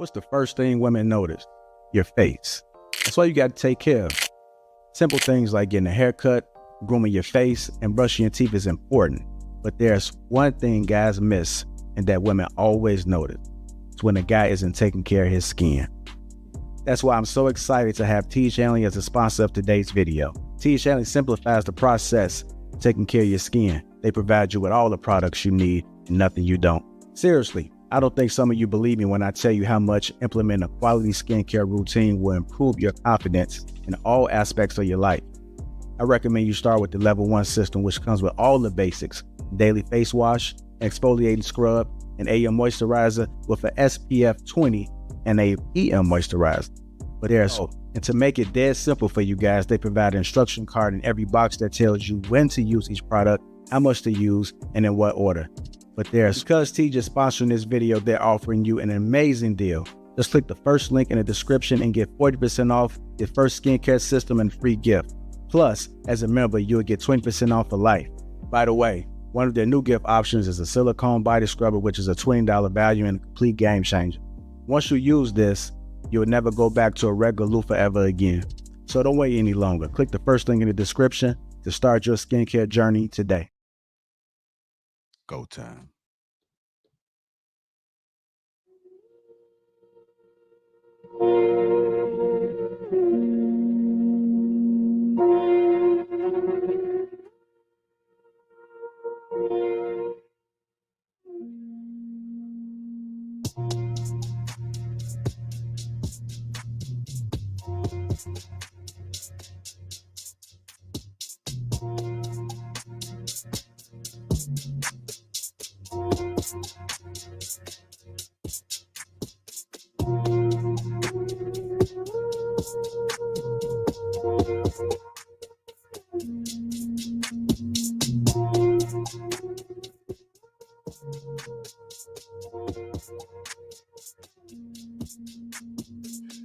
What's the first thing women notice? Your face. That's why you got to take care of. Simple things like getting a haircut, grooming your face, and brushing your teeth is important. But there's one thing guys miss and that women always notice. It's when a guy isn't taking care of his skin. That's why I'm so excited to have T. Shanley as a sponsor of today's video. T. Shanley simplifies the process of taking care of your skin. They provide you with all the products you need and nothing you don't. Seriously, I don't think some of you believe me when I tell you how much implementing a quality skincare routine will improve your confidence in all aspects of your life. I recommend you start with the level 1 system, which comes with all the basics: daily face wash, exfoliating scrub, an AM moisturizer with an SPF 20 and a PM moisturizer. But and to make it dead simple for you guys, they provide an instruction card in every box that tells you when to use each product, how much to use, and in what order. But because T just sponsoring this video, they're offering you an amazing deal. Just click the first link in the description and get 40% off your first skincare system and free gift. Plus, as a member, you'll get 20% off for life. By the way, one of their new gift options is a silicone body scrubber, which is a $20 value and a complete game changer. Once you use this, you'll never go back to a regular loofah ever again. So don't wait any longer. Click the first link in the description to start your skincare journey today. Go time.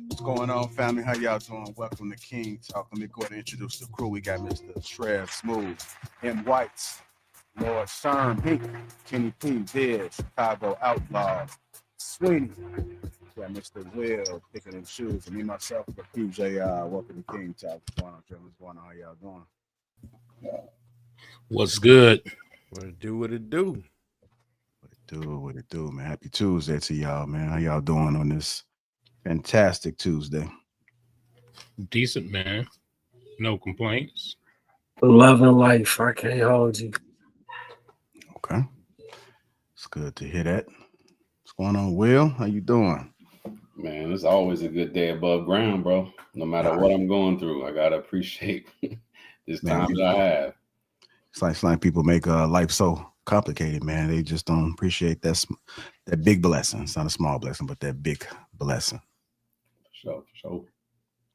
What's going on, family? How y'all doing? Welcome to King Talk. Let me go ahead and introduce the crew. We got Mr. Trev Smooth, M. Whites, Lord Sherm, Pink, Kenny P, Diz, Chicago Outlaw, Sweeney. We got Mr. Will picking and shoes, and me myself, the PJ. Welcome to King Talk. What's going on, Trev? What's going on? How y'all doing? What's good? What it do? What it do? What it do, man? Happy Tuesday to y'all, man. How y'all doing on this fantastic Tuesday? Decent, man. No complaints. Love and life. I can't hold you. Okay. It's good to hear that. What's going on, Will? How you doing? Man, it's always a good day above ground, bro. No matter what I'm going through, I gotta appreciate this time that I have. It's like people make life so complicated, man. They just don't appreciate that big blessing. It's not a small blessing, but that big blessing. For sure.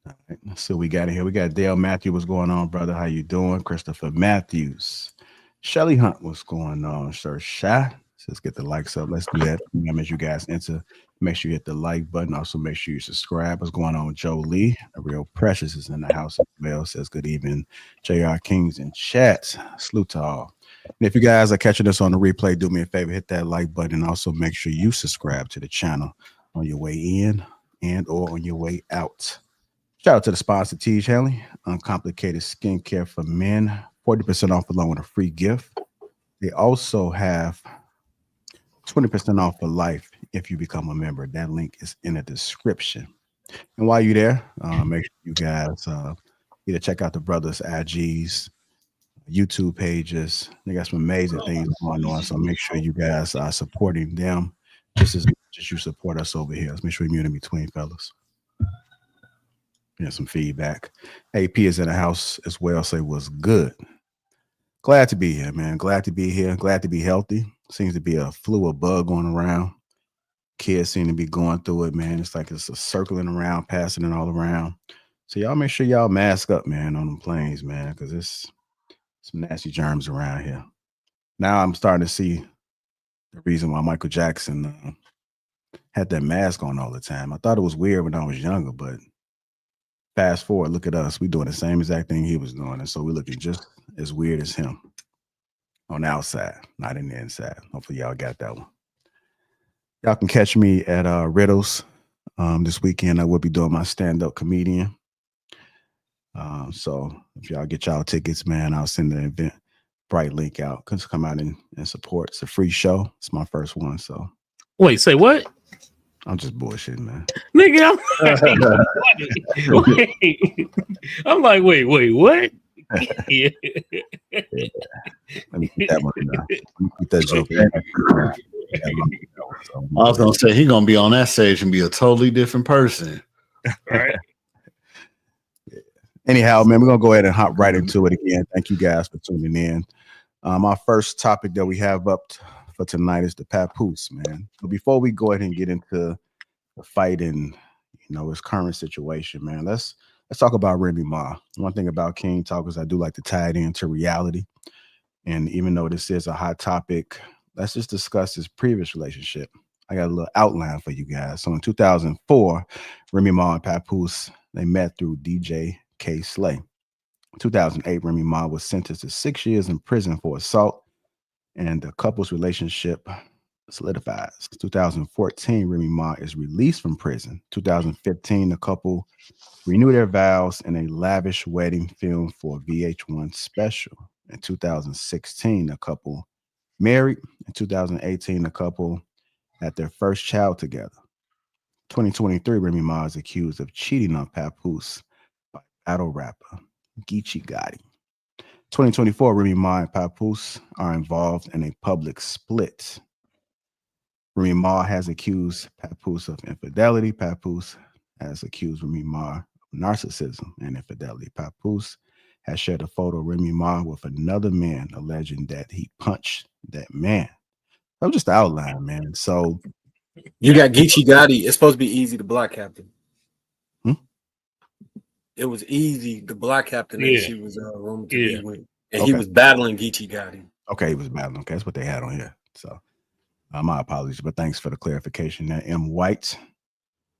All right, let's see what we got in here. We got Dale Matthew. What's going on, brother? How you doing? Christopher Matthews. Shelly Hunt. What's going on, sir? Shy. Let's get the likes up. Let's do that. Make you guys enter. Make sure you hit the like button. Also, make sure you subscribe. What's going on with Joe Lee? A Real Precious is in the house as well. Says good evening. JR Kings in chat. Salute to all. And if you guys are catching us on the replay, do me a favor, hit that like button, and also make sure you subscribe to the channel on your way in and or on your way out. Shout out to the sponsor, T. Shanley, uncomplicated skincare for men, 40% off along with a free gift. They also have 20% off for life if you become a member. That link is in the description. And while you're there, make sure you guys either check out the brothers' IGs, YouTube pages. They got some amazing things going on. So make sure you guys are supporting them just as much as you support us over here. Let's make sure we mute in between, fellas. Some feedback. AP is in the house as well. Say what's good. Glad to be here, man. Glad to be here. Glad to be healthy. Seems to be a flu or bug going around. Kids seem to be going through it, man. It's like it's a circling around, passing it all around. So y'all make sure y'all mask up, man, on them planes, man, because it's some nasty germs around here. Now I'm starting to see the reason why Michael Jackson had that mask on all the time. I thought it was weird when I was younger, but fast forward, look at us. We're doing the same exact thing he was doing. And so we're looking just as weird as him on the outside, not in the inside. Hopefully y'all got that one. Y'all can catch me at Riddles This weekend I will be doing my stand-up comedian. So if y'all get y'all tickets, man, I'll send the event bright link out. Cause come out and support. It's a free show. It's my first one, so Wait, say what? I'm just bullshitting, man. Nigga, I'm like, wait, what? Yeah. Let me keep that one down. Let me keep that joke. I was gonna say he's gonna be on that stage and be a totally different person. Right. Anyhow, man, we're gonna go ahead and hop right into it again. Thank you guys for tuning in. Our first topic that we have up for tonight is the Papoose, man. But before we go ahead and get into the fight and his current situation, man, let's talk about Remy Ma. One thing about King Talk is I do like to tie it into reality. And even though this is a hot topic, let's just discuss his previous relationship. I got a little outline for you guys. So in 2004, Remy Ma and Papoose, they met through DJ K Slay. In 2008, Remy Ma was sentenced to 6 years in prison for assault, and the couple's relationship solidifies. 2014, Remy Ma is released from prison. 2015, the couple renew their vows in a lavish wedding filmed for a VH1 special. In 2016, the couple married. In 2018, the couple had their first child together. 2023, Remy Ma is accused of cheating on Papoose by battle rapper Geechee Gotti. 2024, Remy Ma and Papoose are involved in a public split. Remy Ma has accused Papoose of infidelity. Papoose has accused Remy Ma of narcissism and infidelity. Papoose has shared a photo of Remy Ma with another man, alleging that he punched that man. That was just the outline, man. So you got Geechee Gotti. It's supposed to be easy to block captain. It was easy the black captain that she was room to be with, and he was battling Geechee Gotti. Okay, he was battling. Okay, that's what they had on here. So my apologies, but thanks for the clarification. Now, M. White.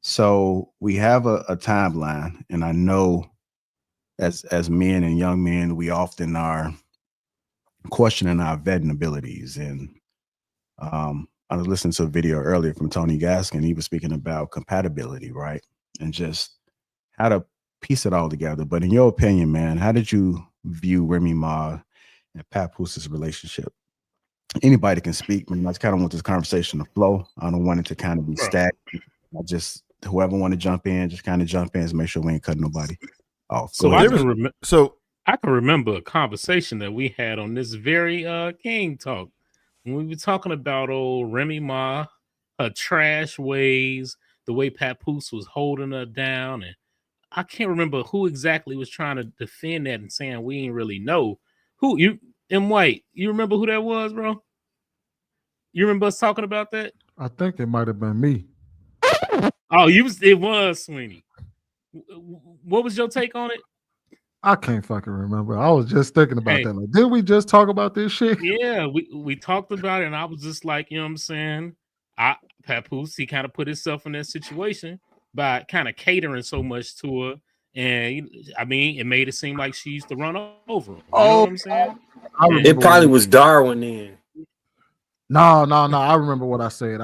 So we have a timeline, and I know as men and young men, we often are questioning our vetting abilities. And I was listening to a video earlier from Tony Gaskin. He was speaking about compatibility, right? And just how to piece it all together. But in your opinion, man, how did you view Remy Ma and Papoose's relationship? Anybody can speak. I mean, I just kind of want this conversation to flow. I don't want it to kind of be stagnant. I just, whoever want to jump in, just kind of jump in and make sure we ain't cutting nobody off. So I can remember a conversation that we had on this very King Talk when we were talking about old Remy Ma, her trash ways, the way Papoose was holding her down, and I can't remember who exactly was trying to defend that and saying we ain't really know who you. M. White, you remember who that was, bro? You remember us talking about that? I think it might have been me. Oh, it was Sweeney. What was your take on it? I can't fucking remember. I was just thinking about that. Like, didn't we just talk about this shit? Yeah, we talked about it, and I was just like, you know what I'm saying? Papoose, he kind of put himself in that situation by kind of catering so much to her. And I mean, it made it seem like she used to run over him. You know what I'm saying? It probably was Darwin then. No. I remember what I said.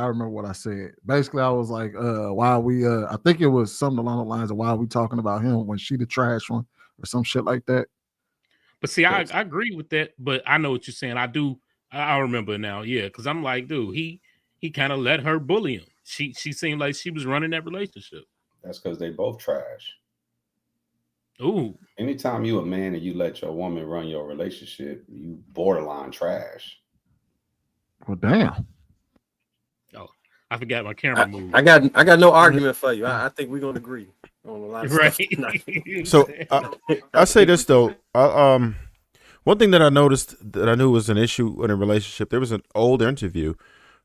Basically, I was like, why we I think it was something along the lines of why are we talking about him when she the trash one or some shit like that. But see, I agree with that, but I know what you're saying. I remember now, yeah, because I'm like, dude, he kind of let her bully him. She seemed like she was running that relationship. That's because they both trash. Ooh. Anytime you a man and you let your woman run your relationship, you borderline trash. Well, damn. Oh, I forgot my camera moved. I got no argument for you. I think we're gonna agree on a lot of stuff. So I say this though. One thing that I noticed that I knew was an issue in a relationship. There was an old interview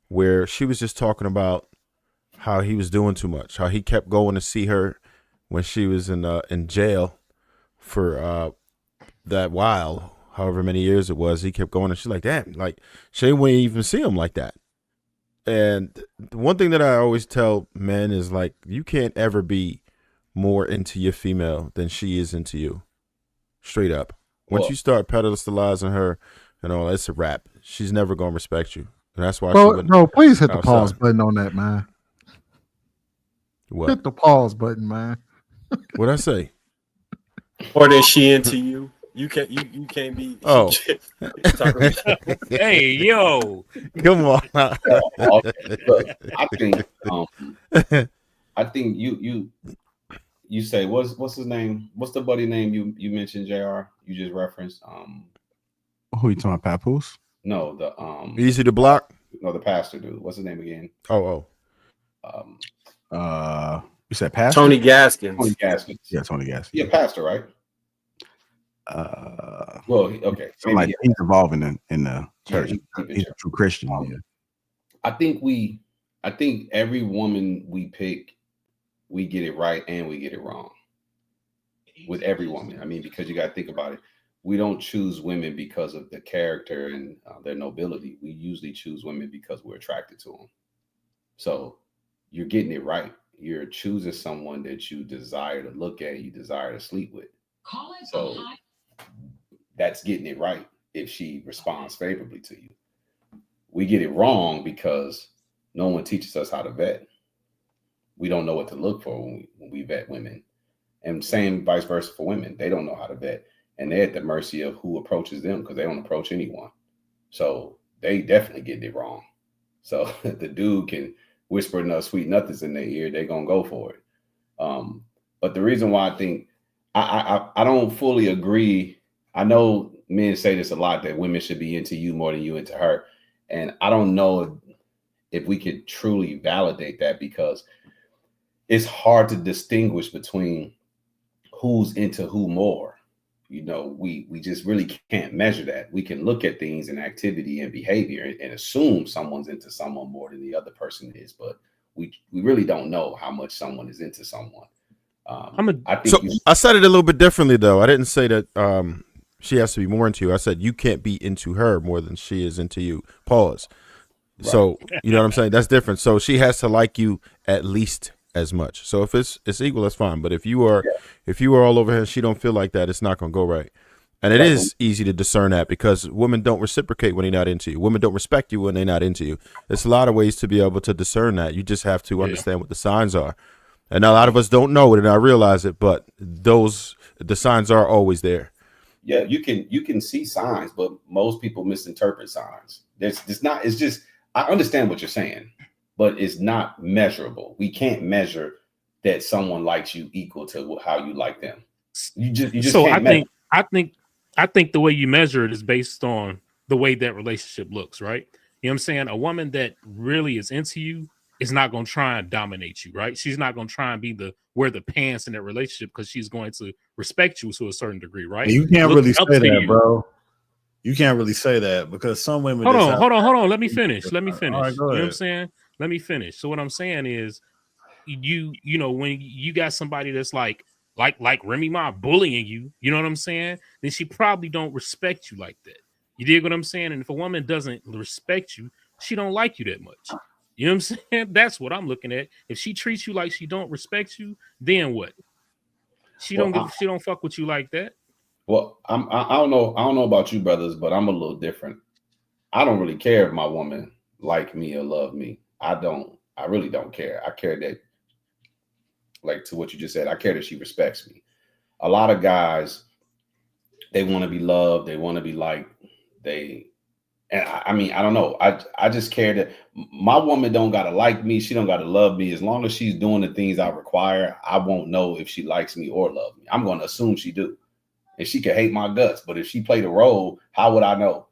where she was just talking about how he was doing too much, how he kept going to see her when she was in jail for that while, however many years it was. He kept going, and she's like, damn, like she wouldn't even see him like that. And one thing that I always tell men is like, you can't ever be more into your female than she is into you. Straight up. Once you start pedestalizing her and all, it's a wrap. She's never gonna respect you. And that's why please hit the pause button on that, man. What? Hit the pause button, man. What'd I say? Or that she into you. You can't be. Oh. Hey, yo. Come on. Look, I think you say what's his name? What's the buddy name you mentioned, JR? You just referenced. Who you talking about, Papoose? No, the Easy to block. No, the pastor dude. What's his name again? You said pastor? Tony Gaskins. Tony Gaskins. Yeah, Tony Gaskins. Yeah, pastor, right? Well, okay. Like he's involved in the church. Yeah, he's a true Christian. Yeah. I think every woman we pick, we get it right and we get it wrong. With every woman, I mean, because you got to think about it. We don't choose women because of the character and their nobility. We usually choose women because we're attracted to them. So you're getting it right. You're choosing someone that you desire to look at, you desire to sleep with. So that's getting it right if she responds favorably to you. We get it wrong because no one teaches us how to vet. We don't know what to look for when we vet women. And same vice versa for women. They don't know how to vet. And they're at the mercy of who approaches them because they don't approach anyone. So they definitely getting it wrong. So the dude can whisper enough sweet nothings in their ear, they're going to go for it. But the reason why I think I don't fully agree. I know men say this a lot, that women should be into you more than you into her. And I don't know if we could truly validate that, because it's hard to distinguish between who's into who more. You know, we just really can't measure that. We can look at things and activity and behavior and assume someone's into someone more than the other person is, but we really don't know how much someone is into someone. I said it a little bit differently, though. I didn't say that she has to be more into you. I said you can't be into her more than she is into you. Pause. Right. So you know what I'm saying? That's different. So she has to like you at least as much. So if it's equal, that's fine. But if you are all over her and she don't feel like that, it's not going to go right. And it is easy to discern that, because women don't reciprocate when they're not into you. Women don't respect you when they're not into you. There's a lot of ways to be able to discern that. You just have to understand what the signs are. And a lot of us don't know it, and I realize it, but the signs are always there. Yeah, you can see signs, but most people misinterpret signs. It's just I understand what you're saying, but it's not measurable. We can't measure that someone likes you equal to how you like them. You just so can't I think the way you measure it is based on the way that relationship looks, right? You know what I'm saying? A woman that really is into you is not going to try and dominate you, right? She's not going to try and wear the pants in that relationship, because she's going to respect you to a certain degree, right? You can't really say that, bro. You can't really say that, because some women. Hold on. Let me finish. All right, you know what I'm saying? Let me finish. So what I'm saying is, you know, when you got somebody that's like Remy Ma bullying you, you know what I'm saying? Then she probably don't respect you like that. You dig what I'm saying? And if a woman doesn't respect you, she don't like you that much. You know what I'm saying? That's what I'm looking at. If she treats you like she don't respect you, then what? She don't fuck with you like that. Well, I don't know about you brothers, but I'm a little different. I don't really care if my woman like me or love me. I really don't care. I care that, like to what you just said, I care that she respects me. A lot of guys, they want to be loved. They want to be liked. I mean, I don't know. I just care that my woman don't got to like me. She don't got to love me. As long as she's doing the things I require, I won't know if she likes me or love me. I'm going to assume she do. And she can hate my guts. But if she played a role, how would I know?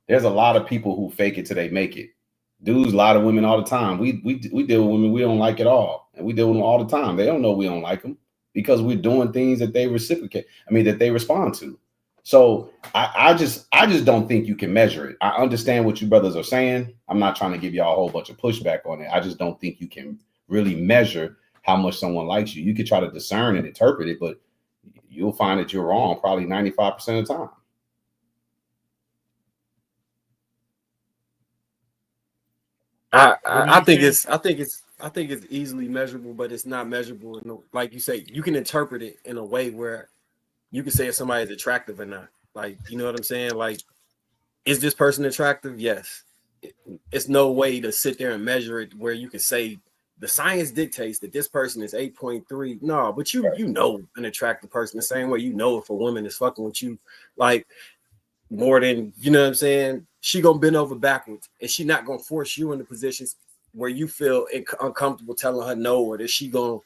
There's a lot of people who fake it till they make it. Dudes, a lot of women all the time. We deal with women we don't like at all. And we deal with them all the time. They don't know we don't like them because we're doing things that they reciprocate. I mean, that they respond to. So I just don't think you can measure it. I understand what you brothers are saying. I'm not trying to give y'all a whole bunch of pushback on it. I just don't think you can really measure how much someone likes you. You could try to discern and interpret it, but you'll find that you're wrong probably 95% of the time. I think it's easily measurable, but it's not measurable. Like you say, you can interpret it in a way where you can say if somebody is attractive or not. Like, you know what I'm saying? Like, is this person attractive? Yes. It's no way to sit there and measure it where you can say the science dictates that this person is 8.3. No, but you know an attractive person the same way you know if a woman is fucking with you like more than, you know what I'm saying, she gonna bend over backwards and she not gonna force you into positions where you feel uncomfortable telling her no, or that she gonna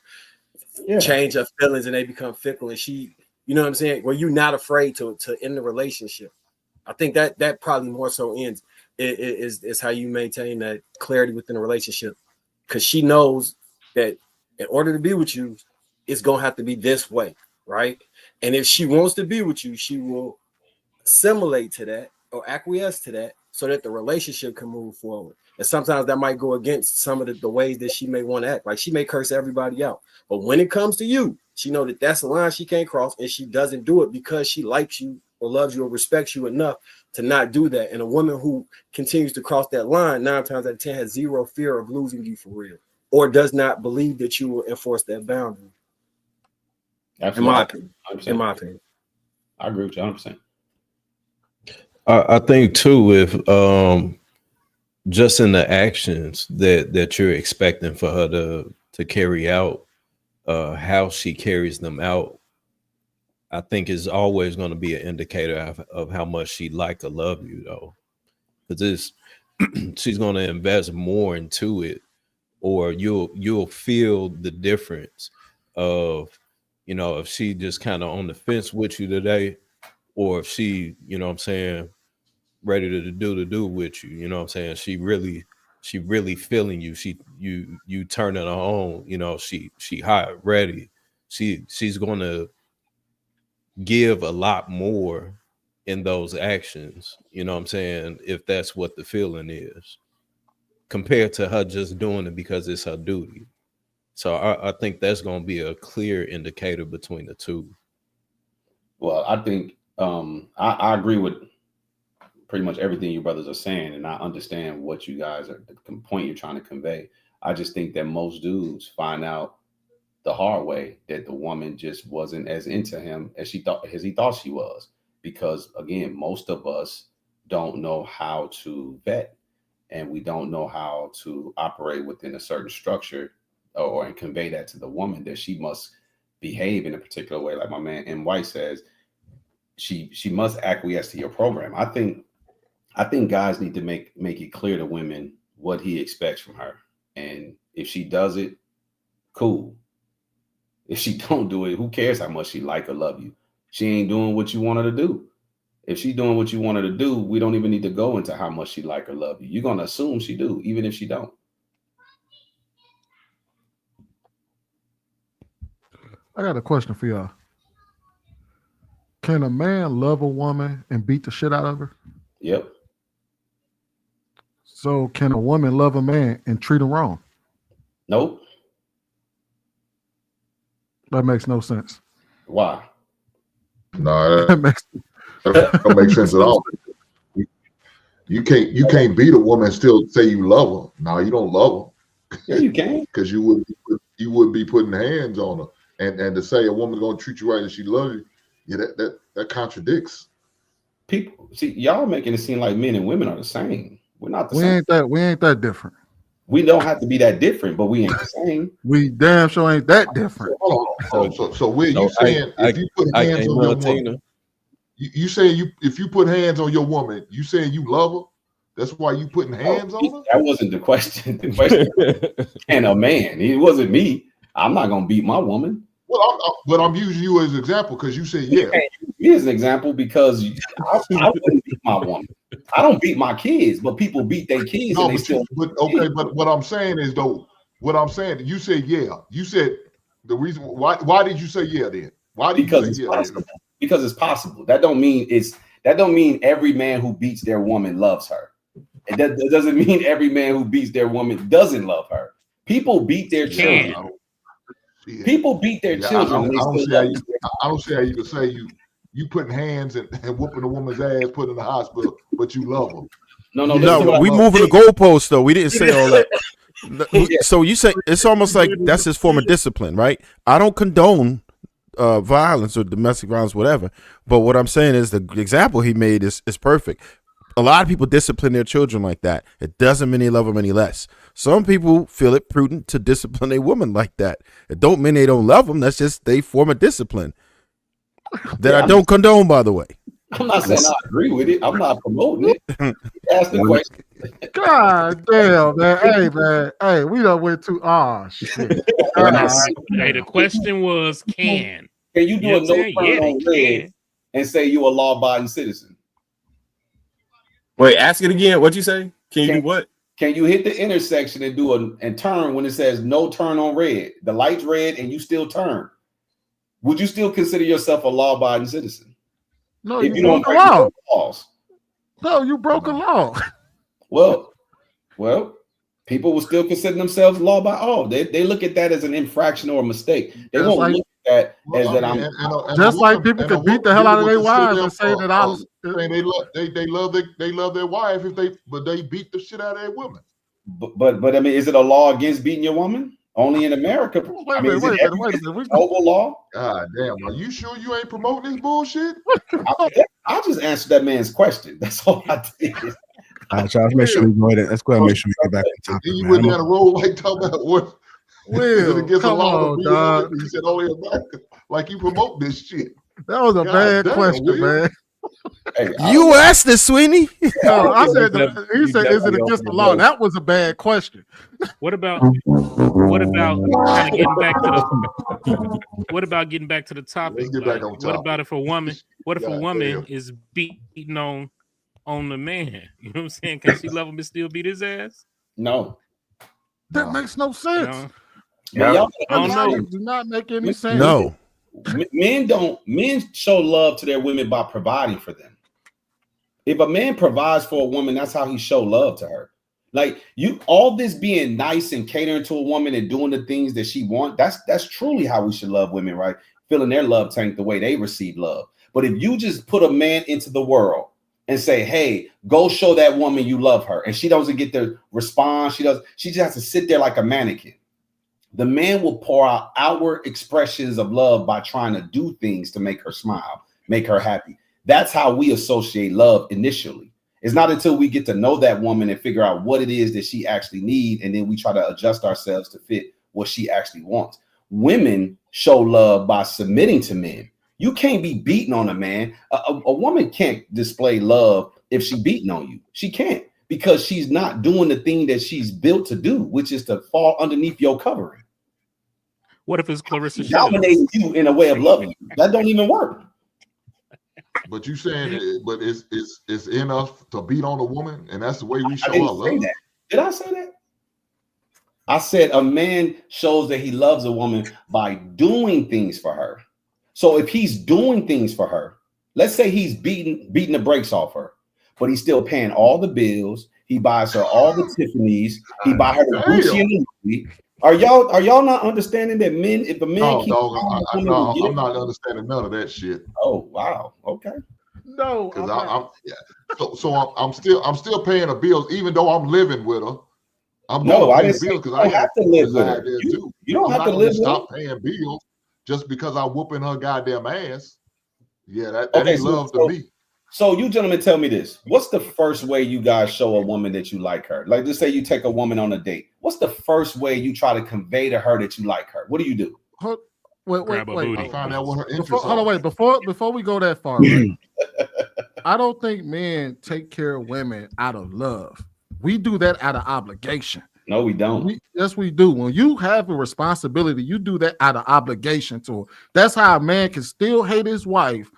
change her feelings and they become fickle, and she, you know what I'm saying, where you're not afraid to end the relationship. I think that probably more so ends is how you maintain that clarity within a relationship, because she knows that in order to be with you, it's gonna have to be this way, right? And if she wants to be with you, she will assimilate to that or acquiesce to that so that the relationship can move forward. And sometimes that might go against some of the ways that she may want to act. Like she may curse everybody out, but when it comes to you, she know that that's a line she can't cross, and she doesn't do it because she likes you or loves you or respects you enough to not do that. And a woman who continues to cross that line 9 times out of 10 has zero fear of losing you for real, or does not believe that you will enforce that boundary. Absolutely. In my opinion. 100%. In my opinion. I agree with you 100%. I think too, if just in the actions that you're expecting for her to carry out, how she carries them out, I think is always going to be an indicator of how much she like or love you, though, because she's going to invest more into it, or you'll feel the difference of, you know, if she just kind of on the fence with you today, or if she, you know what I'm saying, ready to do with you, you know what I'm saying, she really feeling you, you turning her on, you know, she hot, ready, she's gonna give a lot more in those actions, you know what I'm saying, if that's what the feeling is, compared to her just doing it because it's her duty. So I think that's gonna be a clear indicator between the two. Well, I think I agree with pretty much everything you brothers are saying, and I understand what you guys are, the point you're trying to convey. I just think that most dudes find out the hard way that the woman just wasn't as into him as he thought she was, because again, most of us don't know how to vet, and we don't know how to operate within a certain structure, and convey that to the woman that she must behave in a particular way. Like my man M. White says, she must acquiesce to your program. I think guys need to make it clear to women what he expects from her. And if she does it, cool. If she don't do it, who cares how much she like or love you? She ain't doing what you want her to do. If she doing what you want her to do, we don't even need to go into how much she like or love you. You're going to assume she do, even if she don't. I got a question for y'all. Can a man love a woman and beat the shit out of her? Yep. So can a woman love a man and treat him wrong? Nope. That makes no sense. Why? No, That makes that don't make sense at all. You can't beat a woman and still say you love her. No, you don't love her. Yeah, you can. Because you would be putting hands on her. And to say a woman's gonna treat you right and she loves you, yeah, that contradicts. People see y'all making it seem like men and women are the same. We're not the we same. We ain't that different. We don't have to be that different, but we ain't the same. We damn sure ain't that different. So Will, you saying if you put hands on your woman, you saying if you put hands on your woman, you saying you love her? That's why you putting hands on her? That wasn't the question. The question and a man. It wasn't me. I'm not gonna beat my woman. Well, I'm using you as an example because you said yeah. Me as an example because I wouldn't beat my woman. I don't beat my kids, but people beat their kids. No, and they still but what I'm saying is though, you said yeah. You said the reason why did you say yeah then? Why did you say yeah? Because it's possible. That don't mean every man who beats their woman loves her. That doesn't mean every man who beats their woman doesn't love her. People beat their children. People beat their children. I don't see how you can say you putting hands and whooping a woman's ass, put in the hospital, but you love them. No, we moving the goalposts though. We didn't say all that. So you say it's almost like that's his form of discipline, right? I don't condone violence or domestic violence, whatever. But what I'm saying is the example he made is perfect. A lot of people discipline their children like that. It doesn't mean they love them any less. Some people feel it prudent to discipline a woman like that. It don't mean they don't love them. That's just they form a discipline that I don't condone, by the way. I'm not saying I agree with it. I'm not promoting it. Ask the question. God damn, man. Hey, we done went to shit. Hey, the question was, can you do a no turn on red and say you a law-abiding citizen? Wait, ask it again. What'd you say? Can you do what? Can you hit the intersection and turn when it says no turn on red? The light's red and you still turn. Would you still consider yourself a law-abiding citizen? No, if you broke a law. No, you broke a law. Well, people will still consider themselves law-abiding. They look at that as an infraction or a mistake. They won't look at that as that I'm just like people can beat the hell out of their wives and say that I was. They love their wife but they beat the shit out of their women. But I mean, is it a law against beating your woman? Only in America. Wait a minute. Global law. God damn! Are you sure you ain't promoting this bullshit? I just answered that man's question. That's all I did. All right, y'all. Make sure we go ahead. Let's go ahead and make sure we get back to topic. You went down the road like talking about what? Will, come on, dog. You said only America. Like you promote this shit. That was a bad question, Will. Man. Hey, you asked this, Sweeney. No, I said. He said, "Is it against the law?" That was a bad question. What about kind of getting back to the? What about getting back to the topic? Like, what about if a woman? What if a woman is beating on the man? You know what I'm saying? Can she love him and still beat his ass? No, that makes no sense. No. I don't know. Do not make any sense. No. Men show love to their women by providing for them. If a man provides for a woman, that's how he show love to her. Like all this being nice and catering to a woman and doing the things that she wants, that's truly how we should love women, right? Filling their love tank the way they receive love. But if you just put a man into the world and say, hey, go show that woman you love her, and she doesn't get the response, she just has to sit there like a mannequin. The man will pour out outward expressions of love by trying to do things to make her smile, make her happy. That's how we associate love initially. It's not until we get to know that woman and figure out what it is that she actually needs, and then we try to adjust ourselves to fit what she actually wants. Women show love by submitting to men. You can't be beating on a man. A woman can't display love if she's beating on you. She can't, because she's not doing the thing that she's built to do, which is to fall underneath your covering. What if it's Clarissa Shields dominating you in a way of loving you? That don't even work. But you saying, but it's in us to beat on a woman, and that's the way we show our love. That. Did I say that? I said a man shows that he loves a woman by doing things for her. So if he's doing things for her, let's say he's beating the brakes off her, but he's still paying all the bills. He buys her all the Tiffany's. He buys her the Gucci and the Louis. Are y'all not understanding that men? If a man I'm not understanding none of that shit. Oh wow, okay. No, because I'm still paying the bills, even though I'm living with her. I didn't say because I have to live with her. You don't have to live with her. Stop paying bills just because I'm whooping her goddamn ass. Yeah, that ain't love to me. So you gentlemen, tell me this. What's the first way you guys show a woman that you like her? Like, just say you take a woman on a date. What's the first way you try to convey to her that you like her? What do you do? Wait. I find out what her interests are. Hold on, wait. Before we go that far, right? I don't think men take care of women out of love. We do that out of obligation. No, we don't. Yes, we do. When you have a responsibility, you do that out of obligation to her. That's how a man can still hate his wife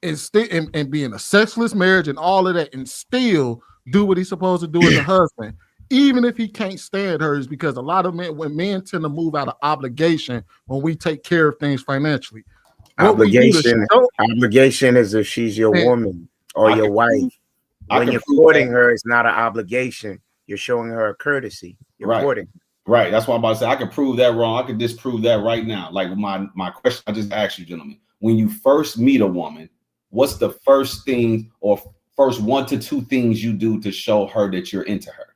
and be in a sexless marriage and all of that, and still do what he's supposed to do as a husband, even if he can't stand her. Is because a lot of men tend to move out of obligation when we take care of things financially. Obligation is if she's your woman or your wife. When you're courting her, it's not an obligation. You're showing her a courtesy. You're courting. Right. That's what I'm about to say. I can prove that wrong. I can disprove that right now. Like my question I just asked you, gentlemen. When you first meet a woman, what's the first thing or first 1 to 2 things you do to show her that you're into her?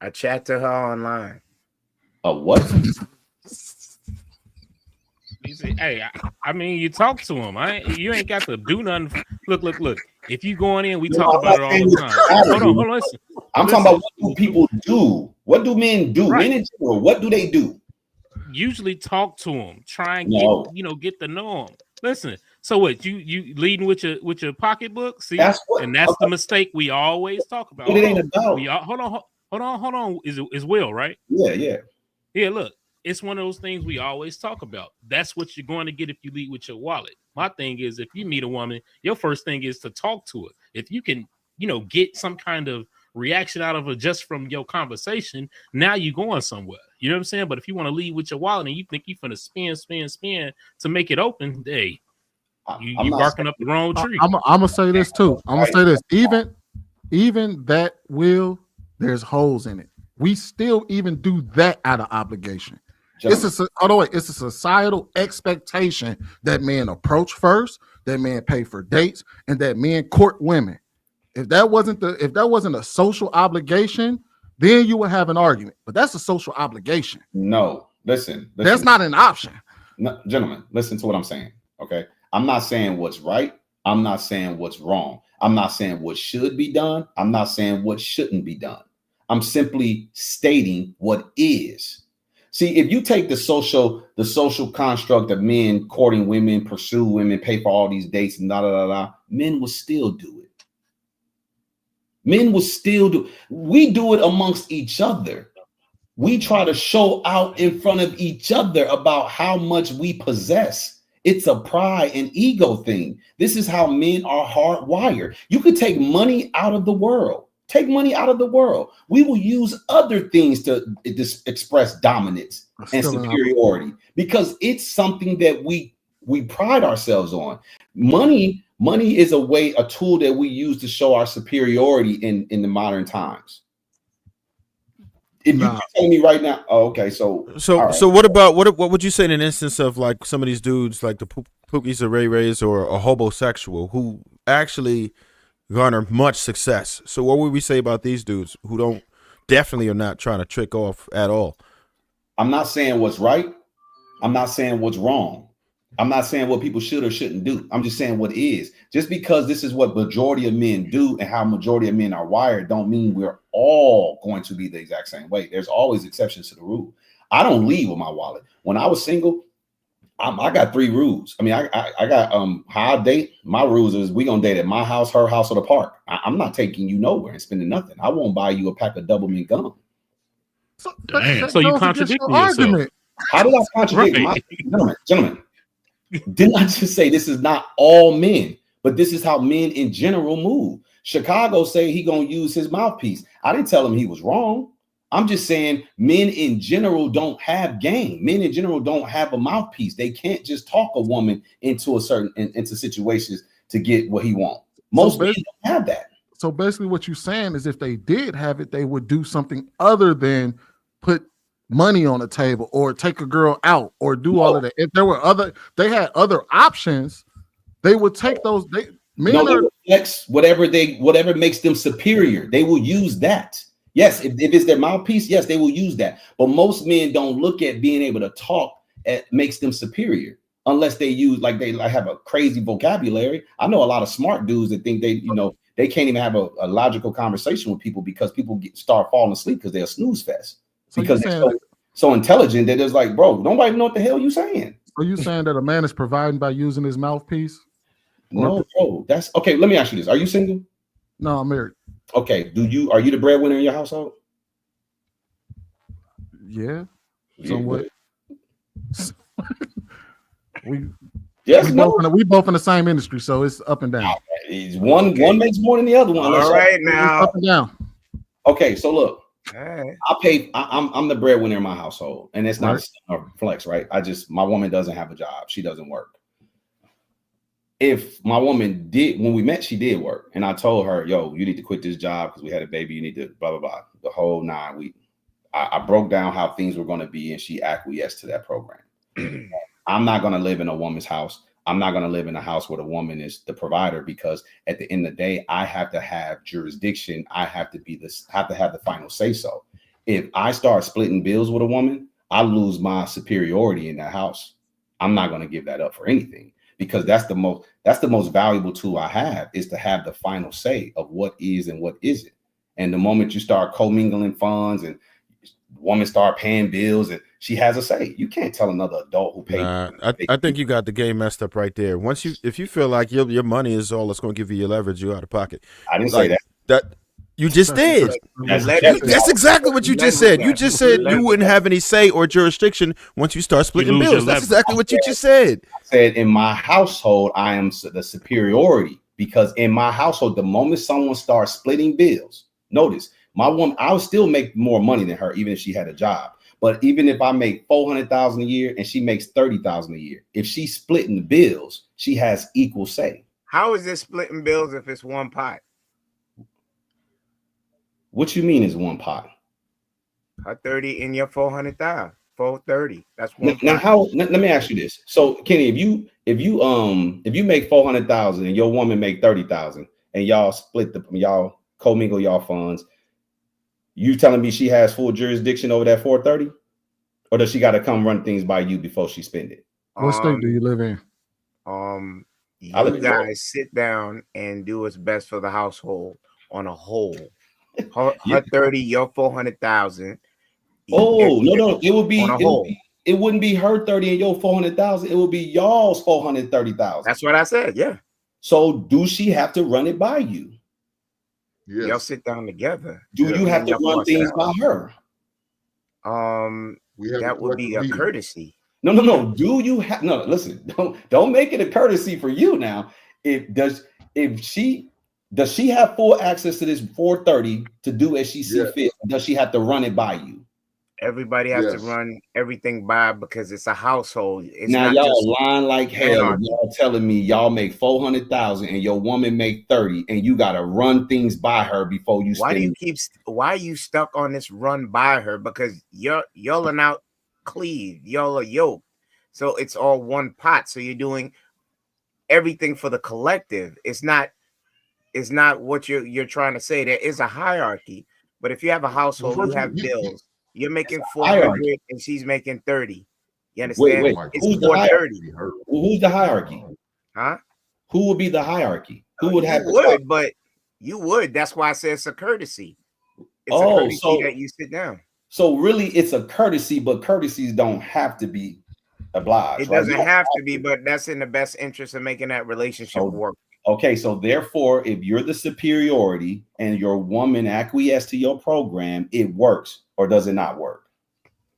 I chat to her online. A what? You say, hey, I mean, you talk to him. You ain't got to do nothing. Look. If you going in, we talk about it all the time. Hold on. Listen. I'm talking about what do people do? What do men do? Right. Men in general, what do they do? Usually talk to them, try and get to know them. Listen, so what you leading with your pocketbook? See, that's the mistake we always talk about. It ain't about. Hold on. Is Will right? Yeah. Look, it's one of those things we always talk about. That's what you're going to get if you lead with your wallet. My thing is, if you meet a woman, your first thing is to talk to her. If you can, get some kind of reaction out of her just from your conversation, now you're going somewhere. You know what I'm saying? But if you want to lead with your wallet and you think you're going to spin to make it open, hey, you're barking up the wrong tree. I'm going to say this too. I'm going to say this. Even that there's holes in it. We still even do that out of obligation. It's a societal expectation that men approach first, that men pay for dates, and that men court women. If that wasn't a social obligation, then you would have an argument. But that's a social obligation. No, listen. That's not an option. No, gentlemen, listen to what I'm saying. Okay, I'm not saying what's right. I'm not saying what's wrong. I'm not saying what should be done. I'm not saying what shouldn't be done. I'm simply stating what is. See, if you take the social construct of men courting women, pursue women, pay for all these dates, and men will still do it. Men will still do. We do it amongst each other. We try to show out in front of each other about how much we possess. It's a pride and ego thing. This is how men are hardwired. You could take money out of the world. Take money out of the world. We will use other things to express dominance and superiority because it's something that we pride ourselves on. Money is a tool that we use to show our superiority in the modern times. If you tell me right now, so what would you say in an instance of like some of these dudes like the Pookies or Ray Rays or a homosexual who actually garner much success? So what would we say about these dudes who definitely are not trying to trick off at all? I'm not saying what's right. I'm not saying what's wrong. I'm not saying what people should or shouldn't do. I'm just saying what is. Just because this is what majority of men do and how majority of men are wired don't mean we're all going to be the exact same way. There's always exceptions to the rule. I don't leave with my wallet. When I was single, I got 3 rules. I mean, I got how I date. My rules is we gonna date at my house, her house, or the park. I'm not taking you nowhere and spending nothing. I won't buy you a pack of double mint gum. So you contradicting yourself. How did I contradict? Gentlemen, didn't I just say this is not all men, but this is how men in general move? Chicago say he gonna use his mouthpiece. I didn't tell him he was wrong. I'm just saying men in general don't have game. Men in general don't have a mouthpiece. They can't just talk a woman into situations to get what he wants. Most men don't have that. So basically what you're saying is if they did have it, they would do something other than put money on the table or take a girl out or do all of that. If there were they had other options, they would take those. They flex whatever makes them superior. They will use that. Yes, if it's their mouthpiece, yes, they will use that. But most men don't look at being able to talk makes them superior unless they have a crazy vocabulary. I know a lot of smart dudes that think they can't even have a logical conversation with people because people start falling asleep because they're a snooze fest. Because they're so intelligent that it's like, bro, nobody know what the hell you saying. Are you saying that a man is providing by using his mouthpiece? No, bro. That's okay. Let me ask you this: are you single? No, I'm married. Okay. Are you the breadwinner in your household? Yeah. Somewhat. We both in the same industry, so it's up and down. One makes more than the other one. All right, now up and down. Okay, so look, right. I'm the breadwinner in my household, and it's not a flex, right? My woman doesn't have a job; she doesn't work. If my woman when we met, she did work, and I told her, "Yo, you need to quit this job because we had a baby. You need to blah blah blah." The whole 9 weeks. I broke down how things were going to be, and she acquiesced to that program. I'm not going to live in a woman's house. I'm not going to live in a house where the woman is the provider, because at the end of the day, I have to have jurisdiction. I have to have the final say so. If I start splitting bills with a woman, I lose my superiority in that house. I'm not going to give that up for anything, because that's the most valuable tool I have, is to have the final say of what is and what isn't. And the moment you start commingling funds and woman start paying bills and she has a say. You can't tell another adult who pays. I think you got the game messed up right there. If you feel like your money is all that's going to give you your leverage, you out of pocket. I didn't say that. That you just did. That's exactly what you just said. You just said you wouldn't have any say or jurisdiction once you start splitting bills. That's exactly what you just said. I said in my household, I am the superiority, because in my household, the moment someone starts splitting bills, notice my woman, I'll still make more money than her, even if she had a job. But even if I make $400,000 a year and she makes $30,000 a year, if she's splitting the bills, she has equal say. How is this splitting bills if it's one pot? What you mean is one pot? Her 30 in your 400,000, 430. That's one. Now, let me ask you this. So, Kenny, if you make 400,000 and your woman make 30,000, and y'all y'all commingle y'all funds, you telling me she has full jurisdiction over that 430, or does she got to come run things by you before she spend it? What state do you live in? You guys sit down and do what's best for the household on a whole. Her 30, your 400,000. Oh, no, it would be on a whole. It wouldn't be her 30 and your 400,000. It would be y'all's 430,000. That's what I said. Yeah. So do she have to run it by you? Yes. Y'all sit down together. Do you have to run things by her? That would be a courtesy. No. Do you have listen, don't make it a courtesy for you now. Does she have full access to this 430 to do as she sees fit? Does she have to run it by you? Everybody has to run everything by, because it's a household. It's now not y'all just lying like hell. Y'all telling me y'all make 400,000 and your woman make 30, and you gotta run things by her before you. Why are you stuck on this run by her? Because y'all are now cleaved. Y'all are yoked. So it's all one pot. So you're doing everything for the collective. It's not what you're trying to say. There is a hierarchy, but if you have a household, you have bills. You're making 400 and she's making 30. You understand? Wait. It's 430. Who's the hierarchy? Huh? Who would be the hierarchy? Who would have? But you would. That's why I said it's a courtesy. It's a courtesy that you sit down. So really, it's a courtesy, but courtesies don't have to be obliged. It doesn't have to be, but that's in the best interest of making that relationship work. Okay, so therefore, if you're the superiority and your woman acquiesce to your program, it works, or does it not work?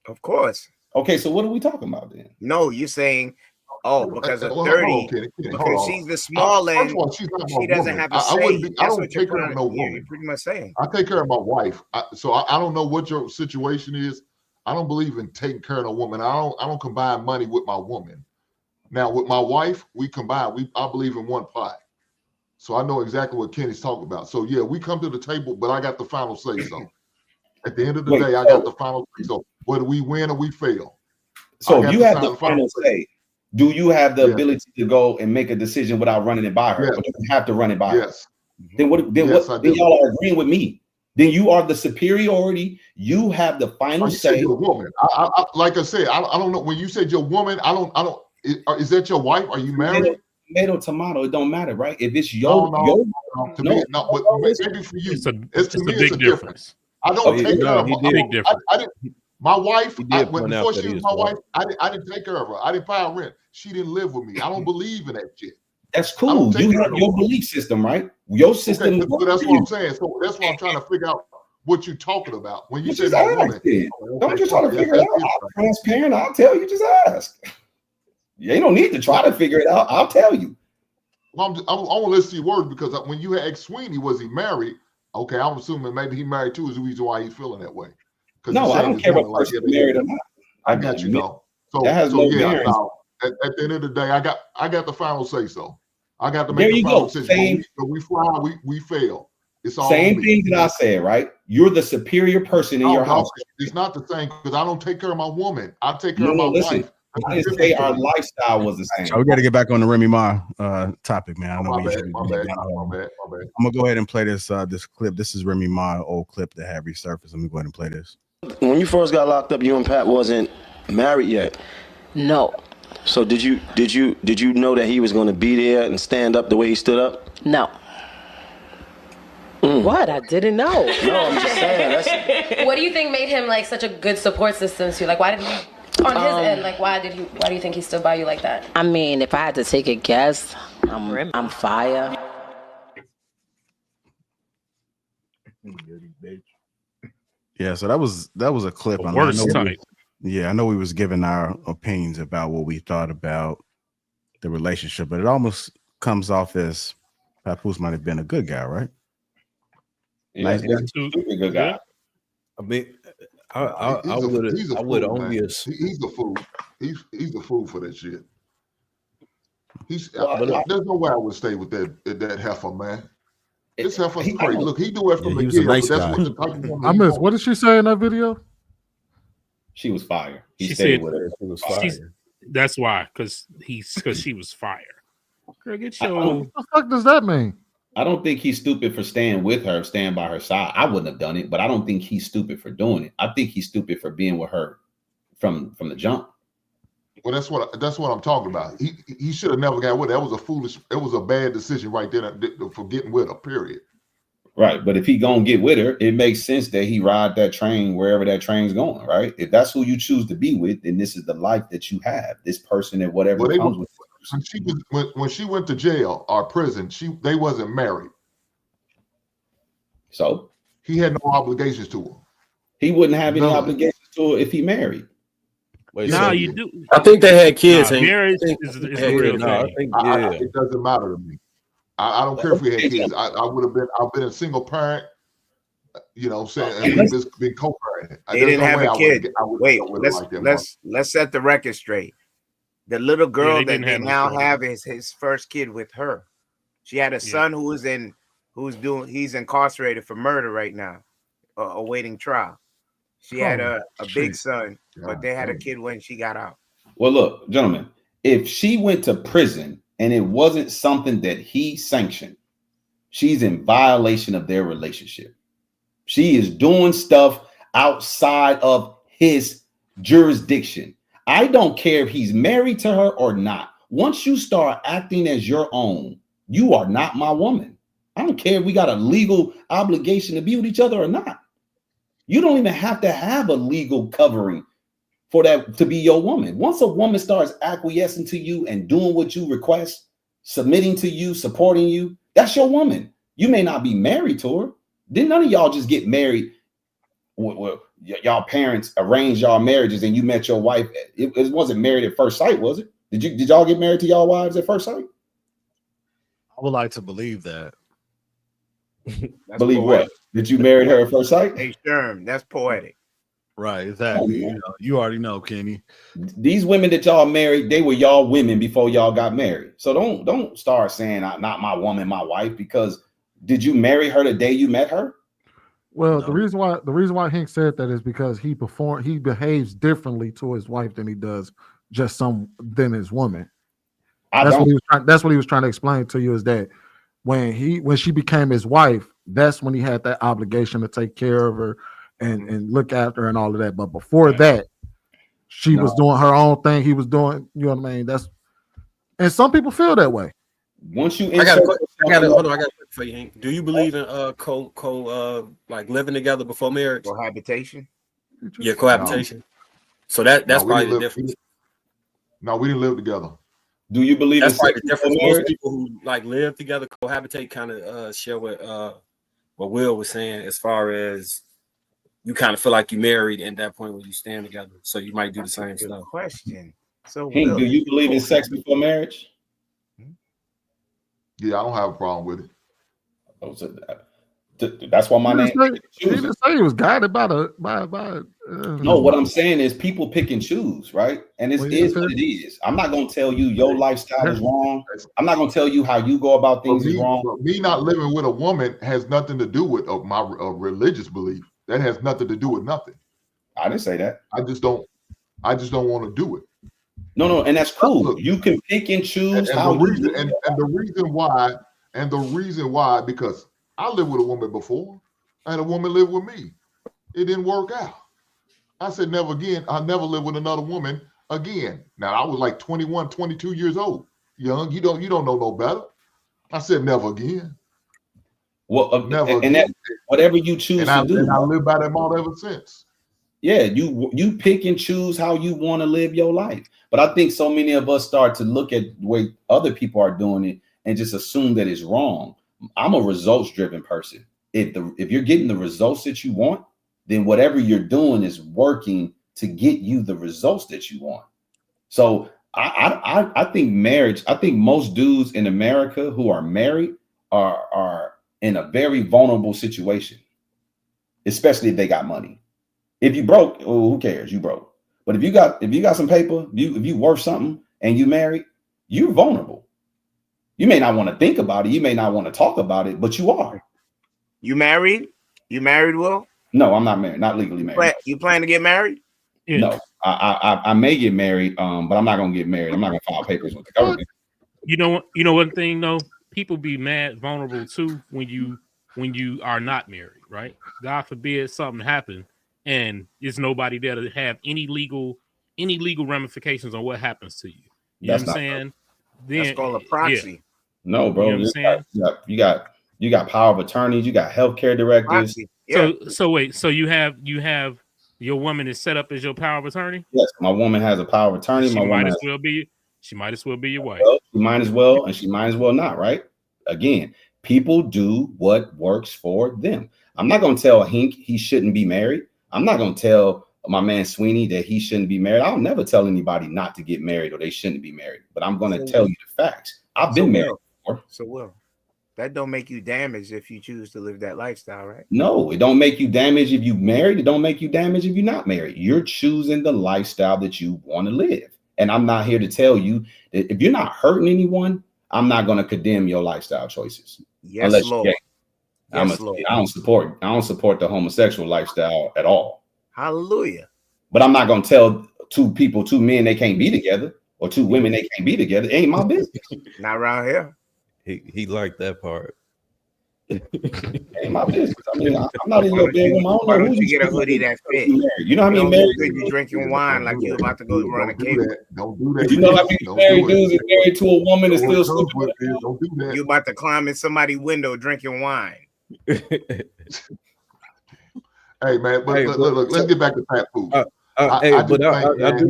Of course. Okay, so what are we talking about then? No, you're saying, because of 30, because she's the small end, she doesn't have a say. I don't take care of no woman. You're pretty much saying. I take care of my wife. So I don't know what your situation is. I don't believe in taking care of a woman. I don't combine money with my woman. Now with my wife, we combine. I believe in one pot. So I know exactly what Kenny's talking about. So yeah, we come to the table, but I got the final say so. At the end of the day, I got the final say so. Whether we win or we fail. So you have the final say. Do you have the ability to go and make a decision without running it by her? Yes. But you have to run it by her. Yes. Then y'all are agreeing with me. Then you are the superiority. You have the final say. Your woman. I like I said, I don't know. When you said your woman, I don't. Is that your wife? Are you married? Tomato, it don't matter, right? If it's maybe for you, it's a big difference. I don't take care of her. My wife, before she was my wife, I didn't take care of her. I didn't pay her rent. She didn't live with me. I don't believe in that shit. That's cool. You have your belief system, right? Your system. Okay, but that's what I'm saying. So that's what I'm trying to figure out. What you talking about when you say that woman? Don't just try to figure it out. I'm transparent. I'll tell you. Just ask. You don't need to try to figure it out. I'll tell you. Well, I want to listen to your words, because when you asked Sweeney, was he married? Okay, I'm assuming maybe he married too. Is the reason why he's feeling that way. No, I don't care about like married or not. I got you know. So at the end of the day, I got the final say so. I got to make the final decision. We fly, we fail. It's all same thing that I said, right? You're the superior person in your house. It's not the same, because I don't take care of my woman. I take care of my wife. I didn't say our lifestyle was the same. So we got to get back on the Remy Ma topic, man. I know my bad. I'm gonna go ahead and play this clip. This is Remy Ma, old clip that had resurfaced. Let me go ahead and play this. When you first got locked up, you and Pat wasn't married yet. No. So did you know that he was going to be there and stand up the way he stood up? No. What? I didn't know. No, I'm just saying. What do you think made him like such a good support system to you? Like, why did he, on his end, like, why do you think he stood by you like that? I mean, if I had to take a guess, I'm fire. Yeah, so that was a clip. I Worst know type. I know we was giving our opinions about what we thought about the relationship, but it almost comes off as Papoose might have been a good guy, right? Yeah, Nice he's guy. a super good guy. I mean, I would only assume He's a fool. He's a fool for that shit. There's no way I would stay with that heifer, man. This heifer's crazy. Look, he do it from the he was a nice but guy. that's what the I missed. What did she say in that video? She was fire. He She stayed said with her. she was She's- fire. That's why, because she was fire. Girl, get your. What the fuck does that mean? I don't think he's stupid for staying with her, staying by her side. I wouldn't have done it, but I don't think he's stupid for doing it. I think he's stupid for being with her from the jump. Well, that's what I'm talking about. He should have never got with her. It was a bad decision right there for getting with her, period. Right. But if he gonna get with her, it makes sense that he ride that train wherever that train's going, right? If that's who you choose to be with, then this is the life that you have. This person and whatever comes with it. When she went to jail or prison, they wasn't married. So he had no obligations to her. He wouldn't have any obligations to her if he married. No, you do. I think they had kids. Marriage is a real thing. It doesn't matter to me. I don't care if we had kids. I would have been. I've been a single parent. You know what I'm saying? And we've just been co-parenting. They didn't have a kid. Wait, let's set the record straight. The little girl that they now have is his first kid with her. She had a son he's incarcerated for murder right now, awaiting trial. She had a big son, but they had a kid when she got out. Well, look, gentlemen, if she went to prison and it wasn't something that he sanctioned, she's in violation of their relationship. She is doing stuff outside of his jurisdiction. I don't care if he's married to her or not. Once you start acting as your own, you are not my woman. I don't care if we got a legal obligation to be with each other or not. You don't even have to have a legal covering for that to be your woman. Once a woman starts acquiescing to you and doing what you request, submitting to you, supporting you, that's your woman. You may not be married to her. Didn't none of y'all just get married? Well, y'all parents arranged y'all marriages and you met your wife. It wasn't married at first sight, was it? Did y'all get married to y'all wives at first sight? I would like to believe that. Believe poetic. What? Did you marry her at first sight? Hey, Sherm, that's poetic. Right, exactly. You already know, Kenny. These women that y'all married, they were y'all women before y'all got married. So don't start saying not my woman, my wife, because did you marry her the day you met her? Well, no. the reason why Hank said that is because he behaves differently to his wife than he does than his woman. That's what he was trying to explain to you, is that when she became his wife, that's when he had that obligation to take care of her and look after her and all of that. But before that, she was doing her own thing. He was doing, you know what I mean? And some people feel that way. Once you, I got a question for you, Hank. Do you believe in like living together before marriage? Cohabitation? Yeah, cohabitation. No. So that's probably the difference. No, we didn't live together. Do you believe that's probably the difference? Most people who like live together, cohabitate, kind of share what Will was saying, as far as you kind of feel like you married at that point when you stand together. So you might do the same stuff. Question. So Hank, do you believe in sex before marriage? Yeah, I don't have a problem with it. That's why my name. He didn't say he was guided by No, what I'm saying is people pick and choose, right? And it is what it is. I'm not going to tell you your lifestyle is wrong. I'm not going to tell you how you go about things is wrong. But me not living with a woman has nothing to do with my religious belief. That has nothing to do with nothing. I didn't say that. I just don't want to do it. No, and that's cool. Look, you can pick and choose how you do it. And the reason why, because I lived with a woman before, and a woman lived with me. It didn't work out. I said, never again. I'll never live with another woman again. Now, I was like 21, 22 years old. Young, you don't know no better. I said, never again. Well, Never and that whatever you choose to do, and I live by that motto ever since. Yeah, you pick and choose how you want to live your life. But I think so many of us start to look at the way other people are doing it and just assume that it's wrong. I'm a results driven person. If you're getting the results that you want, then whatever you're doing is working to get you the results that you want. So I think marriage, I think most dudes in America who are married are in a very vulnerable situation, especially if they got money. If you broke, who cares? You broke. But if you got some paper, if you worth something and you married, you're vulnerable. You may not want to think about it. You may not want to talk about it, but you are. You married? You married, Will? No, I'm not married. Not legally married. You plan to get married? No, I may get married, but I'm not gonna get married. I'm not gonna file papers with the government. You know one thing though, people be mad vulnerable too when you are not married, right? God forbid something happen and there's nobody there to have any legal ramifications on what happens to you. You know what I'm saying? That's called a proxy. Yeah. No, bro. You know what I'm saying? You got power of attorneys. You got healthcare directives. Yeah. So wait. So you have your woman is set up as your power of attorney? Yes, my woman has a power of attorney. She might as well be your wife. Well, she might as well, and she might as well not. Right? Again, people do what works for them. I'm not going to tell Hink he shouldn't be married. I'm not going to tell my man Sweeney that he shouldn't be married. I'll never tell anybody not to get married or they shouldn't be married. But I'm going to tell you the facts. I've been married before. So Will, that don't make you damaged if you choose to live that lifestyle, right? No, it don't make you damaged if you married. It don't make you damaged if you're not married. You're choosing the lifestyle that you want to live. And I'm not here to tell you that if you're not hurting anyone, I'm not going to condemn your lifestyle choices. Yes, unless Lord. you're gay. Yes, Lord. I don't support the homosexual lifestyle at all. Hallelujah. But I'm not going to tell two men they can't be together, or two women they can't be together. It ain't my business. Not around here. He liked that part. Ain't my business. I mean, I'm not in your bedroom. I don't know who you get a hoodie that fit. You know how many married you drinking wine like you about to go run a cable. Don't do that. You know how many married dudes is married to a woman and still sleeping with her? Don't do that. You about to climb in somebody's window drinking wine. Hey man, but look, let's get back to Papoose. I do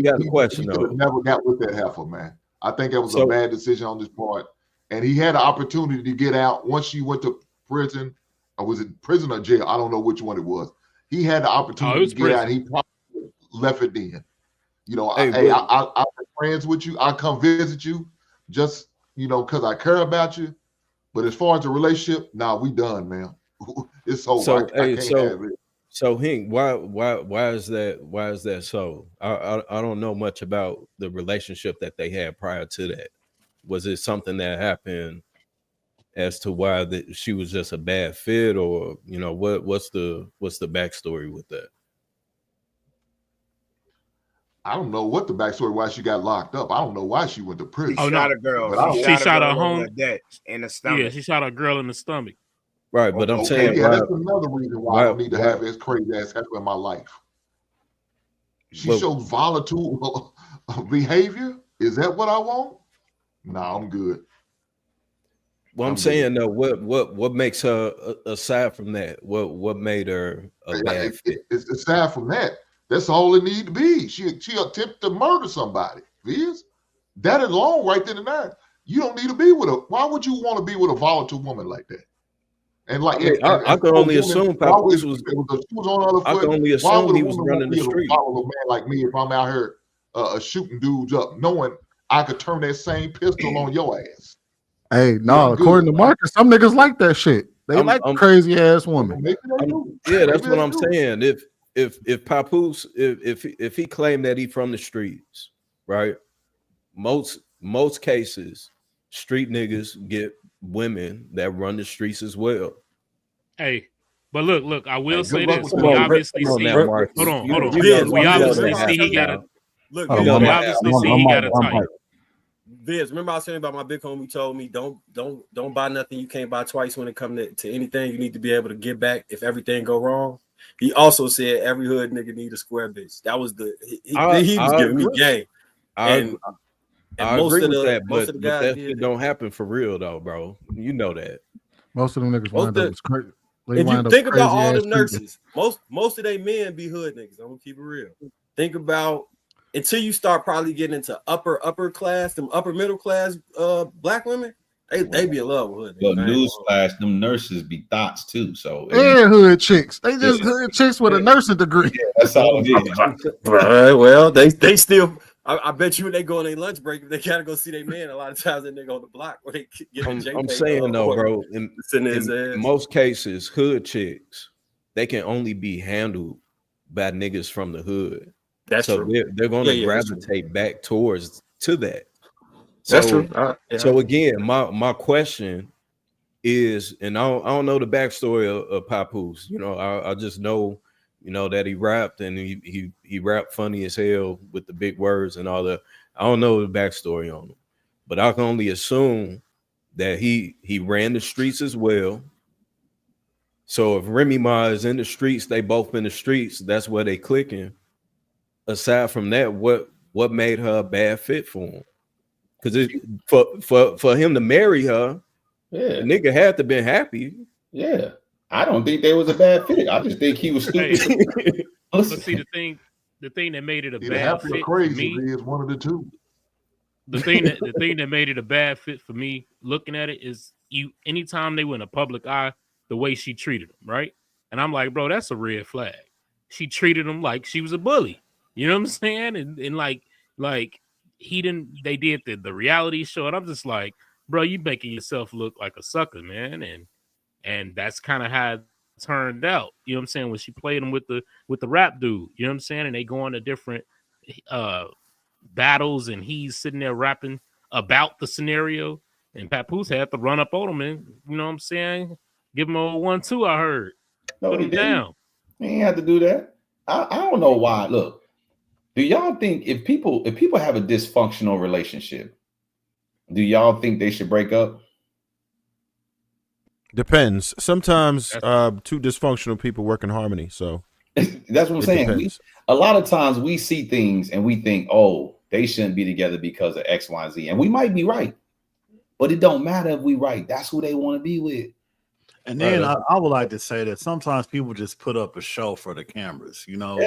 got a question though. Never got with that heifer, man. I think it was a bad decision on this part, and he had an opportunity to get out once she went to prison. Or was it prison or jail? I don't know which one it was. He had the opportunity to get out. And he probably left it then. You know, I'm friends with you. I'll come visit you, just because I care about you. But as far as the relationship, we done, man. It's over. I can't have it. So Hink, why is that? Why is that so? I don't know much about the relationship that they had prior to that. Was it something that happened as to why that she was just a bad fit, or what's the backstory with that? I don't know what the backstory why she got locked up. I don't know why she went to prison. She shot a girl. She shot her home in the stomach. Yeah, she shot a girl in the stomach. Right, but I'm saying, that's another reason why I don't need to have this crazy ass heifer in my life. She shows volatile behavior. Is that what I want? No, I'm good. Well, I'm saying though, what makes her aside from that? What made her a bad fit? Aside from that, that's all it need to be. She attempted to murder somebody. That alone, right then and there, you don't need to be with her. Why would you want to be with a volatile woman like that? And like, I can only assume Papoose was on the other foot. I can only assume he was running the street. Follow a man like me if I'm out here shooting dudes up, knowing I could turn that same pistol on your ass. Hey, no, according to Marcus, some niggas like that shit. They like crazy ass women. Yeah, that's what I'm saying. If Papoose, if he claimed that he from the streets, right? Most cases, street niggas get women that run the streets as well. Hey, but look, I will say this. We obviously see. Hold on. We obviously see he got a. Look, we obviously see he got a type. Viz, remember I was saying about my big homie told me don't buy nothing you can't buy twice when it comes to anything. You need to be able to get back if everything go wrong. He also said every hood nigga need a square bitch. That was he was giving me game. I agree with that, but that shit don't happen for real though, bro. You know that. Most of them niggas wind up with crazy. If you think about all the nurses, most of they men be hood niggas. I'm gonna keep it real. Think about until you start probably getting into upper class, them upper middle class black women, they be in love with hood niggas. But newsflash, them nurses be thoughts too. So and hood chicks. They just hood chicks with a nursing degree. Yeah, that's all it is. Well, they still. I bet you when they go on their lunch break, if they gotta go see their man, a lot of times they go on the block where they get I'm saying though, bro, in most cases, hood chicks, they can only be handled by niggas from the hood. That's so true. They're going to gravitate back towards that. That's true. So again, my question is, and I don't know the backstory of Papoose. You know, I just know, you know, that he rapped and he rapped funny as hell with the big words and all that. I don't know the backstory on him, but I can only assume that he ran the streets as well. So if Remy Ma is in the streets, they both in the streets. That's where they clicking. Aside from that, what made her a bad fit for him? Because for him to marry her, the nigga had to been happy. Yeah. I don't think they was a bad fit. I just think he was stupid. But see, the thing that made it a bad fit for me is one of the two. The thing that made it a bad fit for me, looking at it, is anytime they were in a public eye, the way she treated him, right? And I'm like, bro, that's a red flag. She treated him like she was a bully. You know what I'm saying? And like they did the reality show, and I'm just like, bro, you making yourself look like a sucker, man. And that's kind of how it turned out. You know what I'm saying? When she played him with the rap dude, you know what I'm saying? And they go on to different battles, and he's sitting there rapping about the scenario, and Papoose had to run up on him and, you know what I'm saying, give him a 1-2. I heard. No, put him down. He ain't have to do that. I don't know why. Look, do y'all think if people have a dysfunctional relationship, do y'all think they should break up? Depends. Sometimes two dysfunctional people work in harmony. So that's what I'm saying. A lot of times we see things and we think, oh, they shouldn't be together because of X, Y, Z. And we might be right. But it don't matter if we right. That's who they want to be with. And then I would like to say that sometimes people just put up a show for the cameras. You know,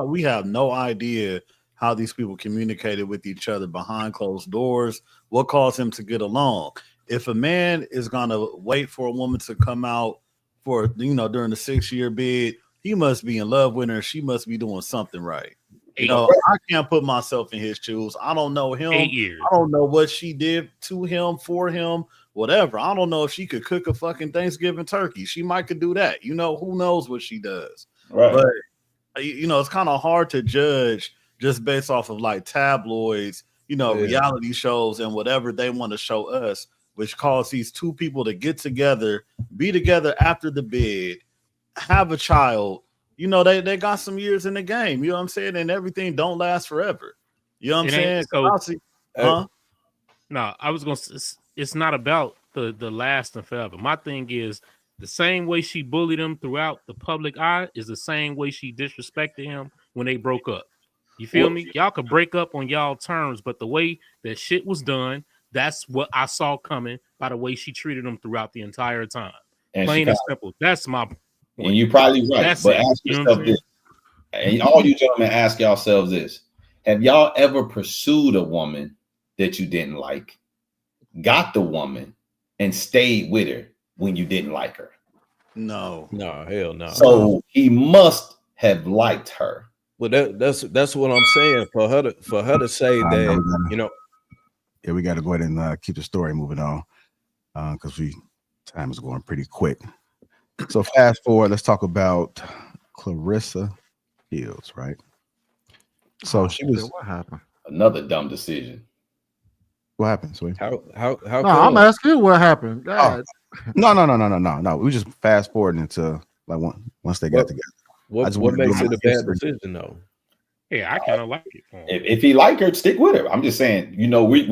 we have no idea how these people communicated with each other behind closed doors, what caused them to get along. If a man is gonna wait for a woman to come out for, you know, during the 6-year bid, he must be in love with her. She must be doing something right. You know, I can't put myself in his shoes. I don't know him. 8 years. I don't know what she did to him, for him, whatever. I don't know if she could cook a fucking Thanksgiving turkey. She might could do that. You know, who knows what she does. Right. But, you know, it's kind of hard to judge just based off of like tabloids, you know, reality shows and whatever they want to show us, which cause these two people to get together, be together after the bid, have a child. You know, they got some years in the game. You know what I'm saying? And everything don't last forever. You know what I'm saying? No, I was going to say, it's not about the lasting forever. My thing is the same way she bullied him throughout the public eye is the same way she disrespected him when they broke up. You feel me? Y'all could break up on y'all terms, but the way that shit was done, that's what I saw coming by the way she treated him throughout the entire time. And plain and simple. That's my point. And you're probably right. But ask yourself this. And all you gentlemen, ask yourselves this. Have y'all ever pursued a woman that you didn't like, got the woman, and stayed with her when you didn't like her? No, hell no. So he must have liked her. Well, that's what I'm saying. For her to say that, you know. Yeah, we got to go ahead and keep the story moving on because time is going pretty quick. So fast forward, let's talk about Clarissa Shields, right? So she was. What happened? Another dumb decision. What happened, sweet? How? No, I'm asking you what happened. God. No. We just fast forward into like once they got together. What makes it a bad decision though? Yeah, I kind of like it. If he like her, stick with her. I'm just saying, you know, we're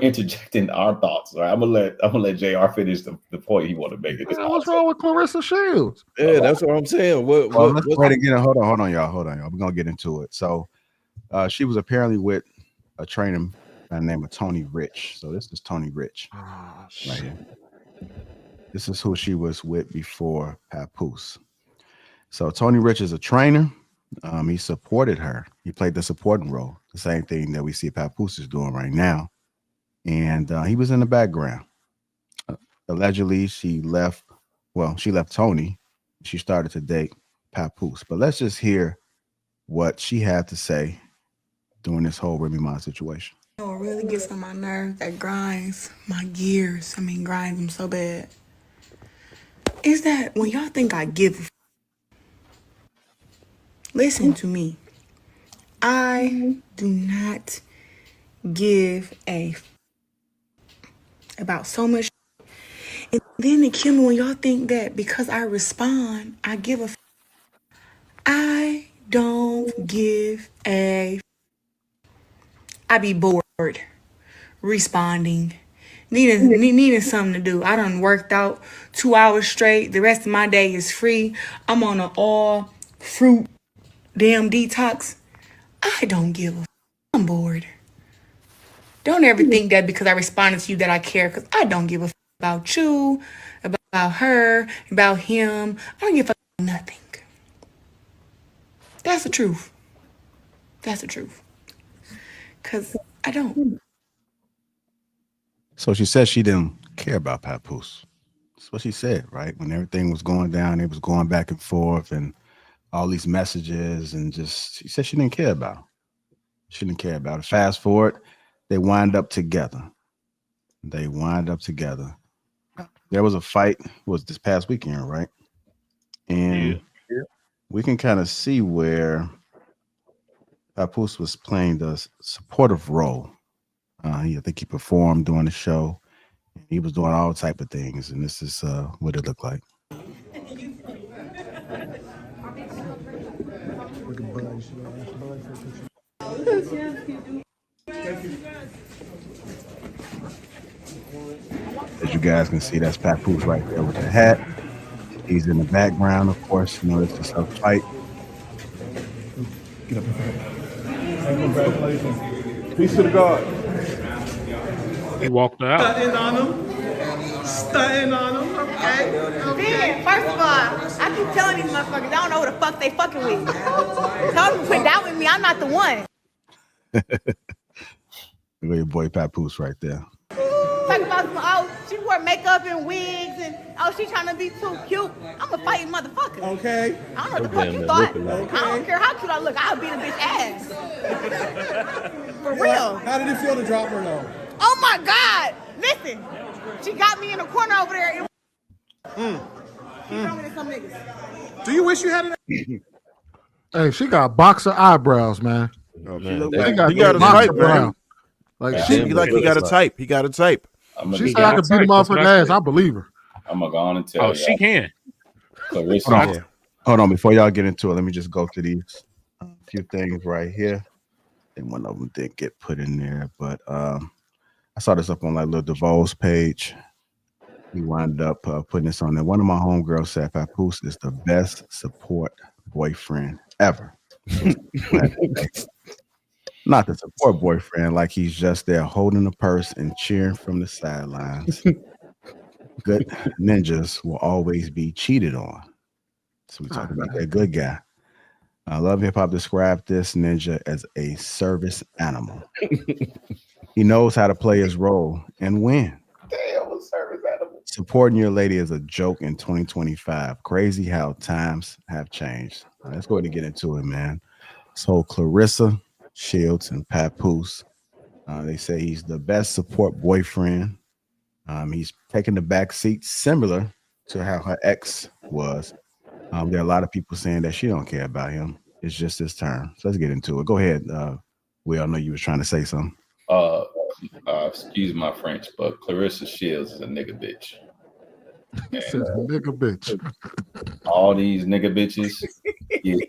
interjecting our thoughts. All right, I'm gonna let JR finish the point he want to make. What's wrong with Clarissa Shields? Yeah, that's what I'm saying. Let's go ahead and get in. Hold on, y'all. We're gonna get into it. So, she was apparently with a trainer by the name of Tony Rich. So this is Tony Rich right here. This is who she was with before Papoose. So Tony Rich is a trainer. He supported her. He played the supporting role, the same thing that we see Papoose is doing right now. And he was in the background. Allegedly, she left Tony. She started to date Papoose. But let's just hear what she had to say during this whole Remy Ma situation. You know, it really gets on my nerves, that grinds my gears. Grinds them so bad. Is that when y'all think I give listen to me. I do not give a about so much. And then it kill me when y'all think that because I respond, I give a I don't give a I be bored responding. Needing something to do. I done worked out 2 hours straight. The rest of my day is free. I'm on an all fruit damn detox. I don't give a I'm bored. Don't ever think that because I responded to you that I care, because I don't give a about you, about her, about him. I don't give a nothing. That's the truth. That's the truth. Because I don't. So she said she didn't care about Papoose. That's what she said, right? When everything was going down, it was going back and forth and all these messages, and just she said she didn't care about him. She didn't care about it. Fast forward, they wind up together. There was a fight, was this past weekend, right? And we can kind of see where Papoose was playing the supportive role. I think he performed during the show. He was doing all type of things, and this is what it looked like. As you guys can see, that's Papoose right there with the hat. He's in the background, of course. You know, it's just a fight. Get up in front. Congratulations. Peace to the God. He walked out. Stunting on them. Okay. Then, first of all, I keep telling these motherfuckers, I don't know who the fuck they fucking with. Tell them to quit down with me. I'm not the one. Look at your boy Papoose right there. Talk about some, oh, she wore makeup and wigs, and oh, she trying to be too cute. I'm a fighting motherfucker. Okay. I don't know what the fuck you thought. Okay. I don't care how cute I look. I'll beat a bitch ass. For real. How did it feel to drop her though? Oh my God. Listen, she got me in the corner over there. She throwing in some niggas. Do you wish you had it? Hey, she got boxer eyebrows, man. Oh man, He got a type, man. Like he got a type. He got a type. She said I could beat him off her ass. I believe her. I'm gonna go on and tell you. She can. Clarissa. Hold on, before y'all get into it, let me just go through these few things right here. And one of them did get put in there, but I saw this up on like Lil DeVoe's page. He wound up putting this on there. One of my homegirls said Papoose is the best support boyfriend ever. Not the support boyfriend, like he's just there holding the purse and cheering from the sidelines. Good ninjas will always be cheated on. So we talk about that good guy. Love Hip Hop described this ninja as a service animal. He knows how to play his role and win. Damn, a service animal. Supporting your lady is a joke in 2025. Crazy how times have changed. Let's go ahead and get into it, man. So Clarissa Shields and Papoose, they say he's the best support boyfriend. He's taking the back seat, similar to how her ex was. There are a lot of people saying that she don't care about him. It's just his turn. So let's get into it. Go ahead. We all know you was trying to say something. Excuse my French, but Clarissa Shields is a nigga bitch. This is a nigga bitch. All these nigga bitches get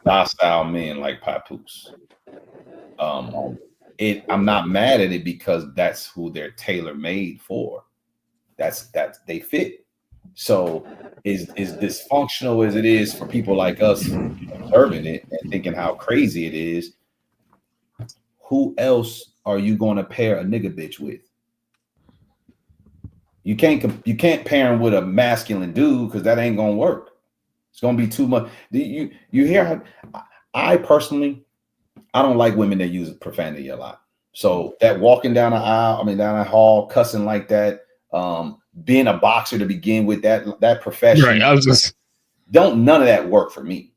docile men like Papoose. I'm not mad at it because that's who they're tailor made for. That's they fit. So is dysfunctional as it is for people like us observing it and thinking how crazy it is. Who else are you going to pair a nigga bitch with? You can't pair him with a masculine dude because that ain't gonna work. It's gonna be too much. You hear how, I personally, I don't like women that use profanity a lot. So that walking down the aisle, down the hall, cussing like that, being a boxer to begin with, that profession, right? I was just none of that work for me.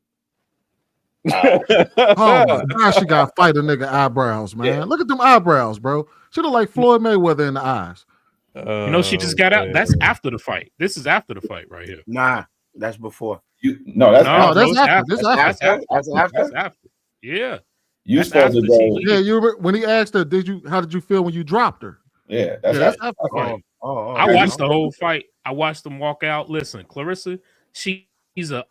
Oh my gosh, she got to fight a nigga eyebrows, man. Yeah. Look at them eyebrows, bro. She look like Floyd Mayweather in the eyes. She just got out. That's after the fight. This is after the fight right here. Nah, that's before. That's after. That's after. Yeah. You supposed to go. Yeah, you remember when he asked her, how did you feel when you dropped her? Yeah, that's after the fight. I watched the whole fight. I watched them walk out. Listen, Clarissa, she's a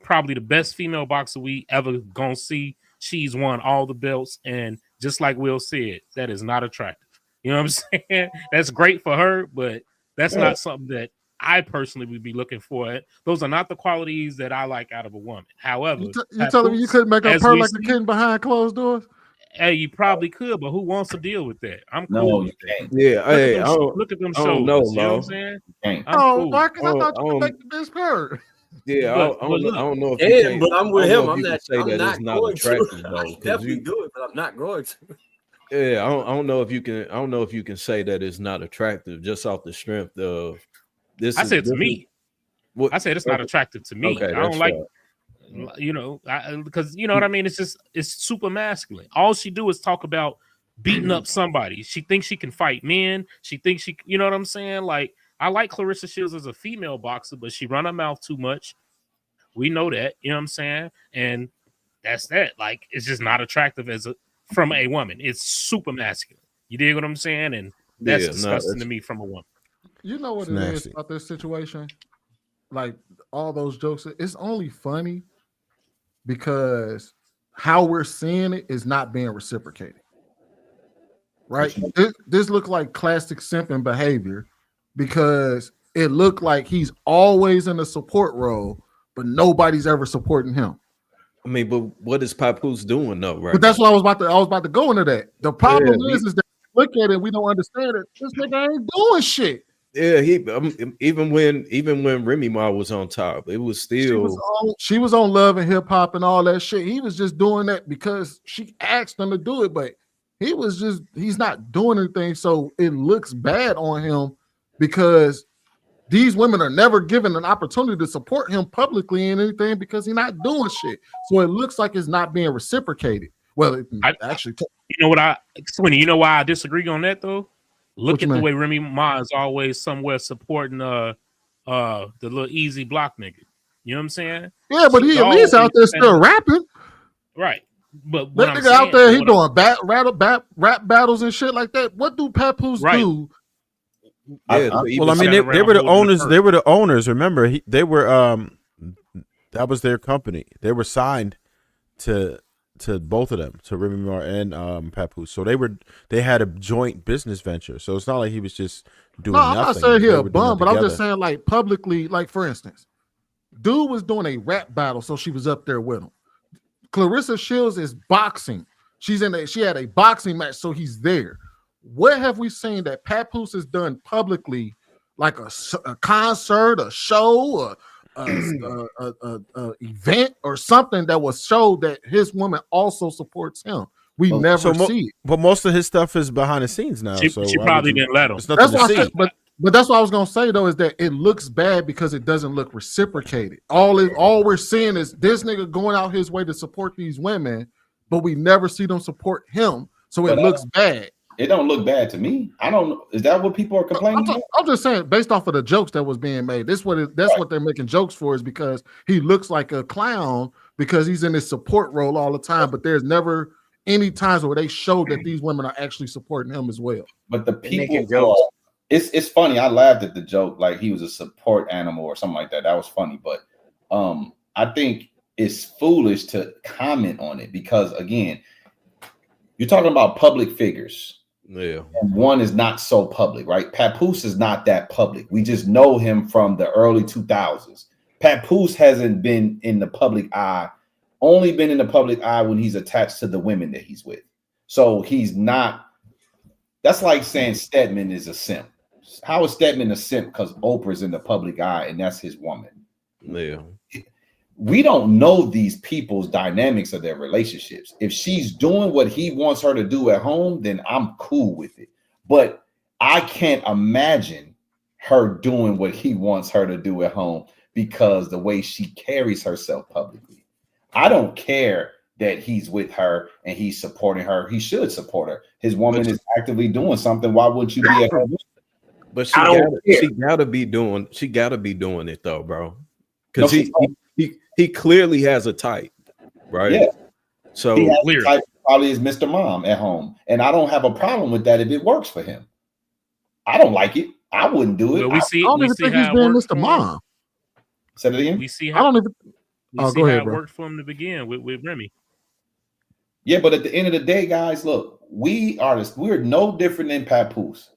probably the best female boxer we ever gonna see. She's won all the belts, and just like Will said, that is not attractive. You know what I'm saying? That's great for her, but that's not something that I personally would be looking for. Those are not the qualities that I like out of a woman. However, you telling me you couldn't make her purr like a kitten behind closed doors? Hey, you probably could, but who wants to deal with that? I'm cool. No, you can't. Yeah, look at them shows. You know what I'm saying? Marcus, I thought you could make the bitch purr. Yeah, I don't know if you can. But I'm with him. I'm not going to. I definitely do it, but I'm not going to. Yeah, I don't know if you can. I don't know if you can say that it's not attractive just off the strength of this. I said to me. I said it's not attractive to me. Okay, I don't like, because you know what I mean. It's super masculine. All she do is talk about beating up somebody. She thinks she can fight men. She thinks she, you know what I'm saying. Like I like Clarissa Shields as a female boxer, but she run her mouth too much. We know that. You know what I'm saying, and that's that. Like it's just not attractive from a woman. It's super masculine. You dig what I'm saying? And that's disgusting to me from a woman. You know what it is about this situation? Like all those jokes, it's only funny because how we're seeing it is not being reciprocated. Right? This looked like classic simping behavior because it looked like he's always in a support role, but nobody's ever supporting him. I mean, but what is Papoose doing though, right? But that's what I was about to go into that. The problem is that we look at it, we don't understand it. This nigga ain't doing shit. Yeah, even when Remy Ma was on top, it was still she was on Love and Hip Hop and all that shit. He was just doing that because she asked him to do it, but he's not doing anything. So it looks bad on him because these women are never given an opportunity to support him publicly in anything because he's not doing shit. So it looks like it's not being reciprocated. Well, you know what Sweeney, you know why I disagree on that though? Look at the way Remy Ma is always somewhere supporting the little easy block nigga. You know what I'm saying? Yeah, but he at least out there still rapping. Right. But that nigga out there, he doing rap battles and shit like that. What do Papoose do? Yeah, well, I mean, they were the owners. They were the owners. Remember, they were that was their company. They were signed to both of them, to Remy Ma and Papoose. So they had a joint business venture. So it's not like he was just doing nothing. I'm not saying he a bum, but I'm just saying like publicly, like for instance, dude was doing a rap battle, so she was up there with him. Clarissa Shields is boxing. She had a boxing match, so he's there. What have we seen that Papoose has done publicly, like a concert, a show, a event, or something that was showed that his woman also supports him? We never see it. But most of his stuff is behind the scenes now. She probably didn't let him. That's why I said, but that's what I was gonna say though, is that it looks bad because it doesn't look reciprocated. All we're seeing is this nigga going out his way to support these women, but we never see them support him. So it looks bad. It don't look bad to me. I don't know. Is that what people are complaining about? I'm just saying, based off of the jokes that was being made, that's what they're making jokes for, is because he looks like a clown because he's in his support role all the time. But there's never any times where they show that these women are actually supporting him as well. But the people, it's funny. I laughed at the joke like he was a support animal or something like that. That was funny. But I think it's foolish to comment on it because, again, you're talking about public figures. Yeah. And one is not so public, right? Papoose is not that public. We just know him from the early 2000s. Papoose hasn't been in the public eye, only been in the public eye when he's attached to the women that he's with. So he's not, that's like saying Stedman is a simp. Howard Stedman a simp because Oprah's in the public eye and that's his woman. Yeah. We don't know these people's dynamics of their relationships. If she's doing what he wants her to do at home, then I'm cool with it. But I can't imagine her doing what he wants her to do at home because the way she carries herself publicly. I don't care that he's with her and he's supporting her. He should support her. His woman is actively doing something. Why wouldn't you be at her? But she gotta be doing it though, bro. Because he clearly has a type, right? Yeah. So he has a type probably is Mr. Mom at home. And I don't have a problem with that if it works for him. I don't like it. I wouldn't do it. I don't even think he's being Mr. Mom. Say that again. We see I don't even. We see go ahead, how it bro. worked for him to begin with Remy. Yeah, but at the end of the day, guys, look, we're no different than Papoose.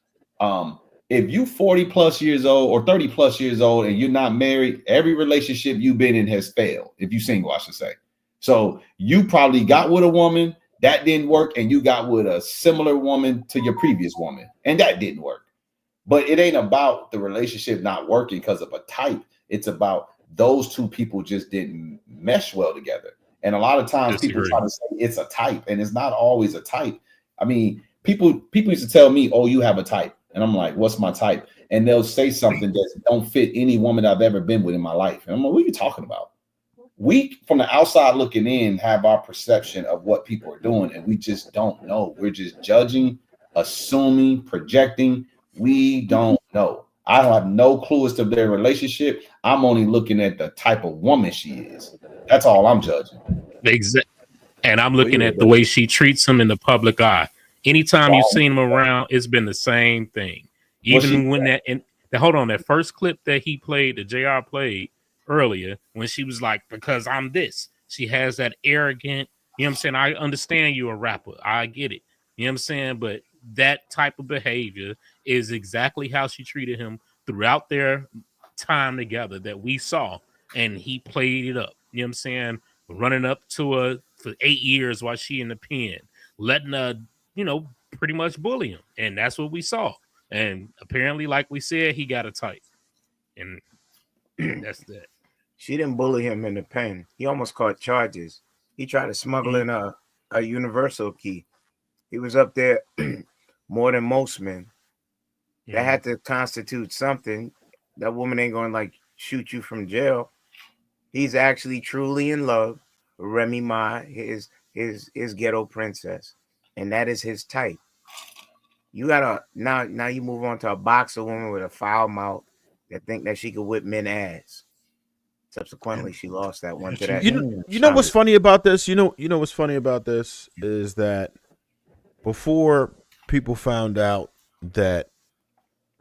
If you 40 plus years old or 30 plus years old and you're not married, every relationship you've been in has failed. If you're single, I should say. So you probably got with a woman that didn't work, and you got with a similar woman to your previous woman, and that didn't work. But it ain't about the relationship not working because of a type. It's about those two people just didn't mesh well together. And a lot of times people try to say it's a type, and it's not always a type. I mean, people used to tell me, "Oh, you have a type," and I'm like, "What's my type?" And they'll say something that don't fit any woman I've ever been with in my life. And I'm like, "What are you talking about?" We, from the outside looking in, have our perception of what people are doing, and we just don't know. We're just judging, assuming, projecting. We don't know. I don't have no clue as to their relationship. I'm only looking at the type of woman she is. That's all I'm judging. Exactly. And I'm looking at the way she treats him in the public eye. Anytime you've seen him around, it's been the same thing. Even when that first clip that he played, that JR played earlier, when she was like, "Because I'm this," she has that arrogant, you know what I'm saying? I understand you're a rapper. I get it. You know what I'm saying? But that type of behavior is exactly how she treated him throughout their time together that we saw. And he played it up. You know what I'm saying? Running up to her for 8 years while she in the pen, letting her, pretty much bully him. And that's what we saw. And apparently, like we said, he got a type. And that's that. She didn't bully him in the pen. He almost caught charges. He tried to smuggle in a universal key. He was up there more than most men. That had to constitute something. That woman ain't going to shoot you from jail. He's actually truly in love with Remy Ma, his ghetto princess, and that is his type. You gotta now you move on to a boxer woman with a foul mouth that think that she could whip men ass. Subsequently, she lost that one to that. You know what's funny about this? You know what's funny about this is that before people found out that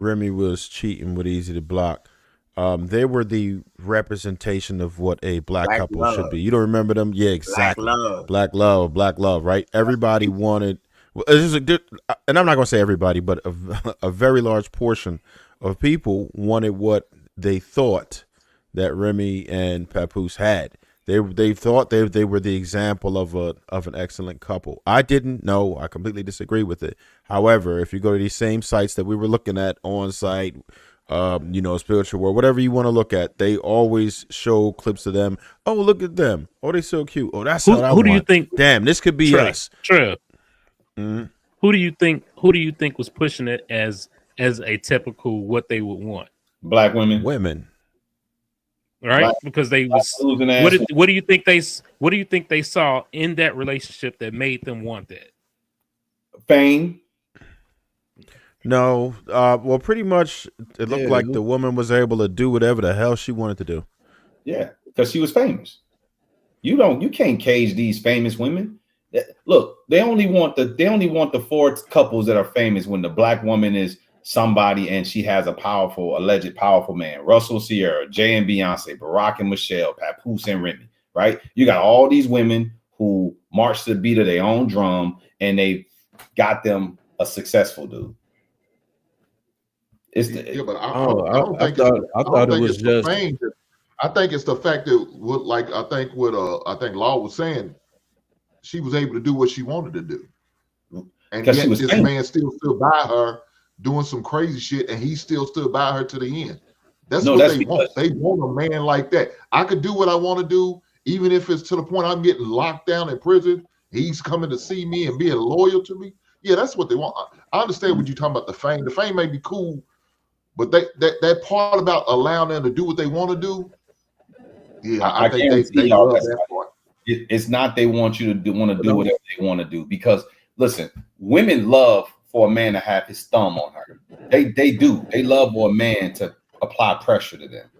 Remy was cheating with Yeezy the Block, they were the representation of what a black couple love should be. You don't remember them? Yeah, exactly. Black love, right? Everybody wanted, and I'm not going to say everybody, but a very large portion of people wanted what they thought that Remy and Papoose had. They thought they were the example of an excellent couple. I didn't know. I completely disagree with it. However, if you go to these same sites that we were looking at on site, Spiritual World, whatever you want to look at, they always show clips of them. Oh, look at them. Oh, they so cute. Oh, that's what I want. Who do you think? Damn, this could be us. True. Mm-hmm. Who do you think was pushing it as a typical what they would want? Black women. Right, because they was. What do you think they saw in that relationship that made them want that? Fame. No, well, pretty much it looked like the woman was able to do whatever the hell she wanted to do. Yeah, because she was famous. You can't cage these famous women. Look, they only want the 4 couples that are famous when the black woman is somebody and she has alleged powerful man. Russell Sierra, Jay and Beyonce, Barack and Michelle, Papoose and Remy, right? You got all these women who march to the beat of their own drum and they got them a successful dude. I think it's the fact that I think Law was saying, she was able to do what she wanted to do. And yet this man still stood by her doing some crazy shit, and he still stood by her to the end. That's No, what that's they because- want. They want a man like that. I could do what I want to do, even if it's to the point I'm getting locked down in prison. He's coming to see me and being loyal to me. Yeah, that's what they want. I understand what you're talking about, the fame. The fame may be cool, but that part about allowing them to do what they want to do, yeah, I think they y'all love that's that right. part. It's not they want you to want to do whatever they want to do, because listen, women love for a man to have his thumb on her. They do. They love for a man to apply pressure to them.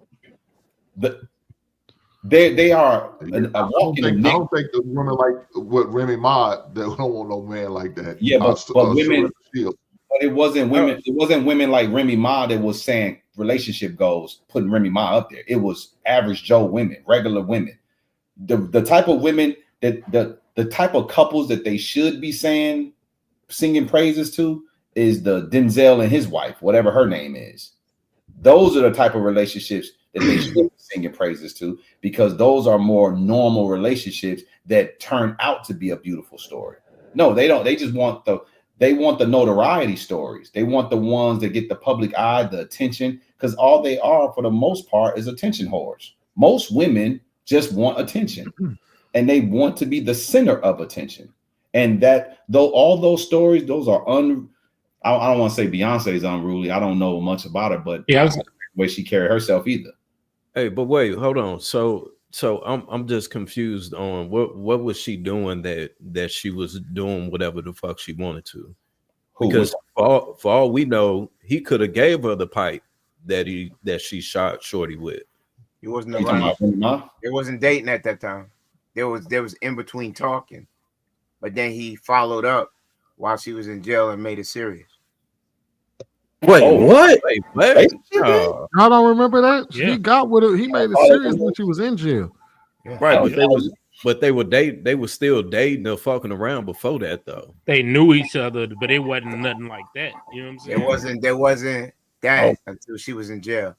They are a walking. I don't think the women like what Remy Ma, they don't want no man like that. Yeah, but women. Shields. But it wasn't women. It wasn't women like Remy Ma that was saying relationship goals, putting Remy Ma up there. It was average Joe women, regular women. The type of women that the type of couples that they should be singing praises to is the Denzel and his wife, whatever her name is. Those are the type of relationships that they should be singing praises to, because those are more normal relationships that turn out to be a beautiful story. No, they don't. They just want the notoriety stories. They want the ones that get the public eye, the attention, because all they are for the most part is attention whores. Most women just want attention, and they want to be the center of attention. And that, though, all those stories, those are I don't want to say Beyonce is unruly. I don't know much about her, but yeah, the way she carried herself either. Hey, but wait, hold on. So I'm just confused on what was she doing that she was doing whatever the fuck she wanted to? Because for all we know, he could have gave her the pipe that she shot Shorty with. He wasn't around. They wasn't dating at that time. There was in between talking, but then he followed up while she was in jail and made it serious. Wait, what? Wait, what? I don't remember that. Yeah. He got with her. He made it serious when she was in jail. Right, but they were still dating or fucking around before that though. They knew each other, but it wasn't nothing like that. You know what I'm saying? There wasn't that until she was in jail.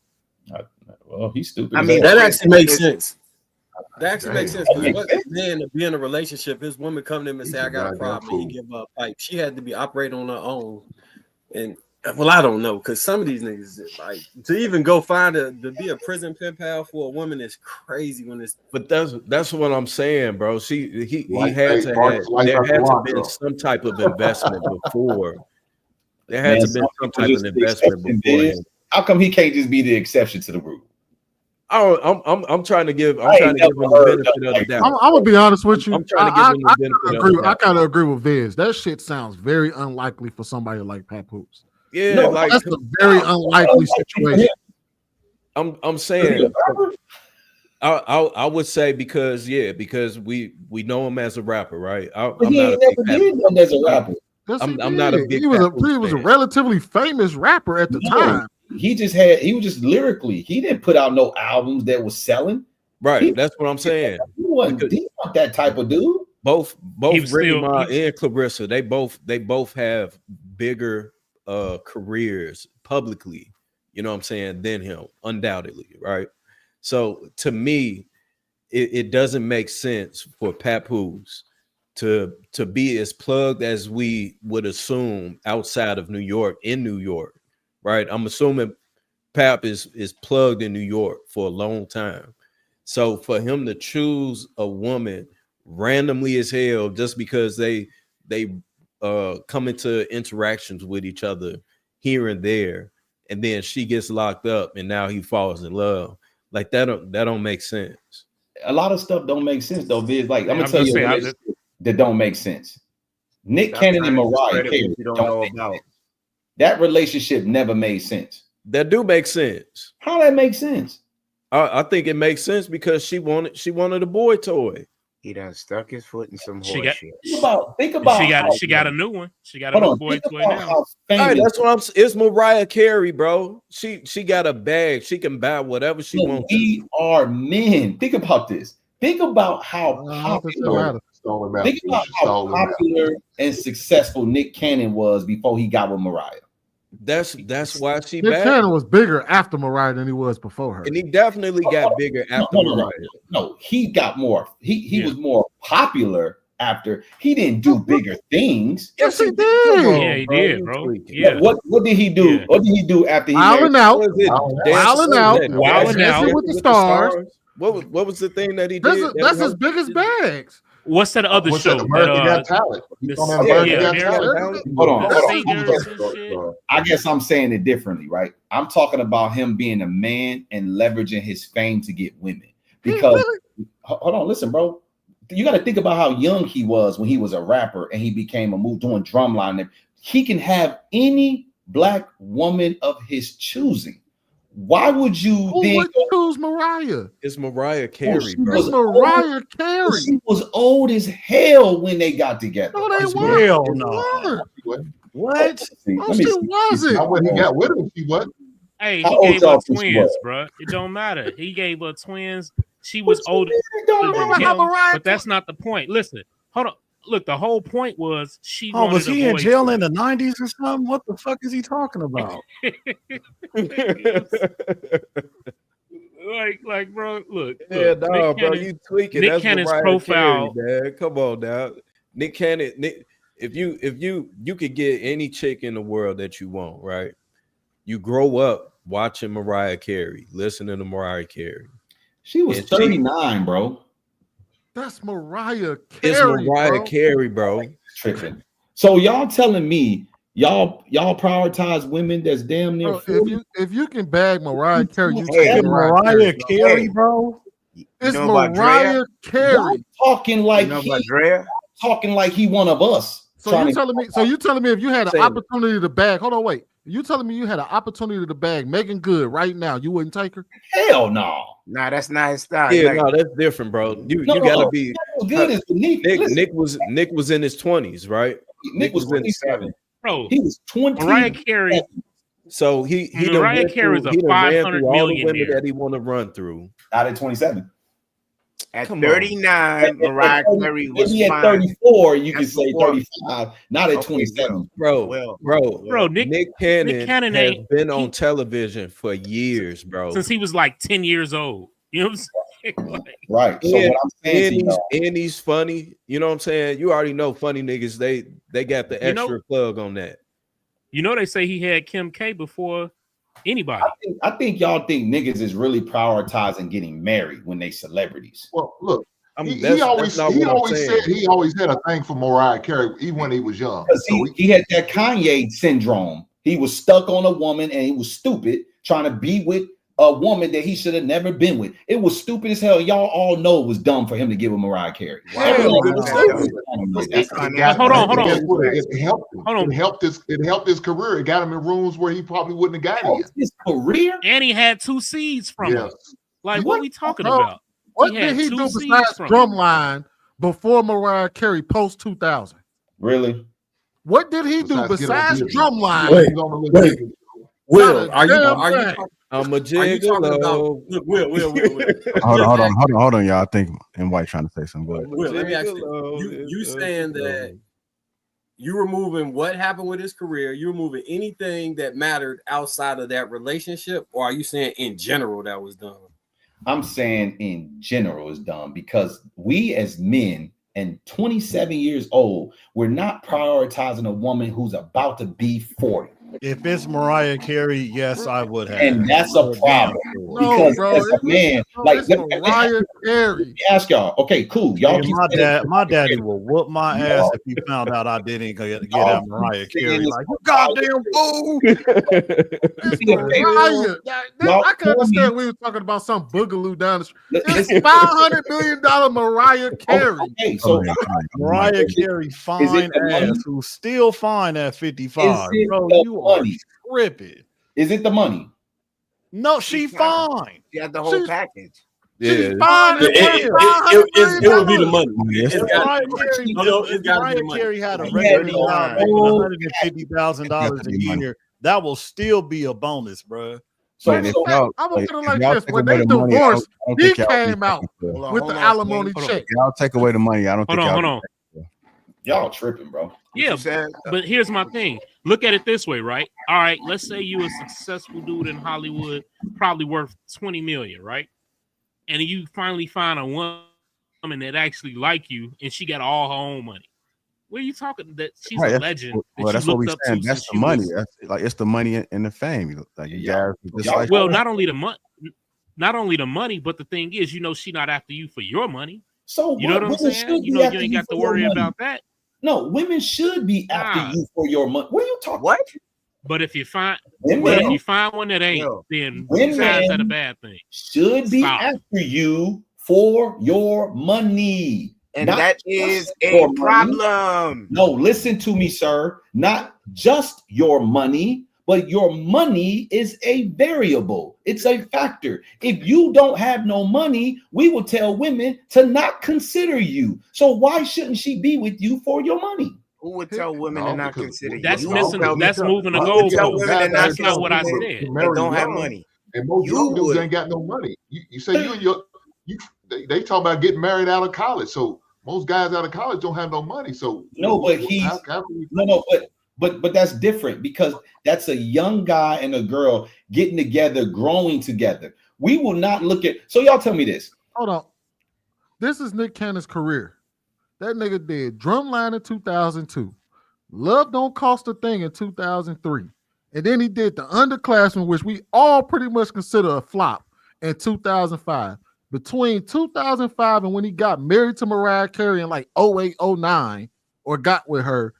Well, he's stupid. I mean, that actually makes sense. That actually makes sense. What man to be in a relationship, his woman come to him and say, "I got a problem," and he give up pipe. She had to be operating on her own, and well, I don't know, because some of these niggas, like, to even go to be a prison pen pal for a woman is crazy when it's. But that's what I'm saying, bro. He Like, had hey, to Mark, have, like there Dr. had to Rock, been though. some type of investment before. There had to been some type of investment before. How come he can't just be the exception to the rule? Oh, I'm trying to give him the benefit of the doubt. I'm gonna be honest with you. I'm trying to give him the benefit of the doubt. I kind of agree with Viz. That shit sounds very unlikely for somebody like Papoose. Yeah, No, like that's a very unlikely situation. I'm saying I would say because we know him as a rapper, right? I'm not a big him as a rapper. Yes, I'm not a big. He was a relatively famous rapper at the time. He was just lyrically. He didn't put out no albums that was selling. Right, that's what I'm saying. He wasn't that type of dude. Both Remy Ma and Clarissa, they both have bigger careers publicly, you know what I'm saying, than him, undoubtedly, right? So to me, it doesn't make sense for Papoose to be as plugged as we would assume outside of New York, in New York, right? I'm assuming Pap is plugged in New York for a long time. So for him to choose a woman randomly as hell just because they come into interactions with each other here and there, and then she gets locked up and now he falls in love, like that don't make sense. A lot of stuff don't make sense though, Viz. Like I'm gonna tell you that don't make sense. Nick Cannon and Mariah Carey don't make sense. That relationship never made sense. That do make sense. How that make sense? I think it makes sense because she wanted a boy toy. He done stuck his foot in some She horse got- shit. Think about She got a new one. She got a new boy toy now. Hey, that's what I'm saying. It's Mariah Carey, bro. She got a bag. She can buy whatever she wants. We are men. Think about this. Think about how popular. Think about how popular and successful Nick Cannon was before he got with Mariah. That's why she Nick bad. Cannon was bigger after Mariah than he was before her. And he definitely got bigger after Mariah. No, he got more. He was more popular after. He didn't do bigger things. Yes, he did. Yeah, he did, bro. Yeah. What did he do? Yeah. What did he do after he Wilding out. Wilding out. Dancing with the Stars. What was the thing that he That's, did? that's his biggest bags. What's that other show? American Got Talent. He's on that American Got Talent. Hold on. I guess I'm saying it differently, right? I'm talking about him being a man and leveraging his fame to get women. Because hold on, listen, bro. You got to think about how young he was when he was a rapper and he became doing drumline. He can have any black woman of his choosing. Why would you Who would choose Mariah? It's Mariah Carey, bro. It's Mariah Carey. She was old as hell when they got together. No, they weren't. Hell no. What? Oh, she wasn't. Not when he got with him, she wasn't. Hey, How he old gave her y'all think she twins, was? bro. It don't matter. He gave her twins. She was older don't than matter how him, Mariah but that's not the point. Listen, hold on. Look, the whole point was she Oh, was wanted he a in boy. jail in the 90s or something? What the fuck is he talking about? like, bro, look. Yeah, look, no, Nick bro, Cannon- you tweaking. Nick That's Cannon's Mariah profile. Carey, man. Come on now, Nick Cannon. If you could get any chick in the world that you want, right? You grow up watching Mariah Carey, listening to Mariah Carey. She was 39, bro. That's Mariah Carey. It's Mariah bro. Carey, bro. Tripping. So y'all telling me y'all prioritize women that's damn near Bro, 40? if you can bag Mariah Carey, you Hey, take Mariah Carey, bro. It's know about Mariah Drea? Carey. Y'all talking like You know about Drea? talking like he one of us. So you telling me if you had an Say it. opportunity to bag, hold on, wait. You telling me you had an opportunity to bag Megan Good right now, you wouldn't take her? Hell no. Nah, that's not his style. Yeah, Like, no, that's different, bro. You No, gotta be good as Nick. Nick was in his 20s, right? Nick was in his 27. Bro, He was 20. Mariah Carey. So he done Mariah went Carey is through- a he done ran 500 through all the women millionaire. that he want to run through. Out at 27. At Come on. 39, Mariah Carey was Maybe at fine. 34, you could That's say before- 35. Not at Okay, 27. Bro, Nick Cannon has been on television for years, bro. Since he was like 10 years old. You know what I'm saying? Like, Right. So what I'm saying to y'all, and he's funny. You know what I'm saying? You already know funny niggas, they got the You know- extra plug on that. you know they say he had Kim K before anybody. I think y'all think niggas is really prioritizing getting married when they celebrities. Well, look, he that's always not what I'm saying. said he always had a thing for Mariah Carey, even when he was young. Because he had that Kanye syndrome. He was stuck on a woman and he was stupid trying to be with a woman that he should have never been with. It was stupid as hell. Y'all all know it was dumb for him to get with Mariah Carey. Hold on. Guess what? It helped him. Hold on. It helped his career. It got him in rooms where he probably wouldn't have got in. His career? And he had 2 seeds from Yes. her. Like, what are we talking Bro, about? What He did had he 2 do seeds besides from drumline before Mariah Carey post 2000? Really? What did he do besides drumline? Wait, Will, are you? I'm a Are you talking about? gigolo. Will. Hold on, y'all. I think and White trying to say something. Go ahead. Will, let me ask you. You saying that you removing what happened with his career? You removing anything that mattered outside of that relationship, or are you saying in general that was done? I'm saying in general is dumb because we as men and 27 years old, we're not prioritizing a woman who's about to be 40. If it's Mariah Carey, yes, I would have. And that's a problem. Because as a man, like Mariah Carey. Let me ask y'all, okay, cool. Y'all keep my daddy will whoop my ass if he found out I didn't get at Mariah Carey. Like, you goddamn fool. Mariah. I can understand we were talking about some boogaloo down the street. It's $500 million Mariah Carey. Okay, so Mariah Carey, fine ass, who's still fine at 55. Bro, you are tripping. Is it the money? No, she fine. She had the whole package. She's fine. It would be the money. Mariah Carey had a record job making $150,000 a year. That will still be a bonus, bro. I'm gonna put it like this: when they divorced, he came out with the alimony check. Y'all take away the money. I don't think Hold on. Y'all tripping, bro. Yeah, but here's my thing. Look at it this way, right? All right, let's say you're a successful dude in Hollywood, probably worth 20 million, right? And you finally find a woman woman that actually like you, and she got all her own money. Where you talking that she's Right, a that's- legend? Well, that that's you what we looked up saying. to That's since the she money. was- That's like it's the money and the fame. Like you guys, just like well, not only the money, but the thing is, she not after you for your money. So you know what I'm women saying? should You be know, after you ain't you got for to your worry money. about that. No, women should be after you for your money. What are you talking? What? But if you find, Women- but if you find one that ain't, then how's that a bad thing? Should be after you for your money. And Not that just is your a money. problem. No, listen to me, sir. Not just your money, but your money is a variable. It's a factor. If you don't have no money, we will tell women to not consider you. So why shouldn't she be with you for your money? Who would tell women to not consider you? That's You missing. would tell- That's moving the you would tell goalpost. women to not That's not kiss what I women said. that don't have young, money. And most You young dudes would. ain't got no money. You say you and they talk about getting married out of college. So most guys out of college don't have no money. So No, but but that's different because that's a young guy and a girl getting together, growing together. We will not look at. So y'all tell me this. Hold on. This is Nick Cannon's career. That nigga did Drumline in 2002. Love Don't Cost a Thing in 2003. And then he did The Underclassmen, which we all pretty much consider a flop, in 2005. Between 2005 and when he got married to Mariah Carey in like 08, 09, or got with her,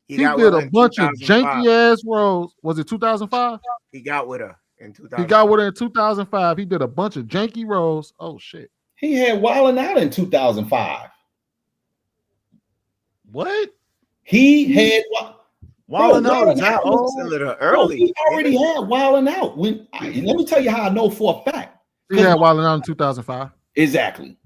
he got did with her a in bunch of 2005. janky ass roles. Was it 2005? He got with her in 2005. He got with her in 2005. He did a bunch of janky roles. Oh shit. He had Wildin' Out in 2005. What? He had Wildin' Bro, Out Wildin' is that Out old? was- A little Bro, early. he already had Wildin' Out. Let me tell you how I know for a fact. He had Wildin' Out in 2005. Exactly.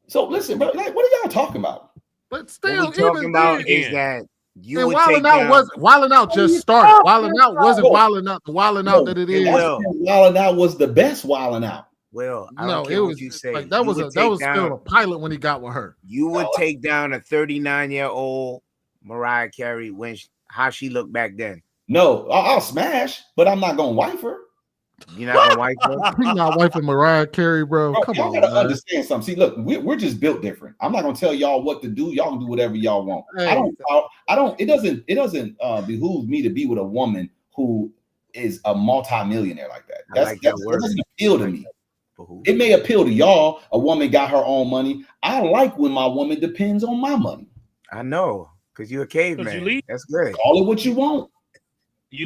So listen, bro, like, what are y'all talking about? But What still, we talking even about then, is that you and would Wildin' take Out down. was Wildin' Out just started. Wildin' Out wasn't Wildin' Out the Wildin' Out that it is. Wildin' Out was the best Wildin' Out. Well, I No, don't care it what was you say. like that You was would that take was still down- a pilot when he got with her. You would take down a 39-year-old Mariah Carey how she looked back then. No, I'll smash, but I'm not gonna wife her. You're not gonna wife her. He's not wifing Mariah Carey, bro. Bro, Come y'all on, gotta man. understand something. See, look, we're just built different. I'm not gonna tell y'all what to do. Y'all can do whatever y'all want. Hey. I don't. It doesn't behoove me to be with a woman who is a multi-millionaire like that. That doesn't appeal to me. It may appeal to y'all. A woman got her own money. I like when my woman depends on my money. I know, because you're a caveman. That's good. Call it what you want.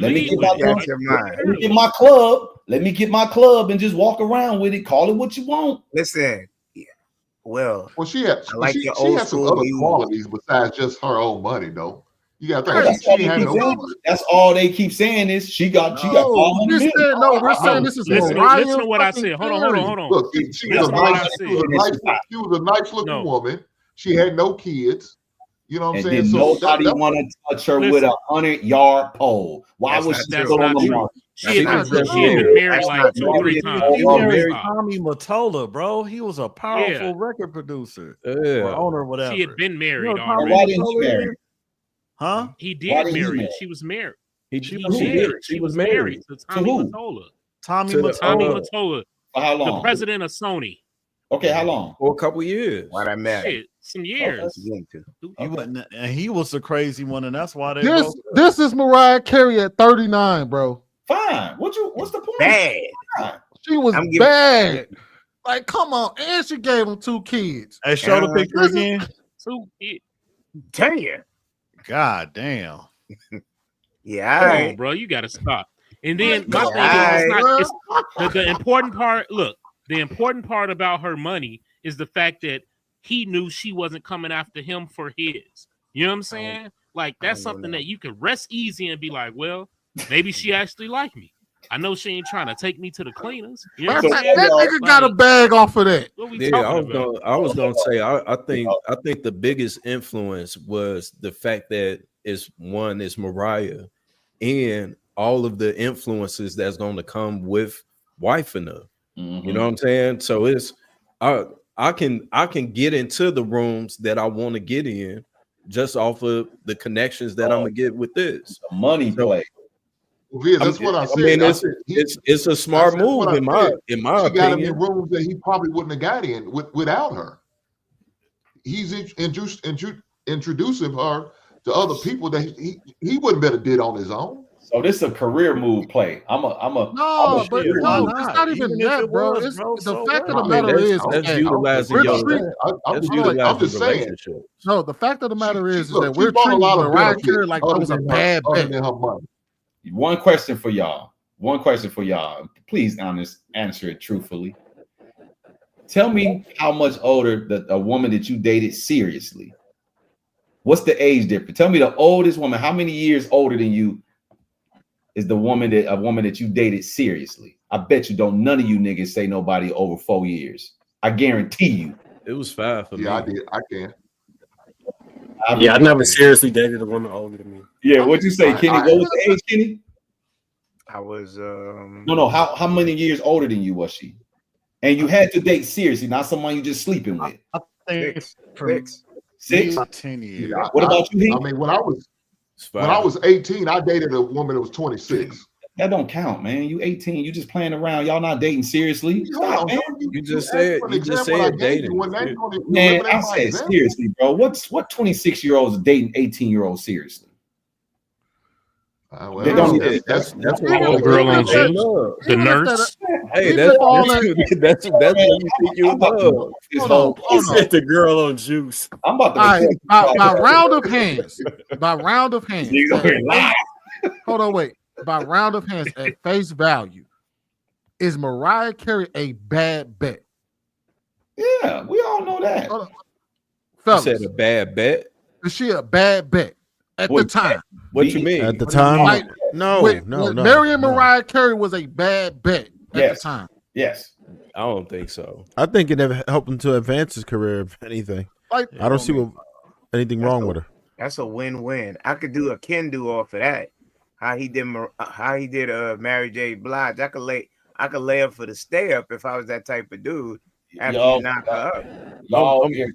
Let me get with my it. Your mind. let me get my club. Let me get my club and just walk around with it. Call it what you want. Listen, Well, she had I like she your had old some school other views. qualities besides just her own money, though. You got to That's think all she they had keep no saying. money. That's all they keep saying is she got No, we're saying, no, we're saying No, this is listen Mariah to what I fucking said. Hold Carey. on. Look, she was Listen to what I said. she was a nice looking No. woman. She had no kids. You know what I'm And saying? then So nobody want to touch her with a 100-yard pole. Why was she still on the market? She had been married like 2 or 3 times. He married Tommy Mottola, bro. He was a powerful Yeah. record producer Yeah. or owner, whatever. She had been married You know Tommy already. Why didn't he Mottola marry? is? Huh? He Why did didn't he marry her. marry? She was married. She She did. was married to Tommy who? Mottola. Tommy To the, Mottola. Mottola, For how the long? president of Sony. Okay, how long? For a couple years. Why that matter? Shit, some years. He wasn't, and he was the crazy one, and that's why they This broke up. this is Mariah Carey at 39, bro. Fine. What's the point? Bad. She was I'm giving- bad. Like, come on, and she gave him 2 kids. Hey, show the picture This is- again. Damn. God damn. Yeah, Come all on, right. bro. You got to stop. And then my Come thing is, it's on, not it's, the important part. Look, the important part about her money is the fact that he knew she wasn't coming after him for his. You know what I'm saying? Like that's something that you could rest easy and be like, well, maybe she actually like me. I know she ain't trying to take me to the cleaners. You know what I'm that saying? nigga got a bag off of that. What we Yeah, talking about? I was gonna say I think the biggest influence was the fact that it's Mariah and all of the influences that's going to come with wifing her. You know what I'm saying? So it's I can get into the rooms that I want to get in just off of the connections that I'm gonna get with this money play. Viz, that's what I said. I mean, I said it's a smart move in my She got him in opinion. rooms that he probably wouldn't have got in without her. He's introducing her to other people that he wouldn't better did on his own. So this is a career move play. No, but shit. no, it's not even that, bro. It's the fact of the matter is that's utilizing I'm just saying. relationship. No, the fact of the matter is Look, that we're bought a treating lot of Mariah benefits Carey like that was a other bad bet. than her money. One question for y'all. Please answer it truthfully. Tell me how much older a woman that you dated seriously. What's the age difference? Tell me the oldest woman. How many years older than you is a woman that you dated seriously? I bet you don't. None of you niggas say nobody over 4 years. I guarantee you. It was 5 for me. I did. I can. I never seriously dated a woman older than me. Yeah, what'd you say, Kenny? What was the age, Kenny? I was No. How many years older than you was she? And you had to date seriously, not someone you just sleeping with. I think Six? 10 years. Yeah, What about you, Heath? I mean, when I was 18, I dated a woman that was 26. That don't count, man. You 18, you just playing around. Y'all not dating seriously. Stop, man. You just said dating. Man, I said seriously, bro. What 26-year-olds dating 18-year-olds seriously? That's what old girl on juice. The nurse. Hey, that's what you think you love. He said the girl on juice. I'm about to. All right, by round of hands. Hold on, wait. By round of hands at face value, is Mariah Carey a bad bet? Yeah, we all know that. You said a bad bet. Is she a bad bet at the time? What you mean? At the time? Like, No. Marrying Mariah Carey was a bad bet at the time. Yes. I don't think so. I think it never helped him to advance his career, if anything. Like, I don't see anything wrong with her. That's a win-win. I could do a Ken-do off of that. How he did Mary J. Blige. I could lay up for the stay up if I was that type of dude. After you knock her up.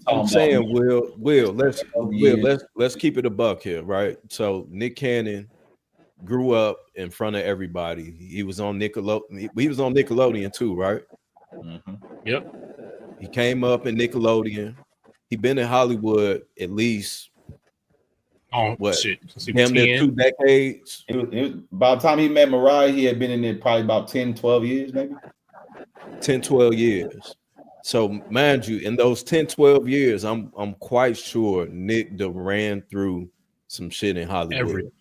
I'm saying, Will, let's keep it a buck here, right? So Nick Cannon grew up in front of everybody. He was on Nickelodeon. He was on Nickelodeon too, right? Mm-hmm. Yep. He came up in Nickelodeon. He been in Hollywood at least damn near 2 decades. By the time he met Mariah, he had been in there probably about 10, 12 years, maybe. 10, 12 years. So mind you, in those 10, 12 years, I'm quite sure Nick ran through some shit in Hollywood.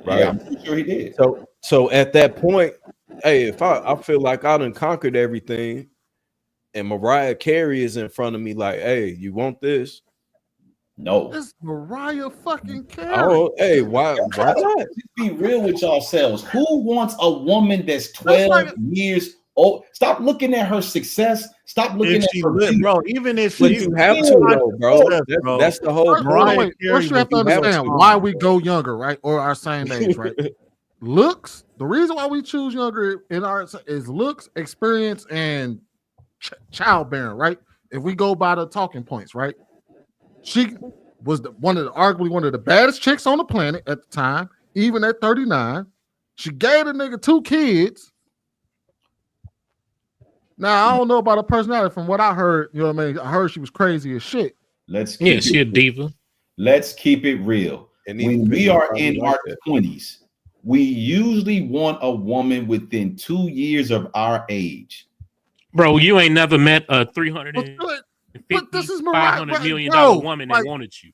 Right? Yeah, I'm pretty sure he did. So at that point, hey, if I feel like I done conquered everything and Mariah Carey is in front of me like, hey, you want this? No. It's Mariah fucking Carey. Oh, hey, why not? Let's be real with yourselves. Who wants a woman that's 12 years old? Stop looking at her success. Stop looking at her beauty. Bro, even if But you have to, though, bro. That's the whole point. First, you have to understand why we go younger, right? Or our same age, right? Looks. The reason why we choose younger in our is looks, experience, and childbearing, right? If we go by the talking points, right? She was arguably one of the baddest chicks on the planet at the time, even at 39. She gave the nigga 2 kids. Now, I don't know about her personality. From what I heard, you know what I mean? I heard she was crazy as shit. She a diva. Let's keep it real. When we are in our 20s, we usually want a woman within 2 years of our age. Bro, you ain't never met a $350 million woman that wanted you.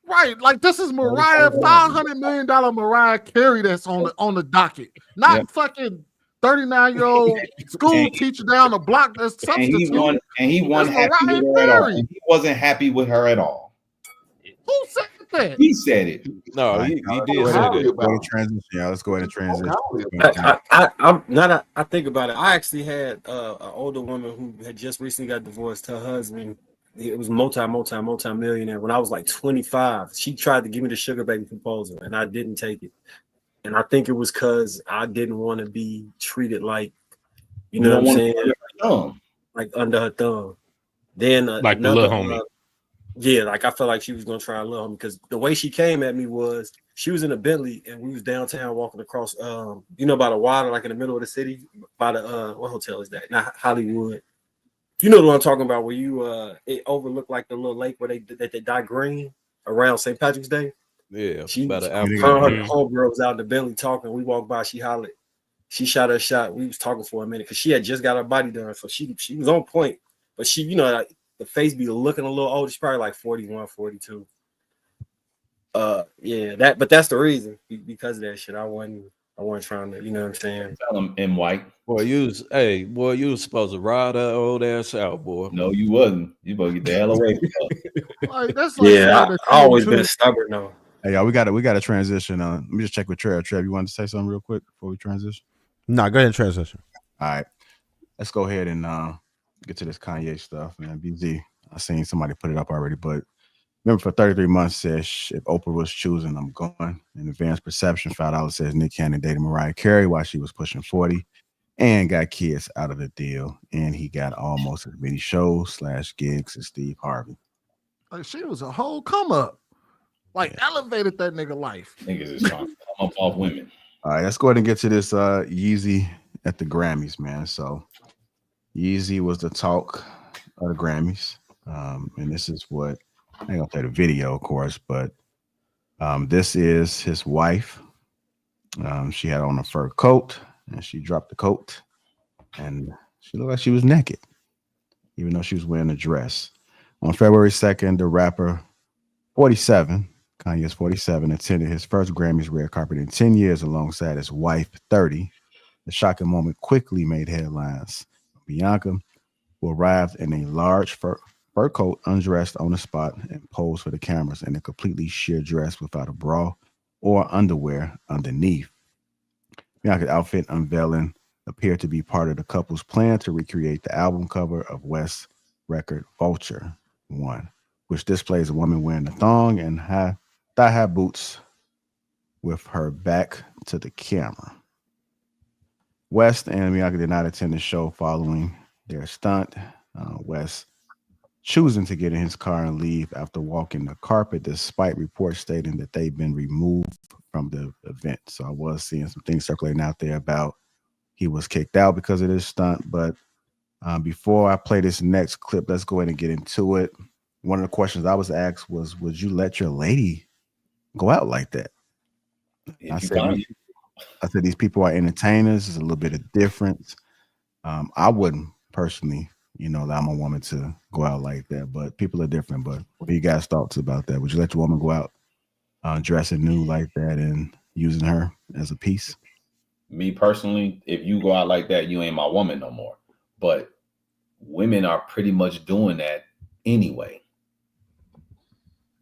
Right, like this is Mariah, $500 million Mariah Carey that's on the docket, not fucking 39-year-old school teacher down the block that's substitute. And he wasn't happy with her at all. He wasn't happy with her at all. Who said that? He said it. No, he did say that. Go to transition, y'all. Let's go ahead and transition. I think about it. I actually had an older woman who had just recently got divorced. Her husband, it was multi-millionaire. When I was like 25, she tried to give me the sugar baby proposal, and I didn't take it. And I think it was because I didn't want to be treated like, you know what I'm saying? Like under her thumb. Then like the little homie. Yeah, like I felt like she was gonna try a little homie because the way she came at me was She was in a Bentley, and we was downtown walking across, you know, by the water, like in the middle of the city, by the what hotel is that? Not Hollywood. You know what I'm talking about, where you it overlooked like the little lake where they dye green around St. Patrick's Day. Yeah, She about an her hour. homegirl was out in the Bentley talking. We walked by, she hollered. She shot her shot. We was talking for a minute because she had just got her body done, so she was on point. But she, you know, like, the face be looking a little older. She's probably like 41, 42. Yeah, but that's the reason, because of that shit. I wasn't trying to, you know what I'm saying? Tell him in white. Boy, you was supposed to ride that old ass out, boy. No, you wasn't. You supposed to get the hell away from her. Like, that's like I always been stubborn though. Hey, y'all, we got to transition. Let me just check with Trev. Trev, you wanted to say something real quick before we transition? No, go ahead and transition. All right, let's go ahead and get to this Kanye stuff, man. BZ, I seen somebody put it up already, but remember, for 33 months, says if Oprah was choosing, I'm going. And Advanced Perception filed out, says Nick Cannon dated Mariah Carey while she was pushing 40 and got kids out of the deal. And he got almost as many shows / gigs as Steve Harvey. Like, she was a whole come up. Like, elevated that nigga life. Niggas is trying to come up off women. All right, let's go ahead and get to this Yeezy at the Grammys, man. So Yeezy was the talk of the Grammys. And this is what, I ain't gonna play the video, of course, but this is his wife. She had on a fur coat, and she dropped the coat, and she looked like she was naked, even though she was wearing a dress. On February 2nd, the rapper 47, Kanye's 47, attended his first Grammys red carpet in 10 years alongside his wife, 30. The shocking moment quickly made headlines. Bianca, who arrived in a large fur coat, undressed on the spot and posed for the cameras in a completely sheer dress without a bra or underwear underneath. Bianca's outfit unveiling appeared to be part of the couple's plan to recreate the album cover of West's record Vulture 1, which displays a woman wearing a thong and thigh-high boots with her back to the camera. West and Bianca did not attend the show following their stunt. West choosing to get in his car and leave after walking the carpet, despite reports stating that they've been removed from the event. So I was seeing some things circulating out there about he was kicked out because of this stunt. But before I play this next clip, let's go ahead and get into it. One of the questions I was asked was, would you let your lady go out like that? I said, these people are entertainers. There's a little bit of difference. I wouldn't personally, allow my woman to go out like that, but people are different. But what are you guys' thoughts about that? Would you let your woman go out dressing nude like that and using her as a piece? Me personally, if you go out like that, you ain't my woman no more. But women are pretty much doing that anyway.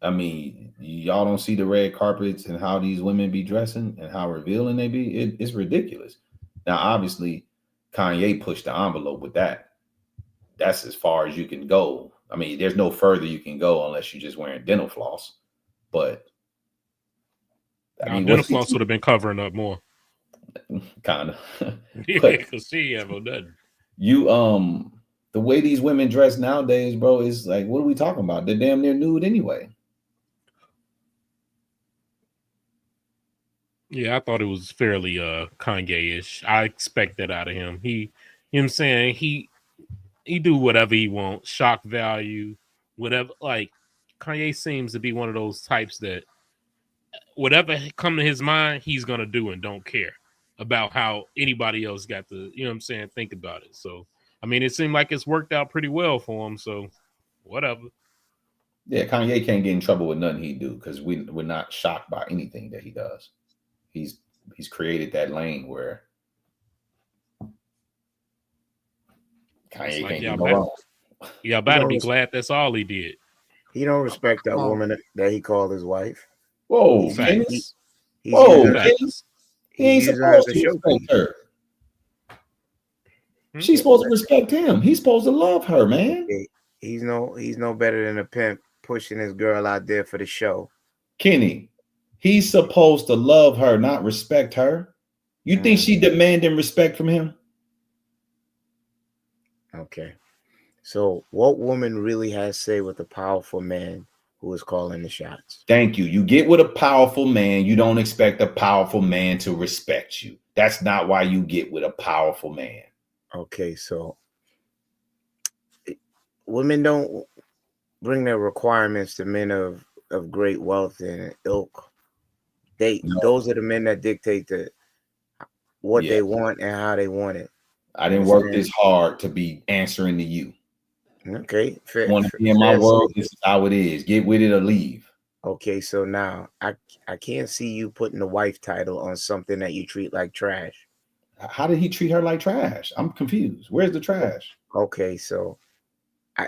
I mean, y'all don't see the red carpets and how these women be dressing and how revealing they be. It's ridiculous. Now, obviously, Kanye pushed the envelope with that. That's as far as you can go. I mean, there's no further you can go unless you're just wearing dental floss. But I mean, dental floss would have been covering up more. Kind of. Yeah, because she have no nothing. You the way these women dress nowadays, bro, is like, what are we talking about? They're damn near nude anyway. Yeah, I thought it was fairly Kanye-ish. I expect that out of him. You know what I'm saying? He do whatever he wants, shock value, whatever. Like, Kanye seems to be one of those types that whatever come to his mind, he's gonna do and don't care about how anybody else got to, you know what I'm saying, think about it. So, I mean, it seemed like it's worked out pretty well for him. So, whatever. Yeah, Kanye can't get in trouble with nothing he do because we're not shocked by anything that he does. He's created that lane where Kanye like, can't go wrong. Y'all better be glad that's all he did. He don't respect that woman that he called his wife. Whoa, He ain't supposed to respect her. She's supposed to respect him. He's supposed to love her, man. He's no better than a pimp pushing his girl out there for the show. Kenny, he's supposed to love her, not respect her. You think she demanding respect from him? Okay. So what woman really has say with a powerful man who is calling the shots. Thank you. You get with a powerful man, you don't expect a powerful man to respect you. That's not why you get with a powerful man. Okay, so women don't bring their requirements to men of great wealth and ilk. Those are the men that dictate what they want and how they want it. I didn't work this hard to be answering to you. Okay, fair. Want to be in my world? This is how it is. Get with it or leave. Okay, so now I can't see you putting the wife title on something that you treat like trash. How did he treat her like trash? I'm confused. Where's the trash? Okay, so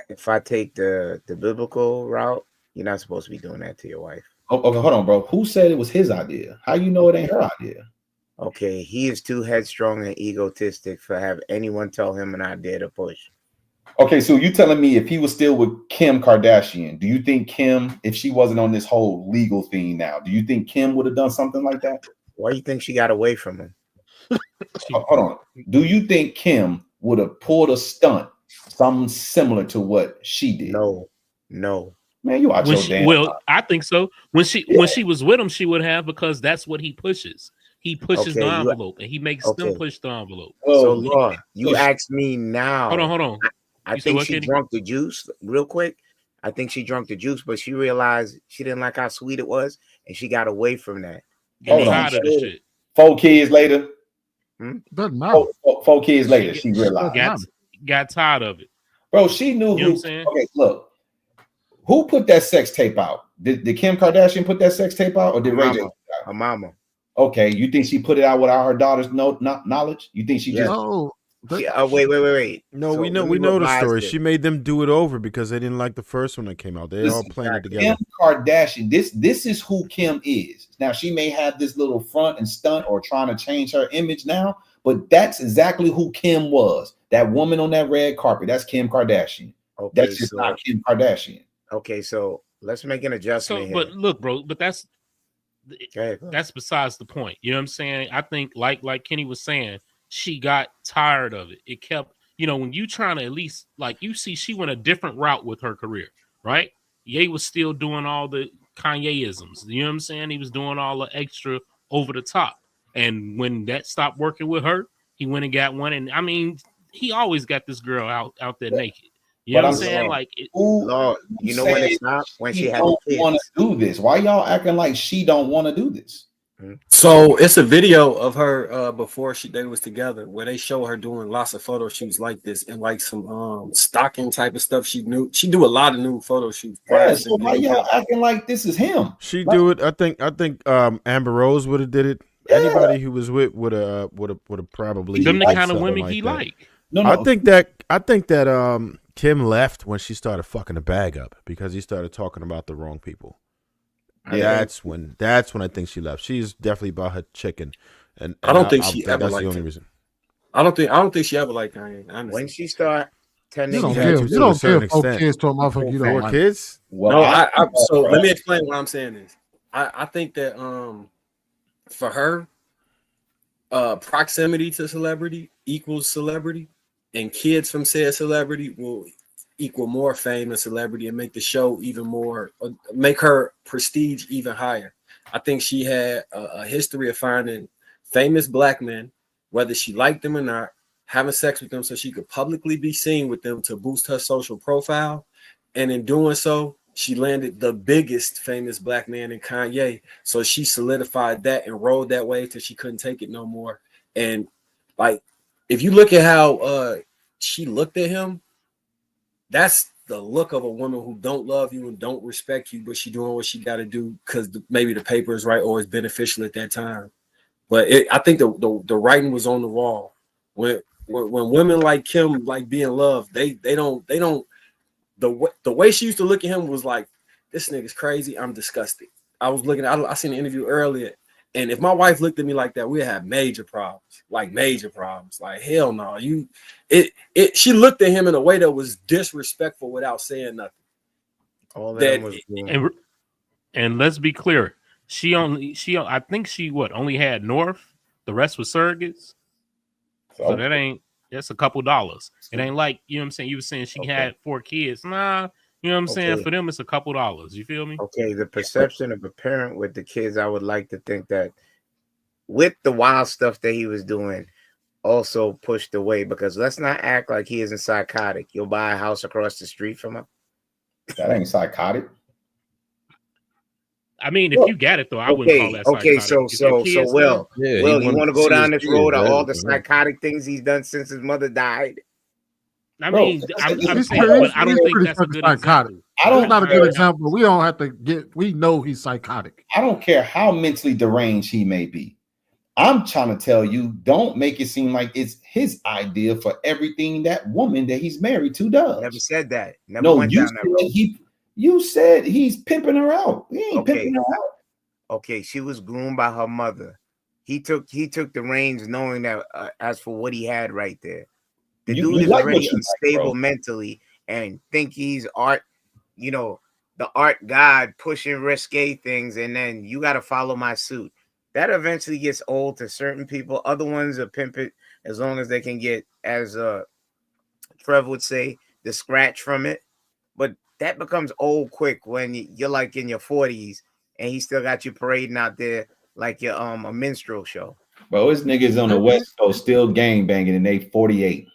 if I take the biblical route, you're not supposed to be doing that to your wife. Oh, okay, hold on, bro. Who said it was his idea? How you know it ain't her idea? Okay, he is too headstrong and egotistic for have anyone tell him an idea to push. Okay, so you telling me if he was still with Kim Kardashian, do you think Kim, if she wasn't on this whole legal thing now, do you think Kim would have done something like that? Why do you think she got away from him? Hold on. Do you think Kim would have pulled a stunt, something similar to what she did? No. Man, you out your damn. Well, I think so. When she was with him, she would have, because that's what he pushes. He pushes the envelope, and he makes them push the envelope. So, Lord, you ask me now. Hold on. I think she drunk the juice real quick. I think she drunk the juice, but she realized she didn't like how sweet it was, and she got away from that. Hold on. 4 kids later. Doesn't matter. 4 kids later, she realized. Got tired of it. Bro, she knew who. Okay, look. Who put that sex tape out? Did Kim Kardashian put that sex tape out, or did Ray J? Her mama. Okay, you think she put it out without her daughter's knowledge? You think she just? No. Wait. No, we know the story. She made them do it over because they didn't like the first one that came out. They all planned it together. Kim Kardashian. This is who Kim is. Now she may have this little front and stunt or trying to change her image now, but that's exactly who Kim was. That woman on that red carpet. That's Kim Kardashian. Okay, that's just not Kim Kardashian. Okay, so let's make an adjustment. But look, bro, but that's besides the point. You know what I'm saying? I think like Kenny was saying, she got tired of it. It kept, when you trying to at least, like, you see, she went a different route with her career, right? Ye was still doing all the Kanye-isms. You know what I'm saying? He was doing all the extra over the top. And when that stopped working with her, he went and got one. And I mean, he always got this girl out there naked. You know what I'm saying? Like, Lord, you know when it stopped? When she had the kids. Want to do this? Why y'all acting like she don't want to do this? So it's a video of her before they was together where they show her doing lots of photo shoots like this and like some Stalking type of stuff. She do a lot of nude photo shoots. Yeah, so why y'all acting like this is him? She do it. I think Amber Rose would have did it. Yeah. Anybody who was with would have probably. Them the kind of women he like. No. I think that Kim left when she started fucking the bag up because he started talking about the wrong people. Yeah. That's when I think she left. She's definitely about her chicken, and I don't think she ever that's liked the only him. reason. I don't think she ever liked Kanye. When she start tending, you don't give 4 kids to a motherfucker you don't 4 like. kids. Well, no, so let me explain what I'm saying is I think that for her, proximity to celebrity equals celebrity, and kids from said celebrity will equal more fame and celebrity and make the show even more, make her prestige even higher. I think she had a history of finding famous black men, whether she liked them or not, having sex with them so she could publicly be seen with them to boost her social profile. And in doing so, she landed the biggest famous black man in Kanye. So she solidified that and rode that wave till she couldn't take it no more. And like, if you look at how she looked at him, that's the look of a woman who don't love you and don't respect you, but she doing what she got to do because maybe the paper is right or it's beneficial at that time. But I think the writing was on the wall. When women like Kim like being loved, they don't the way she used to look at him was like, this nigga's crazy. I'm disgusted. I seen an interview earlier, and if my wife looked at me like that, we'd have major problems. Like hell no. She looked at him in a way that was disrespectful without saying nothing. All that was and let's be clear. I think she only had North. The rest was surrogates. So that's a couple dollars. It ain't like, you know what I'm saying? You were saying she had 4 kids. Nah, You know what I'm saying? Okay. For them, it's a couple dollars. You feel me? Okay, the perception of a parent with the kids, I would like to think that with the wild stuff that he was doing, also pushed away, because let's not act like he isn't psychotic. You'll buy a house across the street from him. That ain't psychotic. I mean, if you got it though, I wouldn't call that psychotic. Okay, so Will, you want to go down this road of all the psychotic things he's done since his mother died? I mean, I'm saying, but I don't think that's a good psychotic. example. It's not a good example. We don't have to get. We know he's psychotic. I don't care how mentally deranged he may be. I'm trying to tell you, don't make it seem like it's his idea for everything that woman that he's married to does. Never said that. Never No, went down that road. You said he's pimping her out. He ain't pimping her out. Okay, she was groomed by her mother. He took the reins, knowing that as for what he had right there, the dude is already unstable mentally and think he's art, the art god pushing risque things, and then you got to follow my suit. That eventually gets old to certain people. Other ones are pimp it as long as they can get, as Trev would say, the scratch from it. But that becomes old quick when you're like in your 40s and he still got you parading out there like you're a minstrel show. Bro, it's niggas on the West Coast still gang banging and they 48.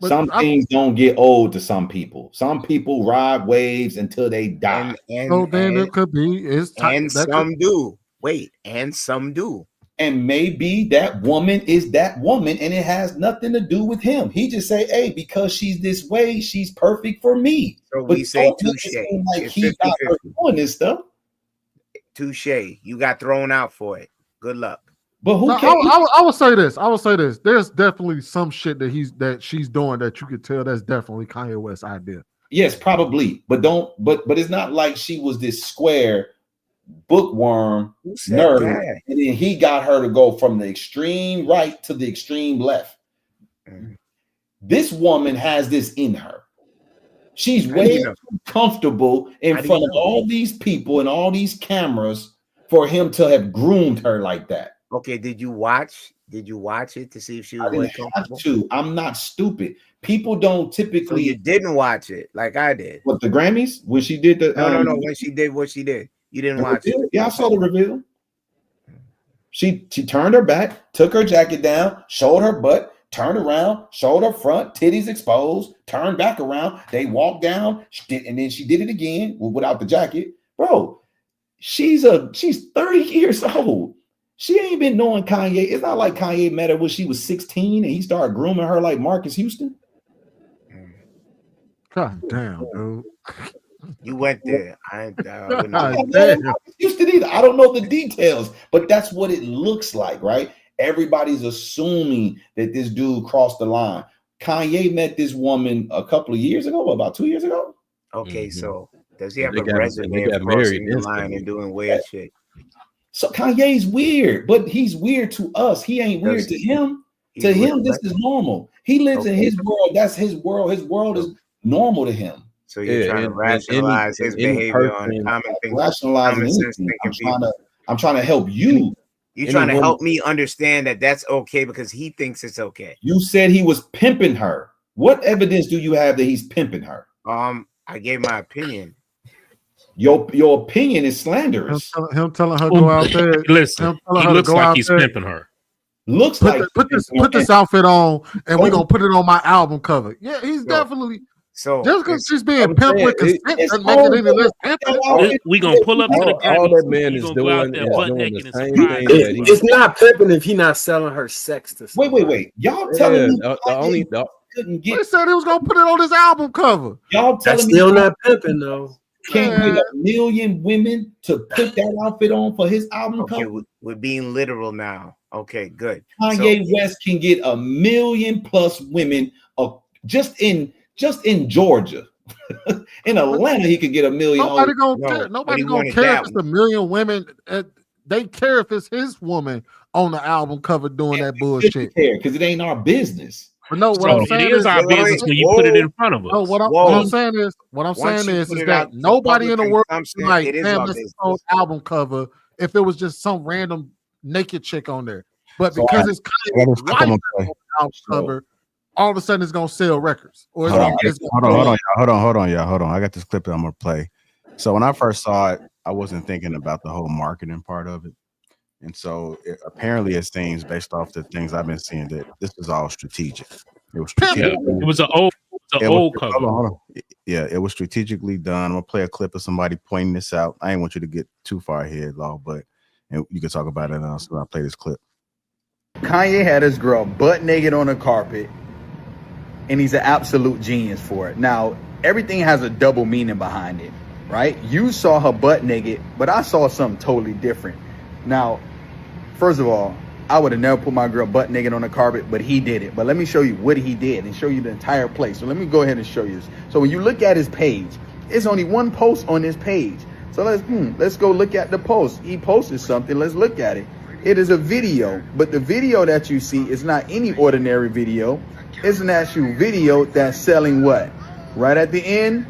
Some things don't get old to some people. Some people ride waves until they die. So then it could be. And some do. Wait, and some do. And maybe that woman is that woman and it has nothing to do with him. He just say, hey, because she's this way, she's perfect for me. So but we say touche. Like he's not doing this stuff. Touche. You got thrown out for it. Good luck. But who cares? I would say this. I would say this. There's definitely some shit that she's doing that you could tell that's definitely Kanye West's idea. Yes, probably. But it's not like she was this square bookworm nerd, and then he got her to go from the extreme right to the extreme left. This woman has this in her. She's way too comfortable in front of all these people and all these cameras for him to have groomed her like that. Okay, did you watch it to see if she was really comfortable? I'm not stupid. People don't typically. So you didn't watch it like I did. What, the Grammys? When she did the no. When she did what she did, you didn't watch it. Yeah, I saw the reveal. She turned her back, took her jacket down, showed her butt, turned around, showed her front, titties exposed, turned back around. They walked down, and then she did it again without the jacket. Bro, she's 30 years old. She ain't been knowing Kanye. It's not like Kanye met her when she was 16 and he started grooming her like Marcus Houston. God damn, dude. You went there. I don't know Houston either. I don't know the details, but that's what it looks like, right? Everybody's assuming that this dude crossed the line. Kanye met this woman a couple of years ago, about 2 years ago. Okay, so does he have a resume of crossing the line and doing weird shit? So Kanye's weird, but he's weird to us. He ain't weird to him. To him, this is normal. He lives in his world. That's his world. His world is normal to him. So you're trying to rationalize his behavior on common things. Rationalizing I'm trying to help you. You're trying to help me understand that that's okay because he thinks it's okay. You said he was pimping her. What evidence do you have that he's pimping her? I gave my opinion. Your opinion is slanderous. Him telling her go out there. Listen, he looks like he's pimping her. Looks like put this outfit on, and we're gonna put it on my album cover. Yeah, he's definitely. So just because she's being pimped with consent doesn't make it any less pimping. We gonna pull up to the all that man is doing the same thing. It's not pimping if he's not selling her sex to somebody. Wait. Y'all telling me couldn't get? They said he was gonna put it on his album cover. Y'all telling me still not pimping though. Can't get 1 million women to put that outfit on for his album cover. We're being literal now. Okay, good. Kanye West can get 1 million plus women just in Georgia. In Atlanta, he could get 1 million. Nobody gonna care. Nobody gonna care if it's 1 million women. They care if it's his woman on the album cover doing that bullshit. Because it ain't our business. But no, what I'm saying is our business when you put it in front of us. No, what I'm saying is that nobody in the world like, damn, this is an album cover if it was just some random naked chick on there. But because it's kind of album cover, all of a sudden it's gonna sell records. Or Hold on, y'all. I got this clip that I'm gonna play. So when I first saw it, I wasn't thinking about the whole marketing part of it. And so apparently it seems, based off the things I've been seeing, that this is all strategic. It was strategic. It was an old cover. Hold on. Yeah, it was strategically done. I'm gonna play a clip of somebody pointing this out. I didn't want you to get too far ahead, Law, but and you can talk about it now. So I'll play this clip. Kanye had his girl butt naked on the carpet, and he's an absolute genius for it. Now, everything has a double meaning behind it, right? You saw her butt naked, but I saw something totally different. Now, first of all, I would have never put my girl butt naked on the carpet, but he did it. But let me show you what he did and show you the entire place. So let me go ahead and show you this. So when you look at his page, it's only one post on this page. So let's go look at the post. He posted something. Let's look at it. It is a video, but the video that you see is not any ordinary video. It's an actual video that's selling what? Right at the end,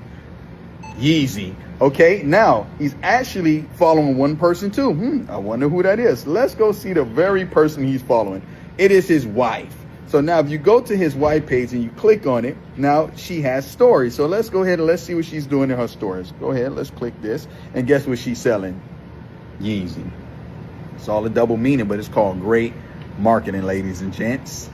Yeezy. Okay, now he's actually following one person too. I wonder who that is. Let's go see the very person he's following. It is his wife. So now if you go to his wife page and you click on it, now she has stories. So let's go ahead and let's see what she's doing in her stories. Go ahead, let's click this. And guess what she's selling? Yeezy. It's all a double meaning, but it's called great marketing, ladies and gents.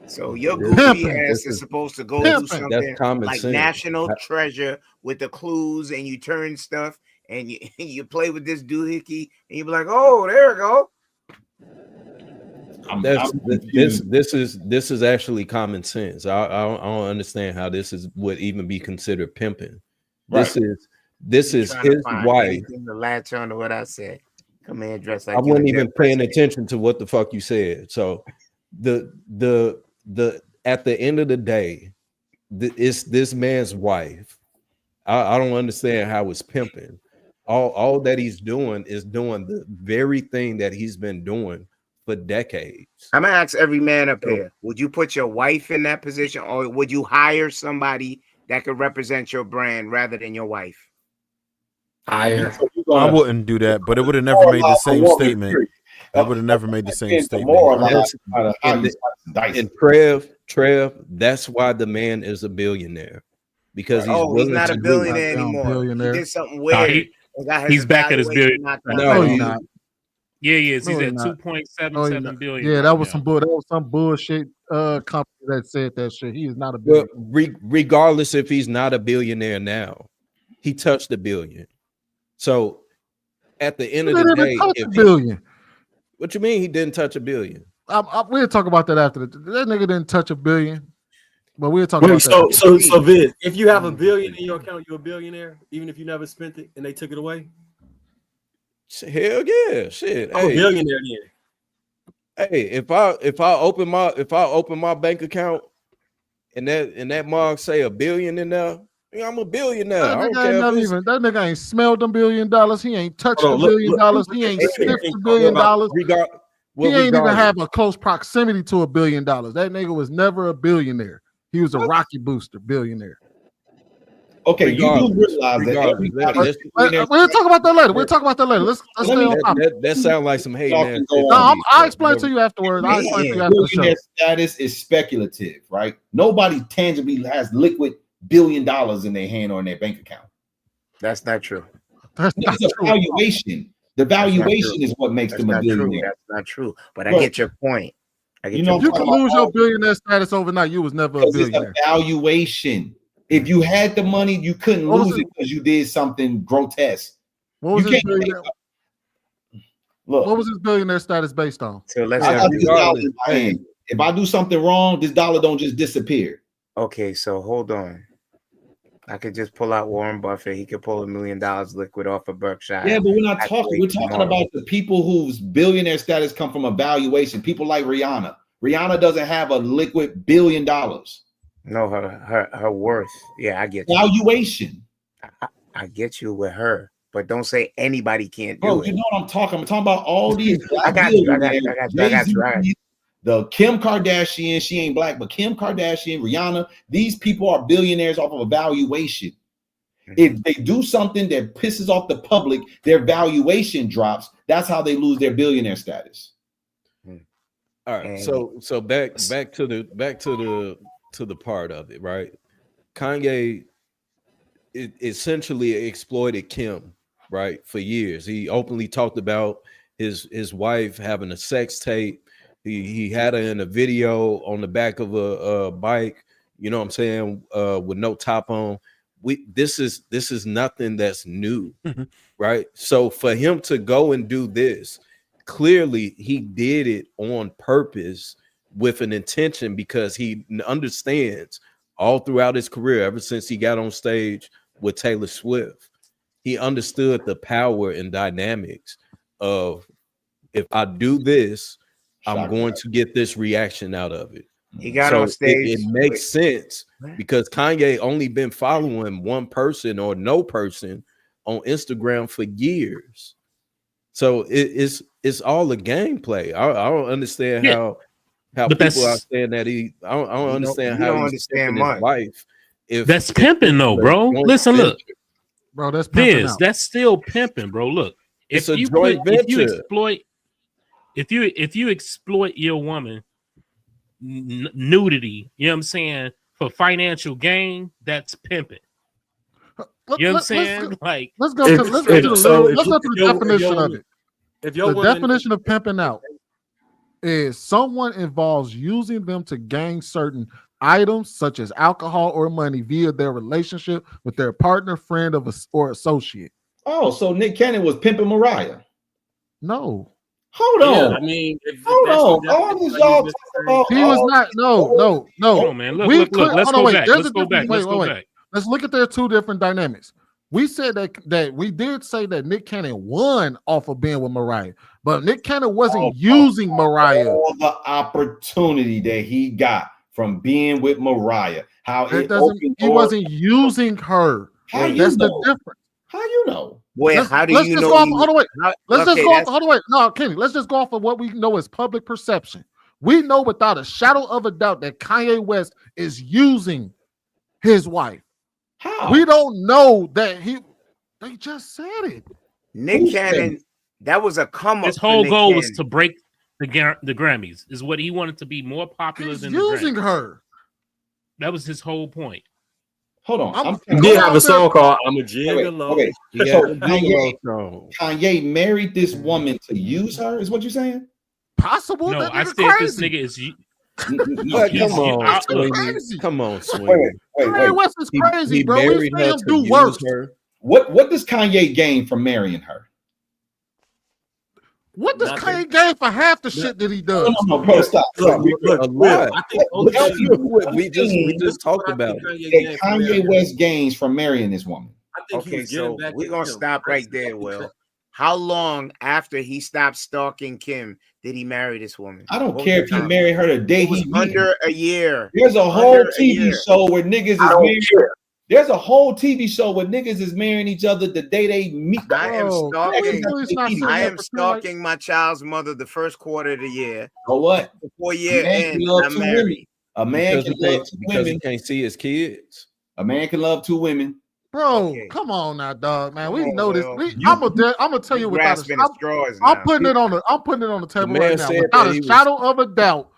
So your goofy ass is supposed to go do something like sense. National Treasure with the clues, and you turn stuff, and you play with this doohickey, and you be like, "Oh, there we go." This is actually common sense. I don't understand how this would even be considered pimping. Right. This is his wife. To latch on to what I said. Come in dressed like I wasn't even paying attention to what the fuck you said. So the at the end of the day, it's this man's wife. I don't understand how it's pimping. All that he's doing is doing the very thing that he's been doing for decades. I'm gonna ask every man up here: would you put your wife in that position, or would you hire somebody that could represent your brand rather than your wife? I wouldn't do that, but it would have never made the same statement. I would have never made the same statement. And Trev, that's why the man is a billionaire, because he's not a billionaire anymore. He did something weird. He's back at his billion. No, he's not. Yeah, he is. He's at 2.77 billion. Yeah, that was some bullshit company that said that shit. He is not a billionaire. But regardless if he's not a billionaire now, he touched $1 billion. So at the end of the day, $1 billion. What you mean he didn't touch $1 billion? We'll talk about that after. That nigga didn't touch $1 billion, but we'll talk about that. So Viz, if you have $1 Mm. billion in your account, you're a billionaire, even if you never spent it and they took it away. Hell yeah, shit. I'm a billionaire then. Hey, if I open my bank account and that mug say $1 billion in there, I'm a billionaire. That nigga ain't smelled $1 billion. He ain't touched $1 billion. He ain't sniffed $1 billion. He ain't even have a close proximity to $1 billion. That nigga was never a billionaire. He was a Rocky Booster billionaire. Okay, you do realize that we'll talk about that later. Let's stay on topic. That sounds like some hate. I'll explain to you afterwards. I'll explain to you after the show. Billionaire status is speculative, right? Nobody tangibly has liquid $1 billion in their hand or in their bank account. That's not true. That's a valuation. The valuation is what makes them a billionaire. That's not true. But I get your point. You can lose your billionaire status overnight. You was never a billionaire. It's a valuation. If you had the money, you couldn't lose it because you did something grotesque. What was his billionaire status based on? So let's if I do something wrong, this dollar don't just disappear. Okay, so hold on. I could just pull out Warren Buffett. He could pull $1 million liquid off of Berkshire. Yeah, but we're not talking. We're talking about the people whose billionaire status come from a valuation. People like Rihanna. Rihanna doesn't have a liquid $1 billion. No, her worth. Yeah, I get you. Valuation. I get you with her, but don't say anybody can't do it. You know what I'm talking about all these. I got you. The Kim Kardashian, she ain't black, but Kim Kardashian, Rihanna, these people are billionaires off of a valuation. If they do something that pisses off the public, their valuation drops. That's how they lose their billionaire status. All right. So back to the part of it, right? Kanye essentially exploited Kim, right, for years. He openly talked about his wife having a sex tape. He had her in a video on the back of a bike, you know what I'm saying, with no top on. This is nothing that's new, right? So for him to go and do this, clearly he did it on purpose with an intention, because he understands all throughout his career, ever since he got on stage with Taylor Swift, he understood the power and dynamics of, if I do this, I'm going to get this reaction out of it. He got on stage. It makes sense, because Kanye only been following one person or no person on Instagram for years. So it's all a gameplay. I don't understand how people are saying that I don't understand how he's understand his wife. If that's pimping though, bro. Listen, look, bro, that's pimping out. That's still pimping, bro. Look, it's a joint venture. If you exploit your woman, nudity, you know what I'm saying, for financial gain, that's pimping. You know what I'm saying? Let's go to the definition of it. The definition of pimping out is someone involves using them to gain certain items such as alcohol or money via their relationship with their partner, friend, or associate. Oh, so Nick Cannon was pimping Mariah? No. Hold on. I mean, hold on. All this y'all talk about. He was not. No. Hold on, man. Look. Let's go back. Let's go back. Let's look at their two different dynamics. We said that we did say that Nick Cannon won off of being with Mariah, but Nick Cannon wasn't using Mariah. All the opportunity that he got from being with Mariah. He wasn't using her. That's the difference. How you know? Well, how do you know? Let's just go off. No, Kenny. Let's just go off of what we know as public perception. We know without a shadow of a doubt that Kanye West is using his wife. How? We don't know that they just said it. Nick Cannon, that was a come up. His whole goal was to break the Grammys, is what he wanted to be more popular than using the Grammys. her. That was his whole point. Hold on. He did have a song called "I'm a Gigolo." Okay. So Kanye married this woman to use her, is what you're saying? Possible. No, I said this nigga is. Come on, Swing. Kanye West is crazy, bro. Married We her him to do use worse. her. What does Kanye gain from marrying her? What does Kanye gain for half the shit that he does? No, bro, stop. A lot. We just talked about it. Kanye West gains from marrying this woman. Okay, so we're gonna stop right there. Will, how long after he stopped stalking Kim did he marry this woman? I don't care if he married her the day he under a year. There's a whole TV show where niggas is married. There's a whole TV show where niggas is marrying each other the day they meet. I am stalking my child's mother the first quarter of the year. So what? Before year end, I'm married. A man can love two because women. he can't see his kids. A man can love two women. Bro, come on now, dog, man. We know this. I'm gonna tell you without I'm putting it on the table right now. Without a shadow of a doubt,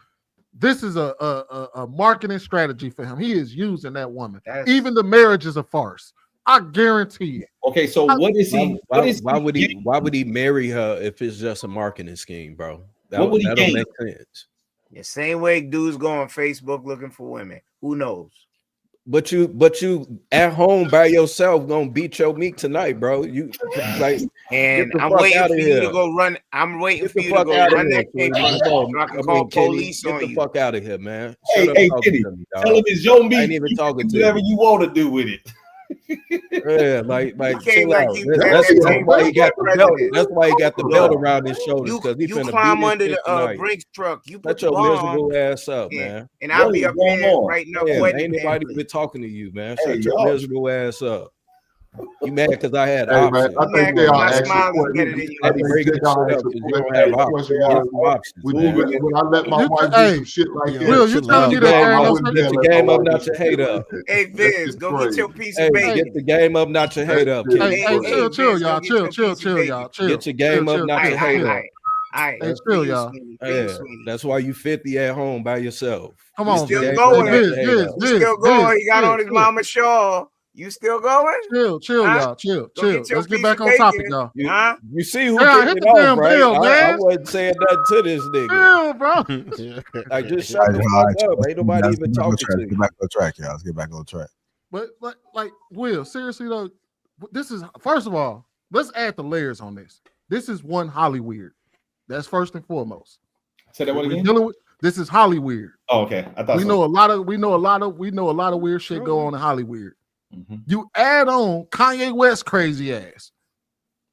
this is a marketing strategy for him. He is using that woman. Even the marriage is a farce. I guarantee it. Okay, so what is he? Why would he marry her if it's just a marketing scheme, bro? What would he gain? Make sense. The same way dudes go on Facebook looking for women. Who knows? But you at home by yourself gonna beat your meat tonight, bro. You like, and I'm waiting for you to go run. I'm waiting for you to go run that cake so I can call police on you. Get the fuck out of here, man. Hey, Kitty, tell him it's your meat. I ain't even talking to whatever you want to do with it. Yeah, like chill out. That's why he got the belt. That's why he got the belt around his shoulders, because he finna climb beat under his the Brinks truck. You put your your miserable ass up, man. And I'll be up there right now. Ain't nobody been talking to you, man. Shut your miserable ass up. You mad because I had options? I think they are actually. When I let my wife do some shit like that, Will, you telling me that? Get the game up, not your hate up. Hey, Vince, go get your piece of bacon. Get the game up, not your hate up. Hey, chill, y'all. Chill, y'all. Get your game up, not your hate up. right. Hey, chill, y'all. That's why you 50 at home by yourself. Come You on, still Viz. going? Viz, You still going? He got on his mama shawl. You still going? Chill, Huh? y'all. Chill. Go get your Let's get piece back of on topic, bacon. y'all. Huh? You see who Yeah, kicked hit it the off, damn right? bell, I man. wasn't saying nothing to this nigga. Chill, bro. Like, just shut the fuck up. Ain't nobody even talking to you. Get back on track, y'all. Let's get back on track. But like Will, seriously though, this is first of all, let's add the layers on this. This is one Hollyweird. That's first and foremost. Say that one We're again. dealing with this is Hollyweird. Oh, okay. I thought we know a lot of weird shit go on in Hollyweird. You add on Kanye West crazy ass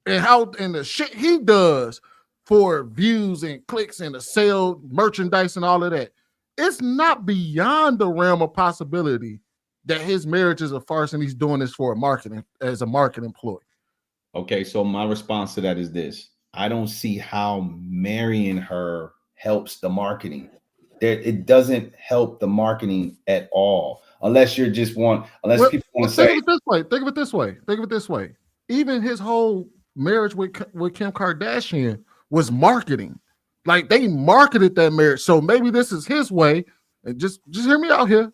and the shit he does for views and clicks and to sell merchandise and all of that. It's not beyond the realm of possibility that his marriage is a farce and he's doing this for a marketing ploy. Okay, so my response to that is this: I don't see how marrying her helps the marketing. It doesn't help the marketing at all, unless you're just people want to say. Think of it this way. Even his whole marriage with Kim Kardashian was marketing. Like they marketed that marriage. So maybe this is his way. And just hear me out here.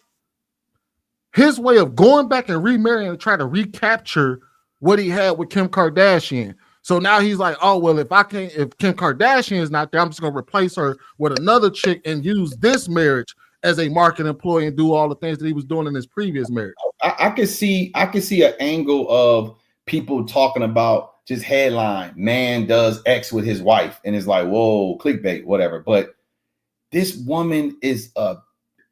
His way of going back and remarrying and try to recapture what he had with Kim Kardashian. So now he's like, oh, well, if Kim Kardashian is not there, I'm just going to replace her with another chick and use this marriage as a marketing employee and do all the things that he was doing in his previous marriage. I could see an angle of people talking about just headline, man does X with his wife. And it's like, whoa, clickbait, whatever. But this woman is a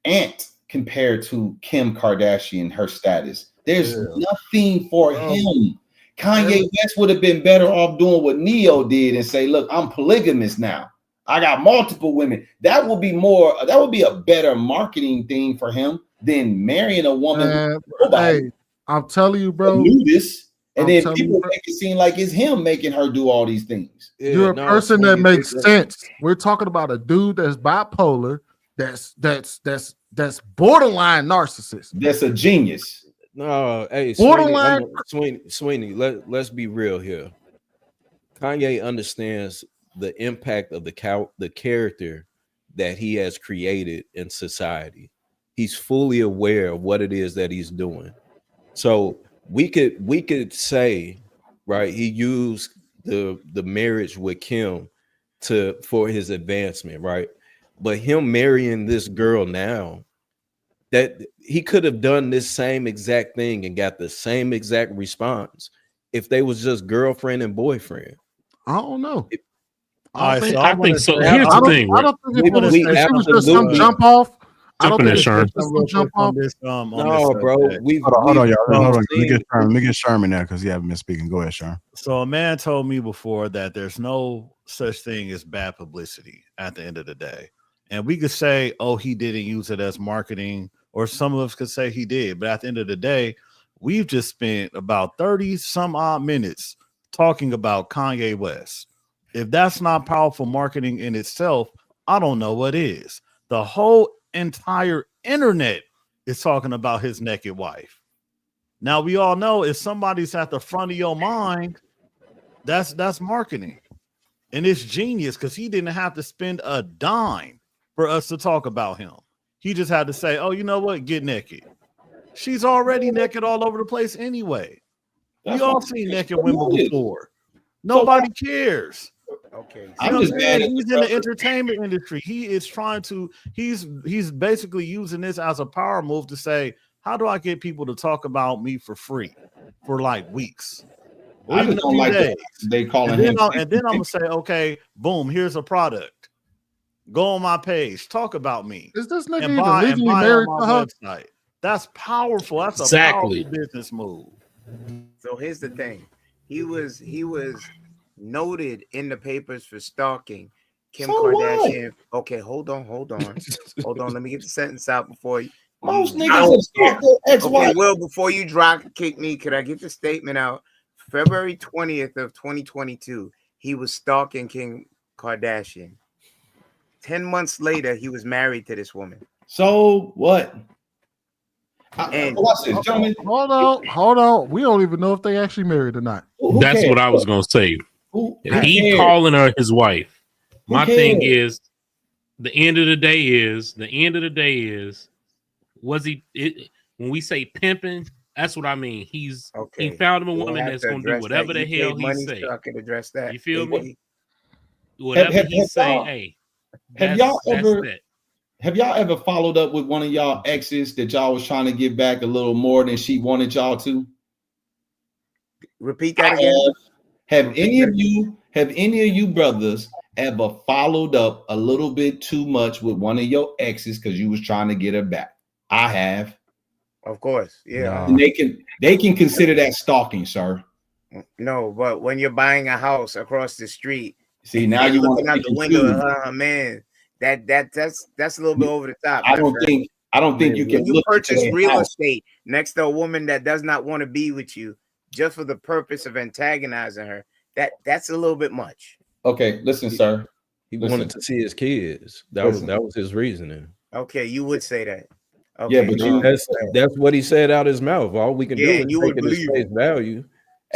ant compared to Kim Kardashian, her status. There's nothing for him. Kanye West would have been better off doing what Neo did and say, look, I'm polygamous now. I got multiple women. That would be a better marketing thing for him than marrying a woman. Hey, I'm telling you, bro. And then people make it seem like it's him making her do all these things. You're a person that makes sense. We're talking about a dude that's bipolar, that's borderline narcissist. That's a genius. No, hey, borderline Sweeney, let's be real here. Kanye understands the impact of the character that he has created in society. He's fully aware of what it is that he's doing. So we could say, right, he used the marriage with Kim for his advancement, right? But him marrying this girl now, that he could have done this same exact thing and got the same exact response if they was just girlfriend and boyfriend. I don't know. I think so. Here's the thing. I don't think it was just some jump off. I don't think it's just some jump off. No, bro. Hold on, y'all. Hold on. Let me get Sherman there because you haven't been speaking. Go ahead, Sherman. So a man told me before that there's no such thing as bad publicity at the end of the day. And we could say, oh, he didn't use it as marketing, or some of us could say he did. But at the end of the day, we've just spent about 30 some odd minutes talking about Kanye West. If that's not powerful marketing in itself, I don't know what is. The whole entire internet is talking about his naked wife. Now we all know if somebody's at the front of your mind, that's marketing. And it's genius because he didn't have to spend a dime for us to talk about him. He just had to say, oh, you know what? Get naked. She's already naked all over the place anyway. We all seen naked women before. Nobody cares. Okay. He's in the entertainment industry. He is trying to, he's basically using this as a power move to say, how do I get people to talk about me for free for like weeks? I just don't like that they calling him. And then I'm gonna say, okay, boom, here's a product. Go on my page, talk about me. Is this nigga and buy legally on married my to her? website. That's powerful. That's Exactly. a powerful business move. So here's the thing. He was noted in the papers for stalking Kim Kardashian. What? Okay, hold on. Hold on. Let me get the sentence out before you. Most niggas stalk their ex-wife. Okay, Will, before you drop kick me, could I get the statement out? February 20th of 2022, he was stalking Kim Kardashian. 10 months later, he was married to this woman. So what? And watch this, gentlemen. Hold on. We don't even know if they actually married or not. That's what I was gonna say. He calling her his wife. My thing is, the end of the day is, was he? When we say pimping, that's what I mean. He found him a woman that's gonna do whatever the hell he say. So I can address that. You feel me? Whatever he say, hey. Have y'all ever followed up with one of y'all exes that y'all was trying to give back a little more than she wanted y'all to? Repeat that again. Have any of you brothers ever followed up a little bit too much with one of your exes because you was trying to get her back? I have. Of course, yeah. And they can consider that stalking, sir. No, but when you're buying a house across the street, see now you looking out the window, man, that's a little bit over the top. I don't think you can. When you purchase real estate next to a woman that does not want to be with you just for the purpose of antagonizing her, that's a little bit much. Okay, listen, sir. He wanted to see his kids. That was his reasoning. Okay, you would say that. Okay, yeah, but that's what he said out his mouth. All we can do is take it as face value.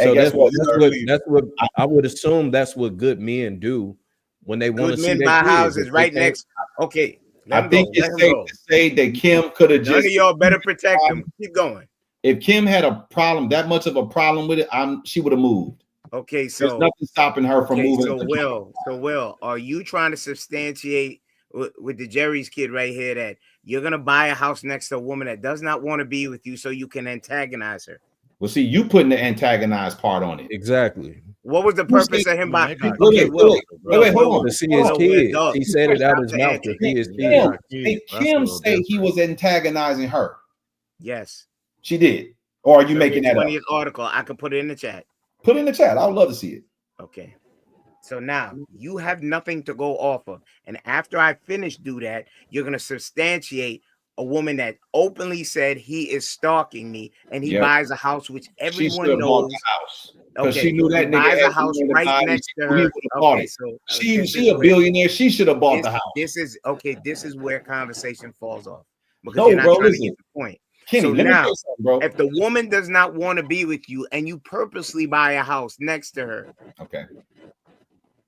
So that's what I would assume. That's what good men do when they want to see their buy kids. houses right next. Okay, I think it's safe to say that Kim could have just. None of y'all better protect them. Keep going. If Kim had a problem, that much of a problem with it, she would have moved. Okay, so there's nothing stopping her from moving. So Will, are you trying to substantiate with the Jerry's kid right here that you're gonna buy a house next to a woman that does not want to be with you so you can antagonize her? Well, see, you putting the antagonized part on it. Exactly. What was the purpose of him buying? Okay, wait, hold on. To see his kids. He said it out his mouth to see his kids. Did Kim say he was antagonizing her? Yes. She did. Or are you making that up? 20th article. I can put it in the chat. Put it in the chat. I would love to see it. Okay. So now you have nothing to go off of. And after I finish do that, you're going to substantiate a woman that openly said he is stalking me and he buys a house, which everyone knows. Because she knew that nigga buys a house right next to her. Okay, so she a billionaire. She should have bought the house. This is where conversation falls off. Because no, you're not bro, trying listen. to get the point. Kenny, so let now, me bro. If the woman does not want to be with you and you purposely buy a house next to her. Okay.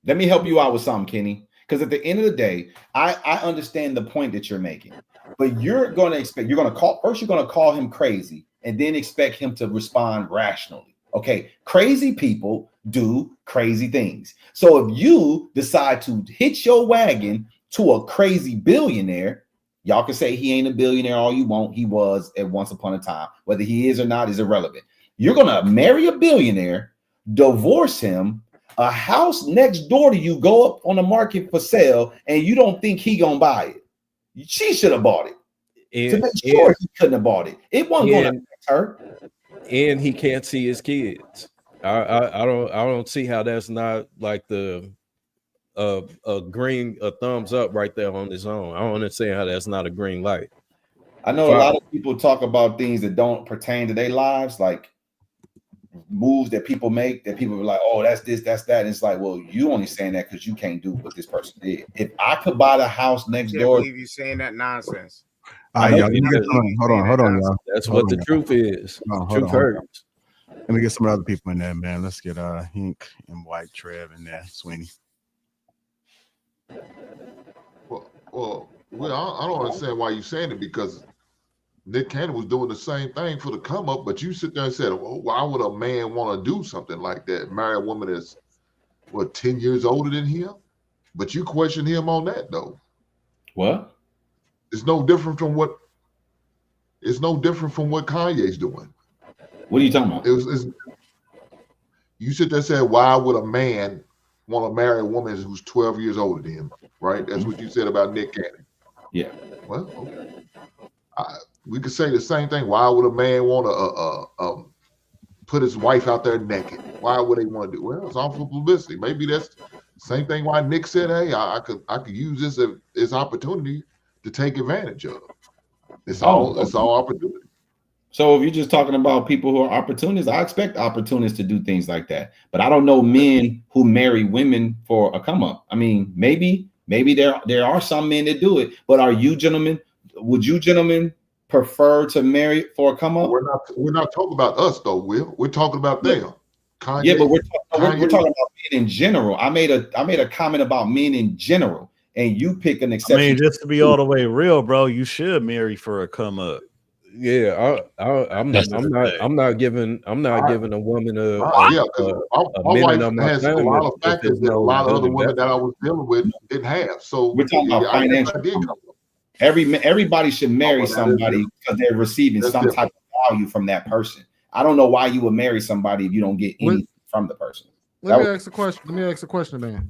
Let me help you out with something, Kenny. Because at the end of the day, I understand the point that you're making. But you're going to call him crazy and then expect him to respond rationally. Okay. Crazy people do crazy things. So if you decide to hitch your wagon to a crazy billionaire, y'all can say he ain't a billionaire all you want. He was at once upon a time. Whether he is or not is irrelevant. You're going to marry a billionaire, divorce him, a house next door to you go up on the market for sale, and you don't think he going to buy it. She should have bought it. To make sure he couldn't have bought it. It wasn't going to affect her. And he can't see his kids. I don't see how that's not like the a thumbs up right there on his own. I don't understand how that's not a green light. I know a lot of people talk about things that don't pertain to their lives, like moves that people make that people are like, oh, that's this, that's that. And it's like, well, you only saying that because you can't do what this person did. If I could buy the house next door, I can't believe you saying that nonsense. Hold on, y'all. That's what the truth is. Truth hurts. Let me get some other people in there, man. Let's get Hink and White Trev in there, Sweeney. Well, I don't understand why you're saying it, because Nick Cannon was doing the same thing for the come up, but you sit there and said, well, why would a man want to do something like that? Marry a woman that's 10 years older than him? But you question him on that though. What? It's no different from what Kanye's doing. What are you talking about? You sit there and say, why would a man want to marry a woman who's 12 years older than him? Right? That's what you said about Nick Cannon. Yeah. Well, okay. We could say the same thing. Why would a man want to put his wife out there naked? Why would they want to do? Well, it's all for publicity. Maybe that's the same thing why Nick said, hey, I could use this opportunity to take advantage of. It's all opportunity. So if you're just talking about people who are opportunists, I expect opportunists to do things like that. But I don't know men who marry women for a come up. I mean, maybe there are some men that do it, but would you gentlemen prefer to marry for a come up? We're not talking about us though, Will. We're talking about them. Kanye, Yeah, but we're talking about men in general. I made a comment about men in general, and you pick an exception. I mean, just to be all the way real, bro, you should marry for a come up. Yeah, I'm not giving a woman my wife has a lot of factors that a lot of other women that I was dealing with didn't have. So we're talking about financial. Everybody should marry somebody because they're receiving some type of value from that person. I don't know why you would marry somebody if you don't get anything from the person. Let me ask a question, man.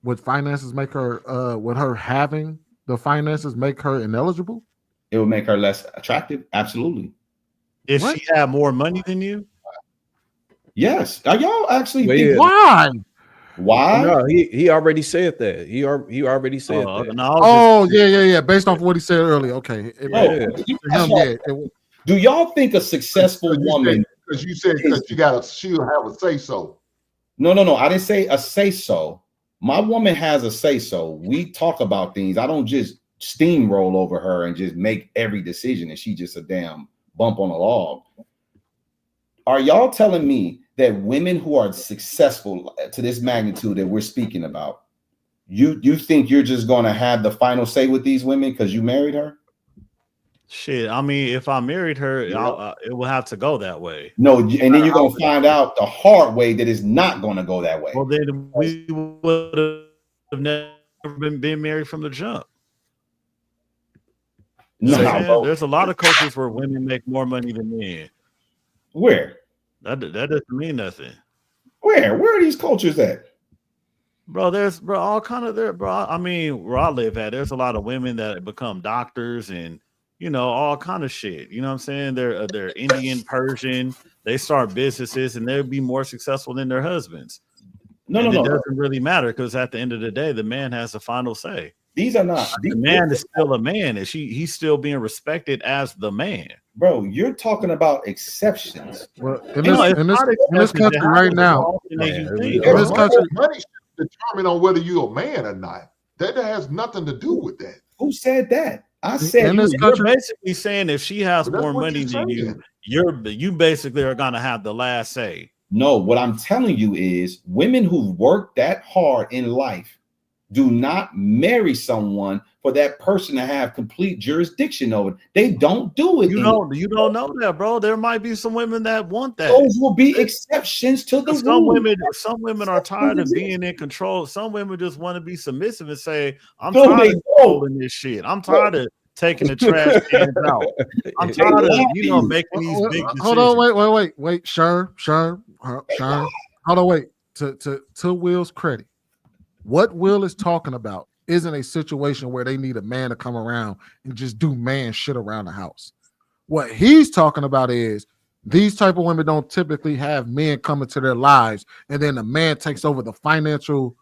Would finances make her would her having the finances make her ineligible? It would make her less attractive. Absolutely. If she had more money than you? Yes. Are y'all actually think why? Why? No, he already said that. He already said that. No, yeah. Based off what he said earlier. Okay. Do y'all think a successful woman? Because you said she'll have a say so. No. I didn't say a say so. My woman has a say so. We talk about things. I don't just steamroll over her and just make every decision, and she just a damn bump on a log. Are y'all telling me that women who are successful to this magnitude that we're speaking about, you think you're just going to have the final say with these women because you married her? Shit, I mean, if I married her, it will have to go that way. No, and then you're going to find out the hard way that it's not going to go that way. Well, then we would have never been married from the jump. No, there's a lot of cultures where women make more money than men. Where? That doesn't mean nothing. Where are these cultures at? Bro, there's all kind of there, bro. I mean, where I live at, there's a lot of women that become doctors and all kind of shit. You know what I'm saying? They're Indian, Persian. They start businesses and they'll be more successful than their husbands. No. It doesn't really matter because at the end of the day, the man has the final say. These are not. The man is still a man, and he's still being respected as the man. Bro, you're talking about exceptions. Well, in this country right now, money should determine on whether you're a man or not. That has nothing to do with that. Who said that? I said you're basically saying if she has more money than you, you basically are gonna have the last say. No, what I'm telling you is women who work that hard in life do not marry someone for that person to have complete jurisdiction over. They don't do it. You don't know that, bro. There might be some women that want that. Those will be exceptions to the rule. Some women are tired of being in control. Some women just want to be submissive and say, "I'm tired of holding this shit. I'm tired of taking the trash cans out. I'm tired of making these big decisions." Hold on, wait. Sure. Hold on, wait. To Will's credit, what Will is talking about isn't a situation where they need a man to come around and just do man shit around the house. What he's talking about is these type of women don't typically have men come into their lives and then the man takes over the financial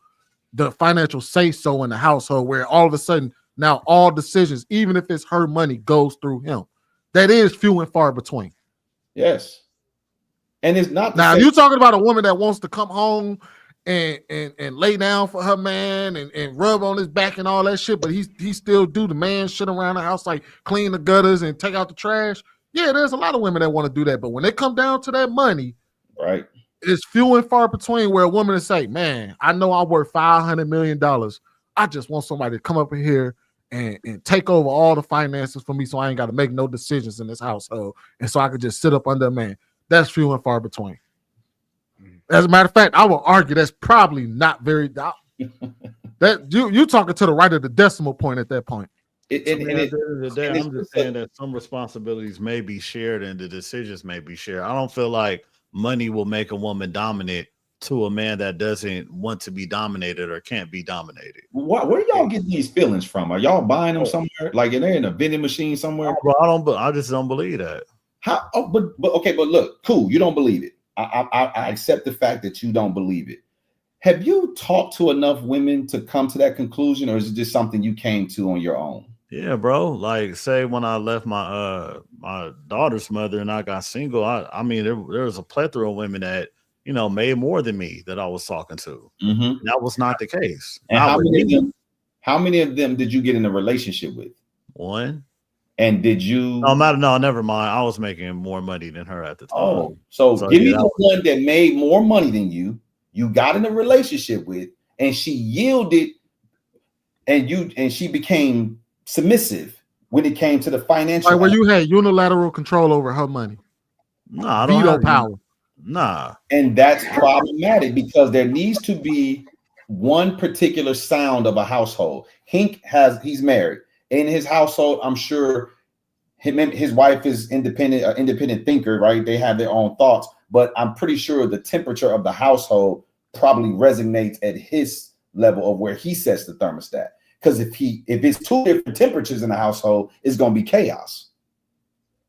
say so in the household, where all of a sudden now all decisions, even if it's her money, goes through him. That is few and far between. Yes. And it's not now you're talking about a woman that wants to come home and lay down for her man and rub on his back and all that shit, but he still do the man shit around the house, like clean the gutters and take out the trash. Yeah, there's a lot of women that want to do that, but when it come down to that money, right, it's few and far between where a woman is say, "Man, I know I'm worth $500 million. I just want somebody to come up in here and take over all the finances for me, so I ain't got to make no decisions in this household, and so I could just sit up under a man." That's few and far between. As a matter of fact, I will argue that's probably not very. That you talking to the right of the decimal point at that point. At the end of the day, I'm just saying that some responsibilities may be shared and the decisions may be shared. I don't feel like money will make a woman dominant to a man that doesn't want to be dominated or can't be dominated. Where y'all get these feelings from? Are y'all buying them somewhere? Like are they in a vending machine somewhere? I just don't believe that. How? Oh, but look, cool. You don't believe it. I accept the fact that you don't believe it. Have you talked to enough women to come to that conclusion, or is it just something you came to on your own? Yeah, bro. Like, say when I left my my daughter's mother and I got single, I mean, there was a plethora of women that made more than me that I was talking to. Mm-hmm. That was not the case. And how many of them did you get in a relationship with? One. And did you? No, never mind. I was making more money than her at the time. Oh, so give me the one that made more money than you. You got in a relationship with, and she yielded, and she became submissive when it came to the financial. Like where you had unilateral control over her money. No, I don't veto power. Nah. And that's problematic because there needs to be one particular sound of a household. He's married. In his household, I'm sure his wife is independent thinker, right? They have their own thoughts, but I'm pretty sure the temperature of the household probably resonates at his level of where he sets the thermostat. Because if it's two different temperatures in the household, it's going to be chaos.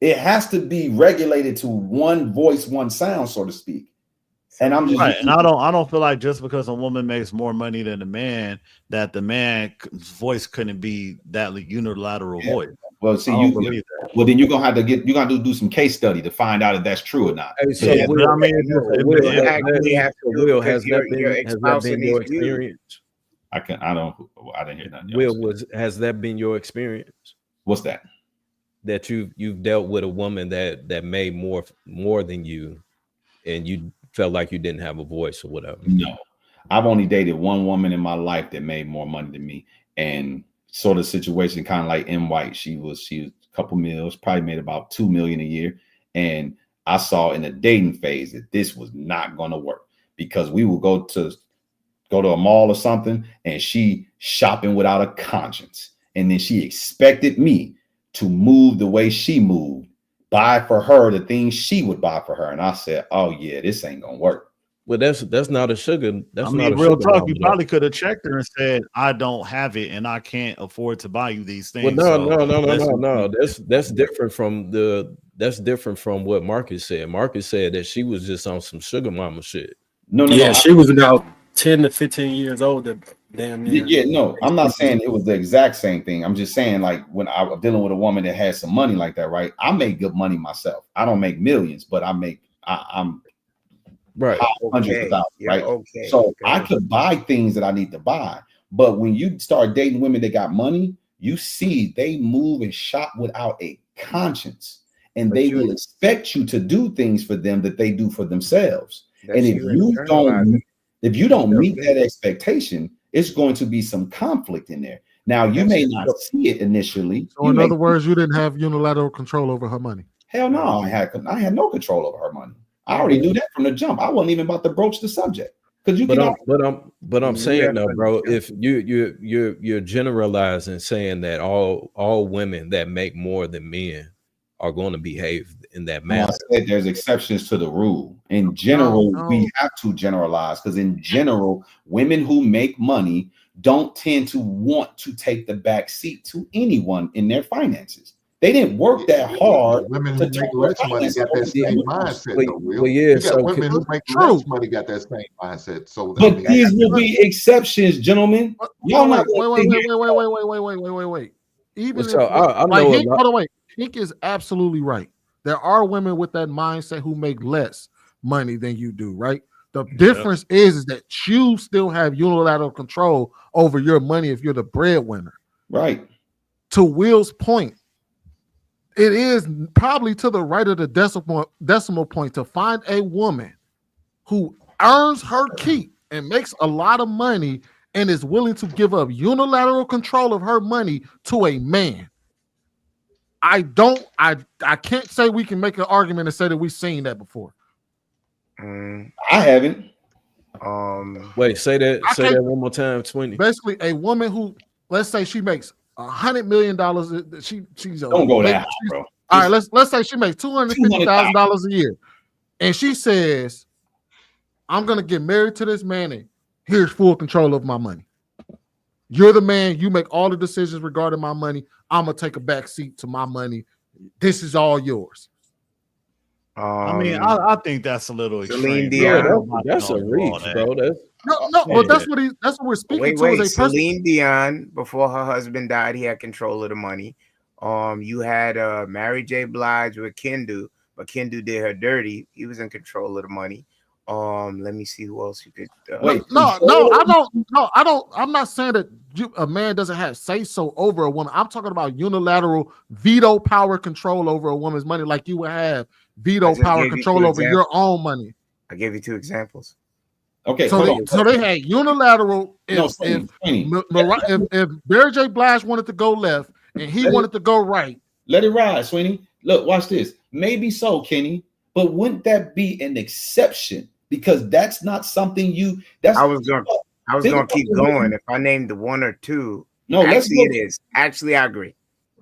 It has to be regulated to one voice, one sound, so to speak. And I'm just right. And I don't feel like just because a woman makes more money than a man, that the man's voice couldn't be that unilateral voice. Well, see, well, then you're gonna have to do some case study to find out if that's true or not. Hey, so has that been your experience? I didn't hear nothing. Has that been your experience? What's that? That you've dealt with a woman that made more than you, and you felt like you didn't have a voice or whatever? No, I've only dated one woman in my life that made more money than me, and sort of situation kind of like M. White. She was a couple mils, probably made about $2 million a year, and I saw in the dating phase that this was not going to work because we would go to a mall or something, and she shopping without a conscience, and then she expected me to move the way she moved, buy for her the things she would buy for her. And I said, oh yeah, this ain't gonna work. Well, that's not a sugar. That's not a real sugar talk. You mama, probably could have checked her and said, I don't have it and I can't afford to buy you these things. Well, no. That's different from what Marcus said. Marcus said that she was just on some sugar mama shit. No, she was about 10 to 15 years older. Damn near. Yeah, no, I'm not saying it was the exact same thing. I'm just saying, like, when I'm dealing with a woman that has some money like that, right? I make good money myself. I don't make millions, but I'm right hundreds of thousands, right? So I could buy things that I need to buy. But when you start dating women that got money, you see they move and shop without a conscience, and they will expect you to do things for them that they do for themselves. And if you don't meet that expectation, it's going to be some conflict in there. Now, you may not see it initially. So in other words, you didn't have unilateral control over her money. Hell no, I had no control over her money. I already knew that from the jump. I wasn't even about to broach the subject. But I'm saying though, bro, if you're generalizing, saying that all women that make more than men are going to behave in that manner. I said there's exceptions to the rule. In general, we have to generalize because in general, women who make money don't tend to want to take the back seat to anyone in their finances. They didn't work that hard. Women who make less money got that same mindset, though, Will. Well, yeah, so women who make less money got that same mindset. So, but these will be exceptions, gentlemen. Y'all not wait. Even if, I know by the way, Hink is absolutely right. There are women with that mindset who make less money than you do, right? The difference is that you still have unilateral control over your money if you're the breadwinner. Right. To Will's point, it is probably to the right of the decimal point to find a woman who earns her keep and makes a lot of money and is willing to give up unilateral control of her money to a man. I can't say we can make an argument and say that we've seen that before. I haven't. Wait, say that one more time, 20. Basically, a woman who, let's say she makes $100 million. She's don't go that high, bro. All right, let's say she makes $250,000 a year, and she says, "I'm gonna get married to this man, and here's full control of my money. You're the man. You make all the decisions regarding my money. I'm gonna take a back seat to my money. This is all yours." I mean, I think that's a little extreme. That's a reach, bro. But that's what we're speaking to. Wait. Celine Dion, before her husband died, he had control of the money. You had Mary J. Blige with Kendu, but Kendu did her dirty. He was in control of the money. Let me see who else you could. I don't. I'm not saying that a man doesn't have say so over a woman. I'm talking about unilateral veto power control over a woman's money, like you would have veto power control over your own money. I gave you 2 examples. Okay, so they had unilateral. If Mary J. Blige wanted to go left and he wanted to go right, let it ride, Sweeney. Look, watch this. Maybe so, Kenny, but wouldn't that be an exception? Because that's not something you. I was gonna keep going. If I named the 1 or 2, no, actually it is. Actually, I agree.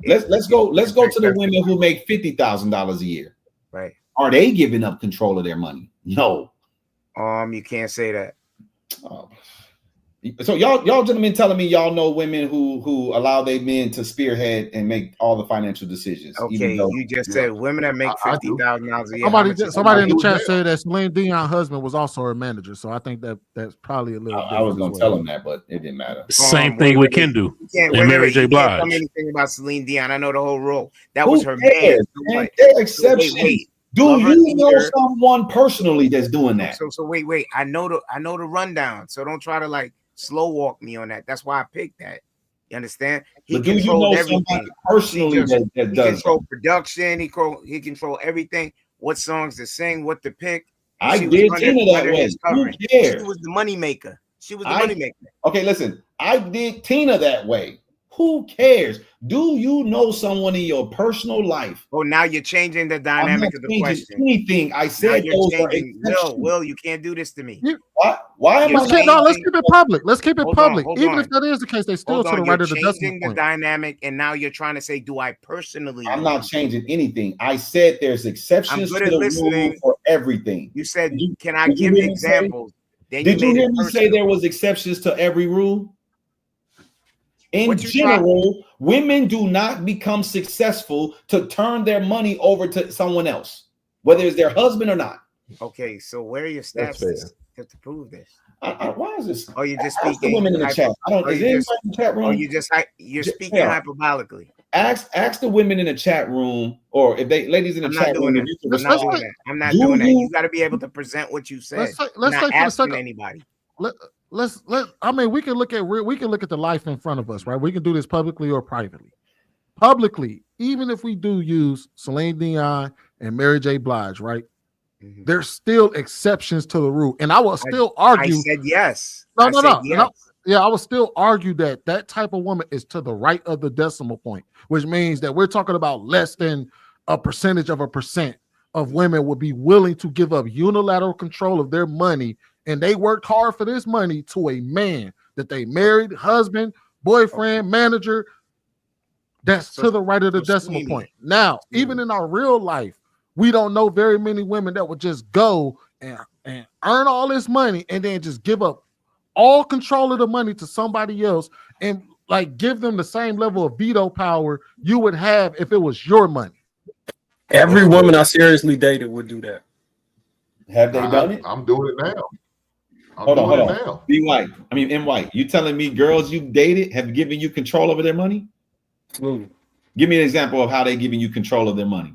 Let's go to the women who make $50,000 a year. Right? Are they giving up control of their money? No. You can't say that. So y'all gentlemen telling me y'all know women who allow their men to spearhead and make all the financial decisions. Okay, you just said women that make $50,000 a year. Somebody in the chat said that Celine Dion's husband was also her manager, so I think that's probably a little. I was gonna tell him that, but it didn't matter. Same thing we can do. And Mary J. Blige. Tell me anything about Celine Dion? I know the whole role. That was her man. They're exceptions. Do you know someone personally that's doing that? So wait. I know the rundown. So don't try to like slow walk me on that. That's why I picked that. You understand? He controlled everything personally. He control production. He control everything. What songs to sing, what to pick. I did Tina that way. Who cares? She was the money maker. Okay, listen. I did Tina that way. Who cares? Do you know someone in your personal life? Oh, now you're changing the dynamic of the question. Anything I said, those are Will, you can't do this to me. Why am I? No, let's keep it public. Let's keep it public. Even if that is the case, they still to the right of the decimal point. Dynamic, and now you're trying to say, do I personally? I'm not changing anything. I said there's exceptions to the rule for everything. You said, can I give examples? Did you hear me say there was exceptions to every rule? In general, women do not become successful to turn their money over to someone else, whether it's their husband or not. Okay, so where are your stats to prove this? Why is this? Oh, you're just speaking. Women in the chat. Is there anybody in the chat room? You're speaking hyperbolically. Ask the women in the chat room, or if they ladies in the chat room. I'm not doing that. You got to be able to present what you said. Let's not asking anybody. I mean, we can look at the life in front of us, right? We can do this publicly or privately. Publicly, even if we do use Celine Dion and Mary J. Blige, right? Mm-hmm. There's still exceptions to the rule, and I will still argue. I said yes. No. Yes. I will still argue that type of woman is to the right of the decimal point, which means that we're talking about less than a percentage of a percent of women would be willing to give up unilateral control of their money. And they worked hard for this money to a man that they married, husband, boyfriend, manager. That's to the right of the decimal point. Now, even in our real life, we don't know very many women that would just go and earn all this money and then just give up all control of the money to somebody else and like give them the same level of veto power you would have if it was your money. Every woman I seriously dated would do that. Have they done it? I'm doing it now. Hold on. M. White, you telling me girls you dated have given you control over their money? Absolutely. Give me an example of how they giving you control of their money.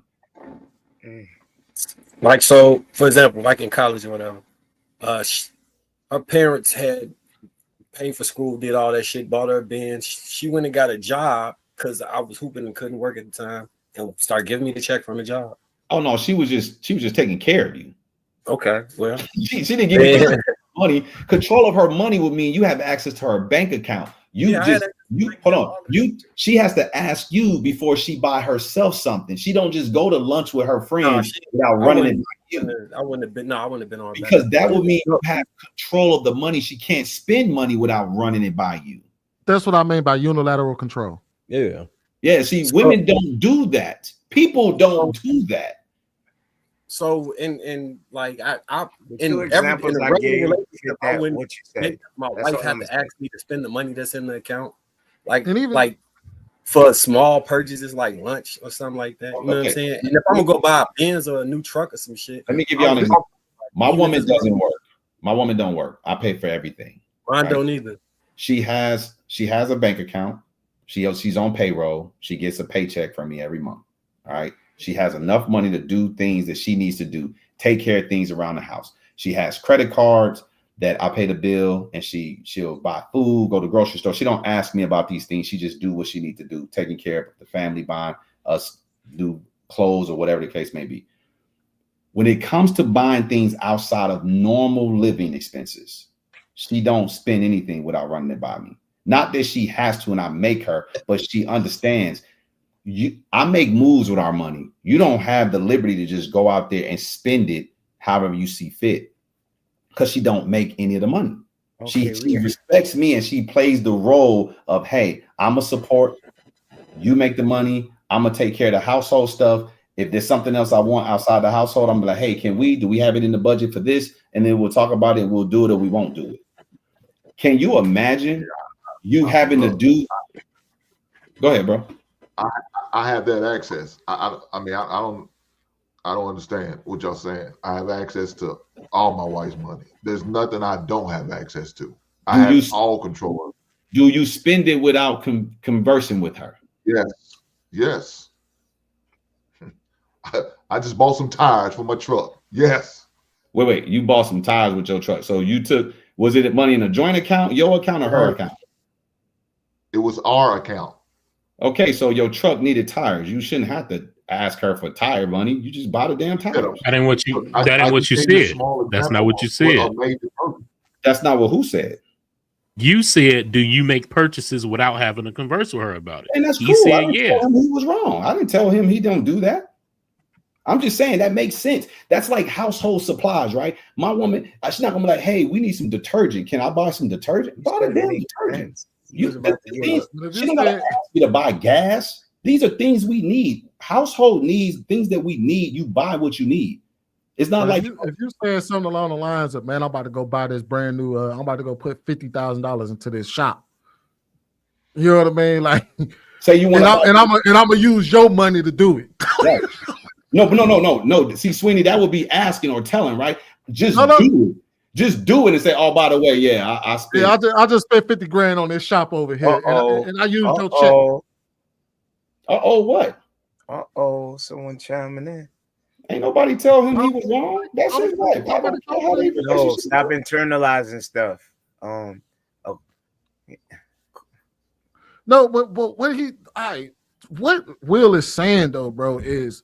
Like, so, for example, like in college or whatever, her parents had paid for school, did all that shit, bought her a Benz. She went and got a job because I was hooping and couldn't work at the time, and started giving me the check from the job. Oh no, she was just taking care of you. Okay, well, she didn't give you money. Control of her money would mean you have access to her bank account. She has to ask you before she buy herself something. She don't just go to lunch with her friends without running it by you. I wouldn't have been on because that would mean you have control of the money. She can't spend money without running it by you. That's what I mean by unilateral control. Yeah. See, women don't do that. People don't do that. So in like I wouldn't what you said. My wife had to ask me to spend the money that's in the account, like for small purchases like lunch or something like that. You know what I'm saying? And if I'm gonna go buy a Benz or a new truck or some shit, let me give you an example. My woman doesn't work. My woman don't work. I pay for everything. Mine don't either. She has a bank account. She's on payroll. She gets a paycheck from me every month. All right. She has enough money to do things that she needs to do, take care of things around the house. She has credit cards that I pay the bill and she'll buy food, go to the grocery store. She don't ask me about these things. She just do what she needs to do, taking care of the family, buying us new clothes or whatever the case may be. When it comes to buying things outside of normal living expenses, she don't spend anything without running it by me. Not that she has to and I make her, but she understands I make moves with our money. You don't have the liberty to just go out there and spend it however you see fit, because she don't make any of the money. Okay, she respects me and she plays the role of, hey, I'm a support. You make the money. I'm going to take care of the household stuff. If there's something else I want outside the household, I'm like, hey, do we have it in the budget for this? And then we'll talk about it. We'll do it or we won't do it. Can you imagine you having to do? Go ahead, bro. I have that access. I mean, I don't understand what y'all saying. I have access to all my wife's money. There's nothing I don't have access to. I have all control of it. Do you spend it without conversing with her? Yes. I just bought some tires for my truck. Yes. Wait. You bought some tires with your truck. So was it money in a joint account, your account, or her account? It was our account. Okay, so your truck needed tires. You shouldn't have to ask her for tire money. You just buy the damn tires. That ain't what you said. That's not what you said. That's not what who said. You said, do you make purchases without having to converse with her about it? And that's he cool. said, I didn't yeah. tell him he was wrong. I didn't tell him he don't do that. I'm just saying that makes sense. That's like household supplies, right? My woman, she's not gonna be like, hey, we need some detergent. Can I buy some detergent? Buy the damn detergent. She don't gotta ask you to buy gas. These are things we need. Household needs, things that we need. You buy what you need. It's not like if you saying something along the lines of, man, I'm about to go buy this brand new. I'm about to go put $50,000 into this shop. You know what I mean? Like, say you want, and I'm gonna use your money to do it. Right. No. See, Sweeney, that would be asking or telling, right? Just do it. Just do it and say, oh, by the way, I spent. Yeah, I just spent 50 grand on this shop over here, and I used your check. What? Someone chiming in. Ain't nobody tell him he was wrong. That's his life. No, stop internalizing stuff. No, but what Will is saying though, bro, is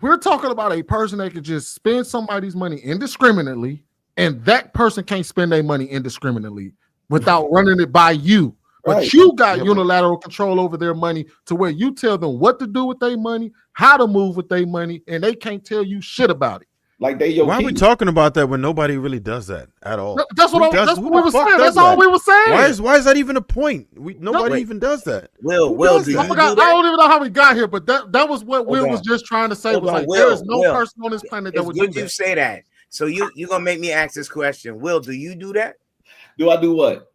we're talking about a person that could just spend somebody's money indiscriminately, and that person can't spend their money indiscriminately without running it by you. But you got unilateral control over their money to where you tell them what to do with their money, how to move with their money, and they can't tell you shit about it. Like they your Why are we talking about that when nobody really does that at all? That's what we were saying. That's all we were saying. Why is that even a point? Nobody even does that. Will, I forgot. I don't even know how we got here, but that was what Will was just trying to say. Was like there is no person on this planet that would do that. You say that. So you're gonna make me ask this question. Will, do you do that? Do I do what?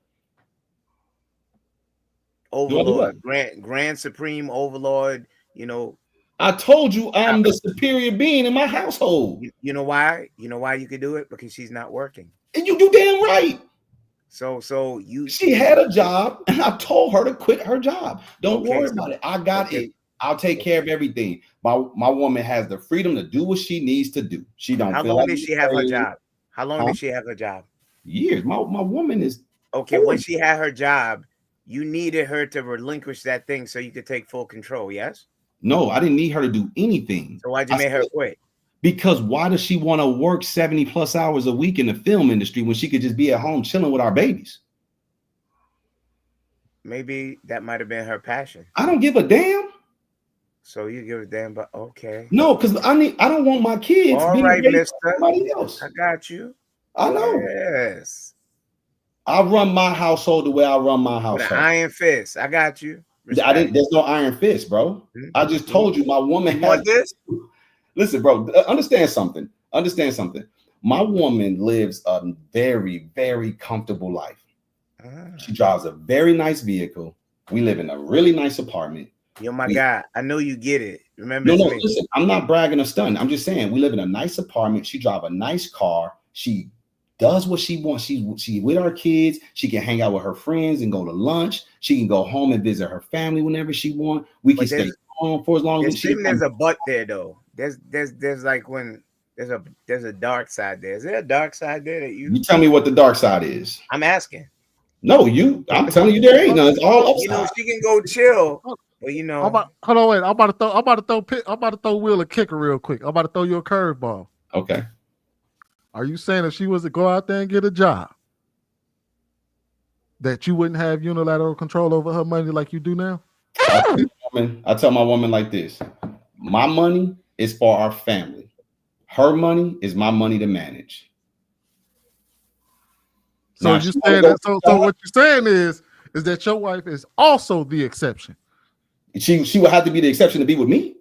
Overlord, grand supreme overlord, I told you I'm the superior being in my household. You know why? You know why you could do it? Because she's not working. And you do damn right. She had a job and I told her to quit her job. Don't worry about it. I got it. I'll take care of everything. My woman has the freedom to do what she needs to do. She don't. How long did she have her job? How long did she have her job? Years. My woman is okay. When she had her job, you needed her to relinquish that thing so you could take full control, yes? No, I didn't need her to do anything. So why'd you make her quit? Because why does she want to work 70 plus hours a week in the film industry when she could just be at home chilling with our babies? Maybe that might have been her passion. I don't give a damn. So you give a damn, but okay. No, because I don't want my kids all being right, mister. Somebody else. I got you. I know. Yes. I run my household the way I run my household. With an iron fist. I got you. Respect. There's no iron fist, bro. Mm-hmm. I just told you my woman has this. Listen, bro, understand something. My woman lives a very, very comfortable life. She drives a very nice vehicle. We live in a really nice apartment. Yo, my God, I know you get it. Remember? No, listen, I'm not bragging or stunning. I'm just saying we live in a nice apartment. She drives a nice car. She does what she wants. She with our kids. She can hang out with her friends and go to lunch. She can go home and visit her family whenever she wants. We can stay home for as long as she. There's a but there though. There's like when there's a dark side there. Is there a dark side there that You tell me what the dark side is. I'm asking. No, I'm telling you there ain't none. It's all upside. You know, she can go chill, but you know. Hold on, wait. I'm about to throw Will a kicker real quick. I'm about to throw you a curveball. Okay. Are you saying if she was to go out there and get a job, that you wouldn't have unilateral control over her money like you do now? I tell my woman like this: my money is for our family. Her money is my money to manage. So Now, you saying that? So what you're saying is that your wife is also the exception. She would have to be the exception to be with me,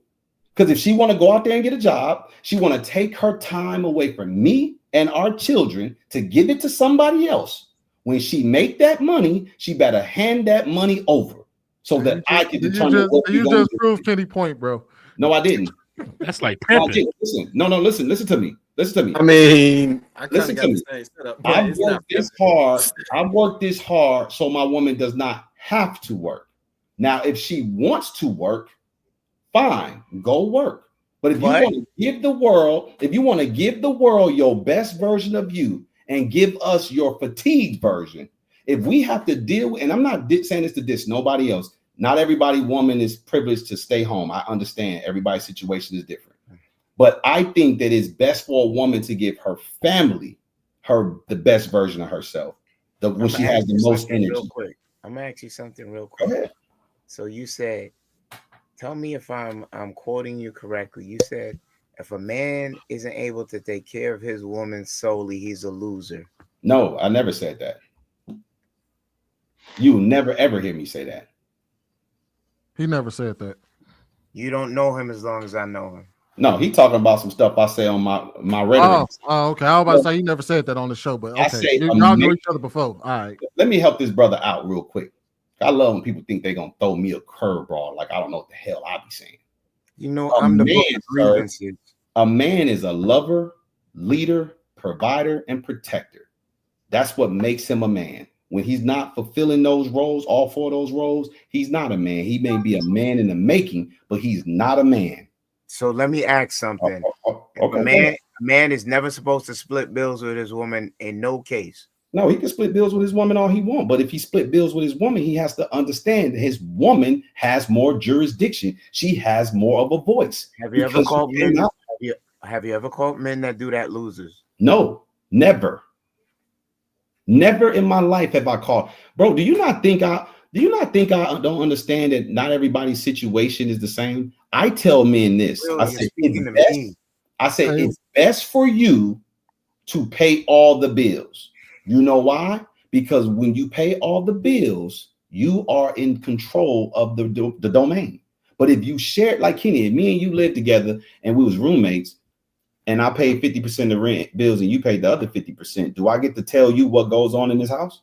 because if she want to go out there and get a job, she want to take her time away from me and our children to give it to somebody else. When she make that money, she better hand that money over so that I can determine what you just proved Kenny point, bro. No, I didn't. That's like pimping. Listen, listen to me. Listen to me. I mean, I kind listen of got to the me. same setup. I've worked this hard. I've worked this hard so my woman does not have to work. Now, if she wants to work, fine, go work. But if you want to give the world, your best version of you and give us your fatigued version, if we have to deal with, and I'm not saying this to diss nobody else, not everybody woman is privileged to stay home. I understand everybody's situation is different. But I think that it's best for a woman to give her family the best version of herself, when she has the most energy. Real quick. I'm gonna ask you something real quick. Go ahead. So you said, tell me if I'm quoting you correctly. You said if a man isn't able to take care of his woman solely, he's a loser. No, I never said that. You will never ever hear me say that. He never said that. You don't know him as long as I know him. No, he talking about some stuff I say on my rhetoric. Oh, okay. I was about to say he never said that on the show, but okay. I say Y'all know each other before. All right. Let me help this brother out real quick. I love when people think they're gonna throw me a curveball, like I don't know what the hell I be saying. You know, I'm the book of grievances. A man is a lover, leader, provider, and protector. That's what makes him a man. When he's not fulfilling those roles, all four of those roles, he's not a man. He may be a man in the making, but he's not a man. So let me ask something. Okay. A man is never supposed to split bills with his woman in no case. No, he can split bills with his woman all he wants. But if he split bills with his woman, he has to understand that his woman has more jurisdiction. She has more of a voice. Have you ever called men? Have you ever called men that do that losers? No, never. Never in my life have I called. Bro, do you not think I don't understand that not everybody's situation is the same? I tell men this. Really, I say it's best for you to pay all the bills. You know why? Because when you pay all the bills, you are in control of the domain. But if you share, like Kenny, if me and you lived together and we was roommates, and I paid 50% of rent bills and you paid the other 50%, do I get to tell you what goes on in this house?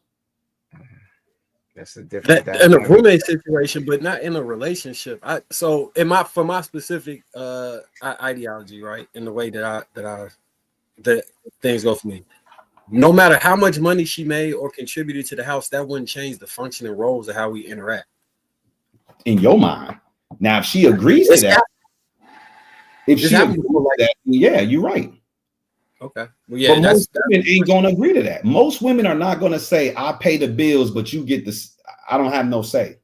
That's a different in a roommate situation, but not in a relationship. For my specific ideology, right, in the way that things go for me, no matter how much money she made or contributed to the house, that wouldn't change the functioning roles of how we interact. In your mind, now if she agrees to that, yeah, you're right. Okay. Well, yeah, but most women ain't gonna agree to that. Most women are not gonna say, "I pay the bills, but you get this. I don't have no say."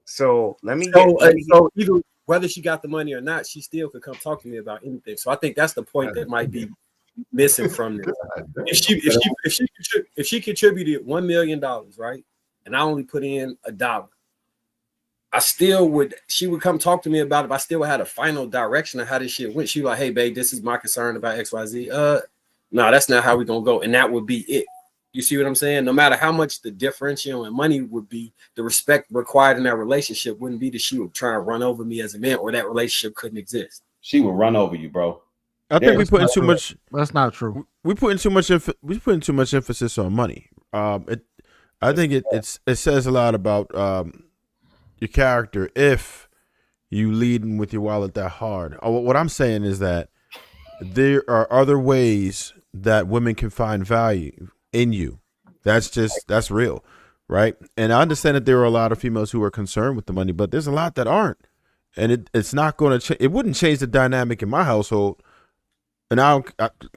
So let me. So either whether she got the money or not, she still could come talk to me about anything. So I think that's the point that might be missing from this. If she contributed $1 million, right, and I only put in $1. She would come talk to me about it, if I still had a final direction of how this shit went. She was like, hey, babe, this is my concern about XYZ. No, that's not how we're going to go. And that would be it. You see what I'm saying? No matter how much the differential in money would be, the respect required in that relationship wouldn't be that she would try and run over me as a man, or that relationship couldn't exist. She would run over you, bro. I think we put in too much. That's not true. We put in too much. We put in too much emphasis on money. I think it says a lot about your character if you lead with your wallet that hard. What I'm saying is that there are other ways that women can find value in you. That's real, right? And I understand that there are a lot of females who are concerned with the money, but there's a lot that aren't, and it's not going to. It wouldn't change the dynamic in my household And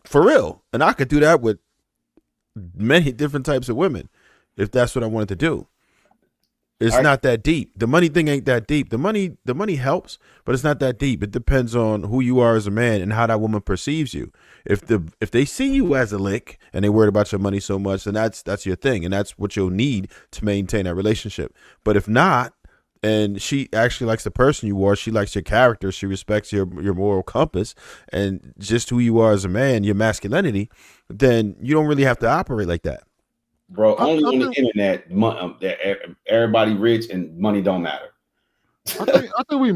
for real. And I could do that with many different types of women if that's what I wanted to do. It's not that deep. The money thing ain't that deep. The money helps, but it's not that deep. It depends on who you are as a man and how that woman perceives you. If they see you as a lick and they worried about your money so much, then that's your thing, and that's what you'll need to maintain that relationship. But if not, and she actually likes the person you are, she likes your character, she respects your moral compass and just who you are as a man, your masculinity, then you don't really have to operate like that. Bro, only on the internet, everybody rich and money don't matter. I think we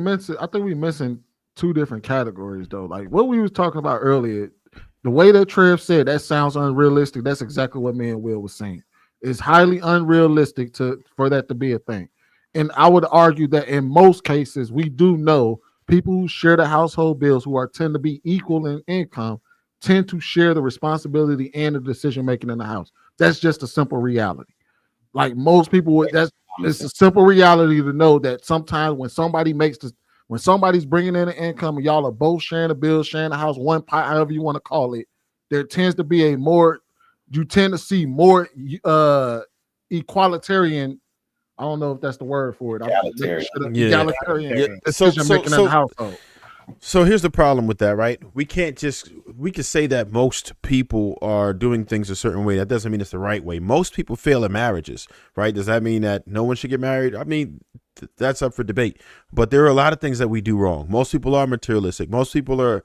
missing two different categories though. Like what we was talking about earlier, the way that Trev said that sounds unrealistic. That's exactly what me and Will was saying. It's highly unrealistic for that to be a thing. And I would argue that in most cases, we do know people who share the household bills, who tend to be equal in income, tend to share the responsibility and the decision making in the house. That's just a simple reality. Like most people, it's a simple reality to know that sometimes when somebody's bringing in an income and y'all are both sharing the bill, sharing the house, one pot, however you want to call it, there tends to be you tend to see more equalitarian. I don't know if that's the word for it. Egalitarian decision making in the household. So here's the problem with that, right? We can say that most people are doing things a certain way. That doesn't mean it's the right way. Most people fail in marriages, right? Does that mean that no one should get married? I mean, that's up for debate. But there are a lot of things that we do wrong. Most people are materialistic. Most people are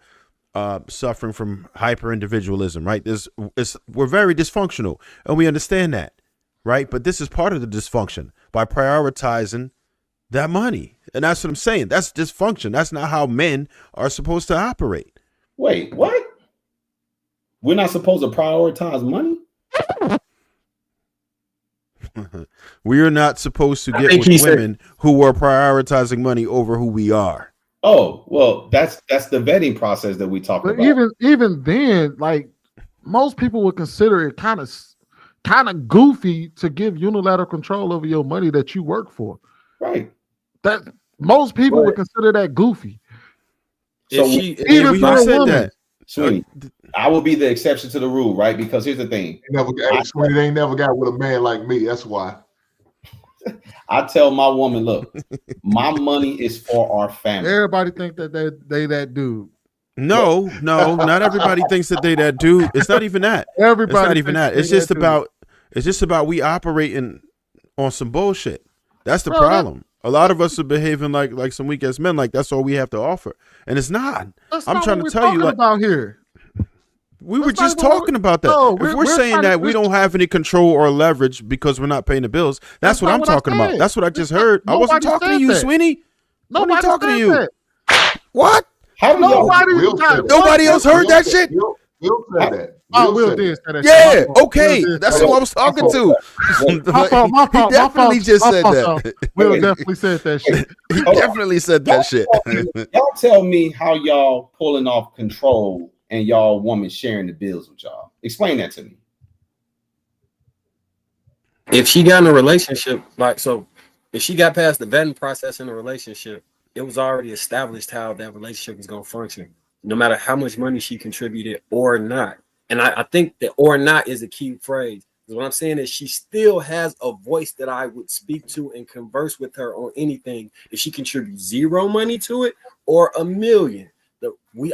suffering from hyper individualism, right? We're very dysfunctional, and we understand that, right? But this is part of the dysfunction by prioritizing that money. And that's what I'm saying. That's dysfunction. That's not how men are supposed to operate. Wait, what? We're not supposed to prioritize money? We are not supposed to get with women who are prioritizing money over who we are. Oh, well, that's the vetting process that we talk about. Even then, like most people would consider it kind of goofy to give unilateral control over your money that you work for. Right. That most people would consider that goofy. So even for a woman, Sweetie, I will be the exception to the rule, right? Because here's the thing: Sweetie, they ain't never got with a man like me. That's why. I tell my woman, look, my money is for our family. Everybody think that they that dude. No, not everybody thinks that they that dude. It's not even that. Everybody. It's not even that. It's just about. It's just about we operating on some bullshit. That's the problem. A lot of us are behaving like some weak ass men. Like that's all we have to offer, and it's not. I'm trying to tell you, like, about here. We were just talking about that. No, if we're saying that we don't have any control or leverage because we're not paying the bills, that's what I'm talking about. That's what I just heard. I wasn't talking to you, Sweeney. Nobody talking to you. That. What? How nobody else heard that shit? Will said that. Will did say that. Yeah, okay. That's who I was talking to. He definitely just said that. Will definitely said that shit. He definitely said that shit. Y'all tell me how y'all pulling off control and y'all woman sharing the bills with y'all. Explain that to me. If she got in a relationship, if she got past the vetting process in a relationship, it was already established how that relationship was going to function, no matter how much money she contributed or not. And I think that or not is a key phrase. What I'm saying is she still has a voice that I would speak to and converse with her on anything if she contributes zero money to it or $1 million.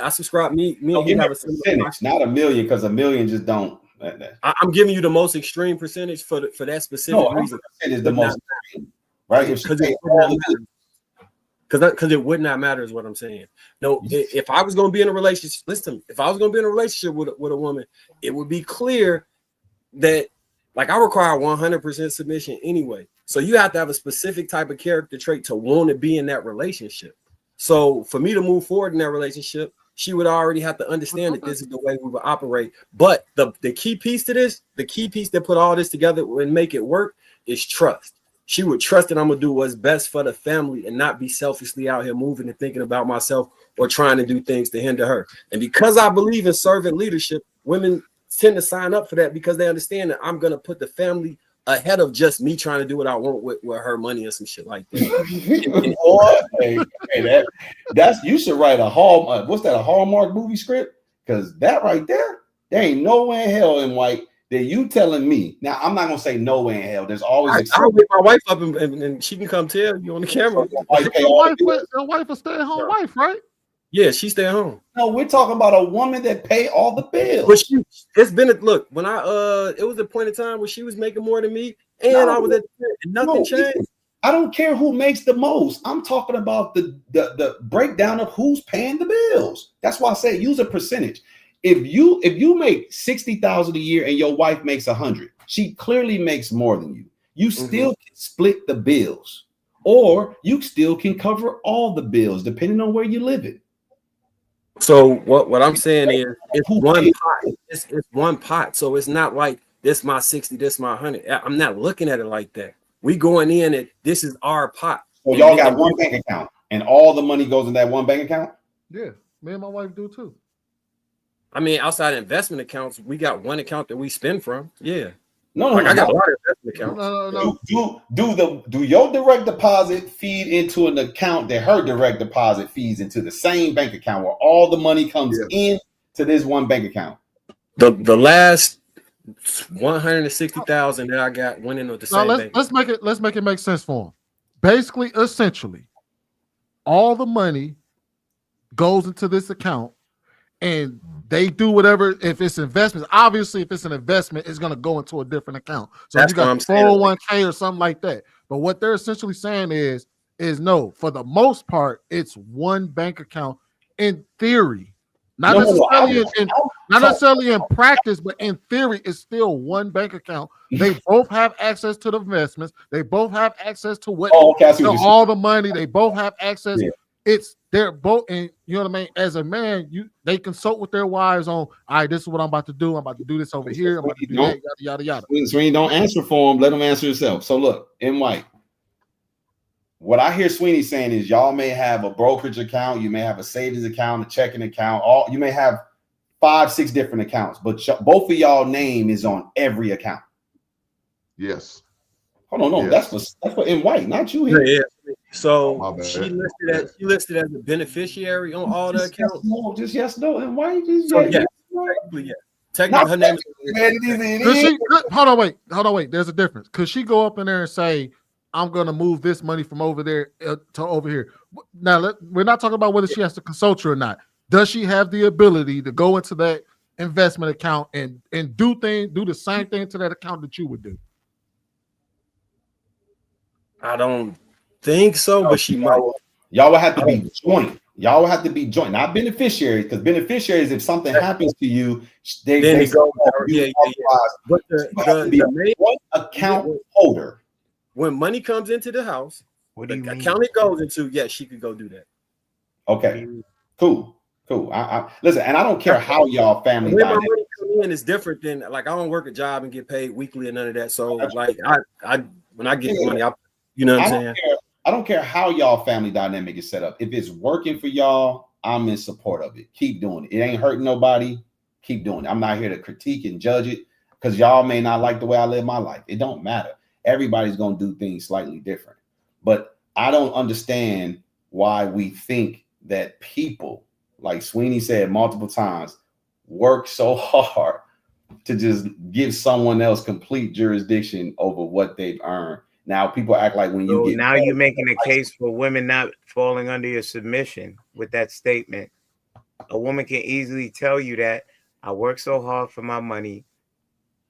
I subscribe. Me and you have a percentage, not $1 million, because $1 million just don't. I'm giving you the most extreme percentage for that specific reason. Is the most extreme, right? Because it would not matter is what I'm saying. No, if I was going to be in a relationship, listen, if I was going to be in a relationship with a woman, it would be clear that I require 100% submission anyway. So you have to have a specific type of character trait to want to be in that relationship. So for me to move forward in that relationship, she would already have to understand that this is the way we would operate. But the key piece to this, the key piece that put all this together and make it work is trust. She would trust that I'm going to do what's best for the family and not be selfishly out here moving and thinking about myself or trying to do things to hinder her. And because I believe in servant leadership, women tend to sign up for that because they understand that I'm going to put the family ahead of just me trying to do what I want with her money or some shit like that. That's you should write a Hallmark. What's that? A Hallmark movie script? because that right there ain't nowhere in hell in white that you telling me. Now, I'm not going to say nowhere in hell. There's always I'll wake my wife up and she can come tell you on the camera. Your wife a stay-at-home wife, right? Yeah, she stay at home. No, we're talking about a woman that pay all the bills. But it's been look, when it was a point in time where she was making more than me, and I was at and nothing changed. I don't care who makes the most. I'm talking about the breakdown of who's paying the bills. That's why I say use a percentage. If you make $60,000 a year and your wife makes $100,000, she clearly makes more than you. You still can split the bills, or you still can cover all the bills depending on where you live in. So what I'm saying is it's one pot. It's one pot. So it's not like this my 60, this my 100. I'm not looking at it like that. We going in and this is our pot. So y'all got one bank account and all the money goes in that one bank account? Yeah, me and my wife do too. I mean, outside investment accounts, we got one account that we spend from. Yeah. No, I got a lot of investment accounts. Do your direct deposit feed into an account that her direct deposit feeds into the same bank account where all the money comes in to this one bank account? The last 160,000 that I got went into the same bank. Let's make it make sense for them. Basically, essentially, all the money goes into this account, and they do whatever. If it's investments, obviously, if it's an investment, it's going to go into a different account. So if you got 401k or something like that. But what they're essentially saying is no, for the most part, it's one bank account in theory. Not necessarily in practice, but in theory, it's still one bank account. They both have access to the investments. They both have access to all the money. They both have access. Yeah. They're both, and you know what I mean. As a man, they consult with their wives on, all right, this is what I'm about to do. I'm about to do this over here. I'm about to do that, yada yada yada. Sweeney, don't answer for him. Let him answer himself. So look, in white. What I hear Sweeney saying is y'all may have a brokerage account, you may have a savings account, a checking account, you may have 5-6 different accounts, but both of y'all name is on every account. Yes. Hold on, no, yes. that's what in white, not you here. Yeah. So she listed as a beneficiary on all the accounts. No, just yes, no, and why just technically her name is. Hold on, wait. There's a difference. Could she go up in there and say, I'm going to move this money from over there to over here? Now, we're not talking about whether she has to consult you or not. Does she have the ability to go into that investment account and do the same thing to that account that you would do? I don't think so, but she might. Y'all would have to be joint. Y'all would have to be joint, not beneficiaries, because beneficiaries, if something happens to you, they go. But the main account holder. When money comes into the house, what the account it goes into, yes, she could go do that. Okay, cool. Listen, and I don't care how y'all family. When my money come in is different than I don't work a job and get paid weekly and none of that. So I when I get money, you know what I'm saying. I don't care how y'all family dynamic is set up. If it's working for y'all, I'm in support of it. Keep doing it. It ain't hurting nobody. Keep doing it. I'm not here to critique and judge it because y'all may not like the way I live my life. It don't matter. Everybody's going to do things slightly different. But I don't understand why we think that people, like Sweeney said multiple times, work so hard to just give someone else complete jurisdiction over what they've earned. Now people act like when you get now you're making a case for women not falling under your submission with that statement. A woman can easily tell you that I work so hard for my money.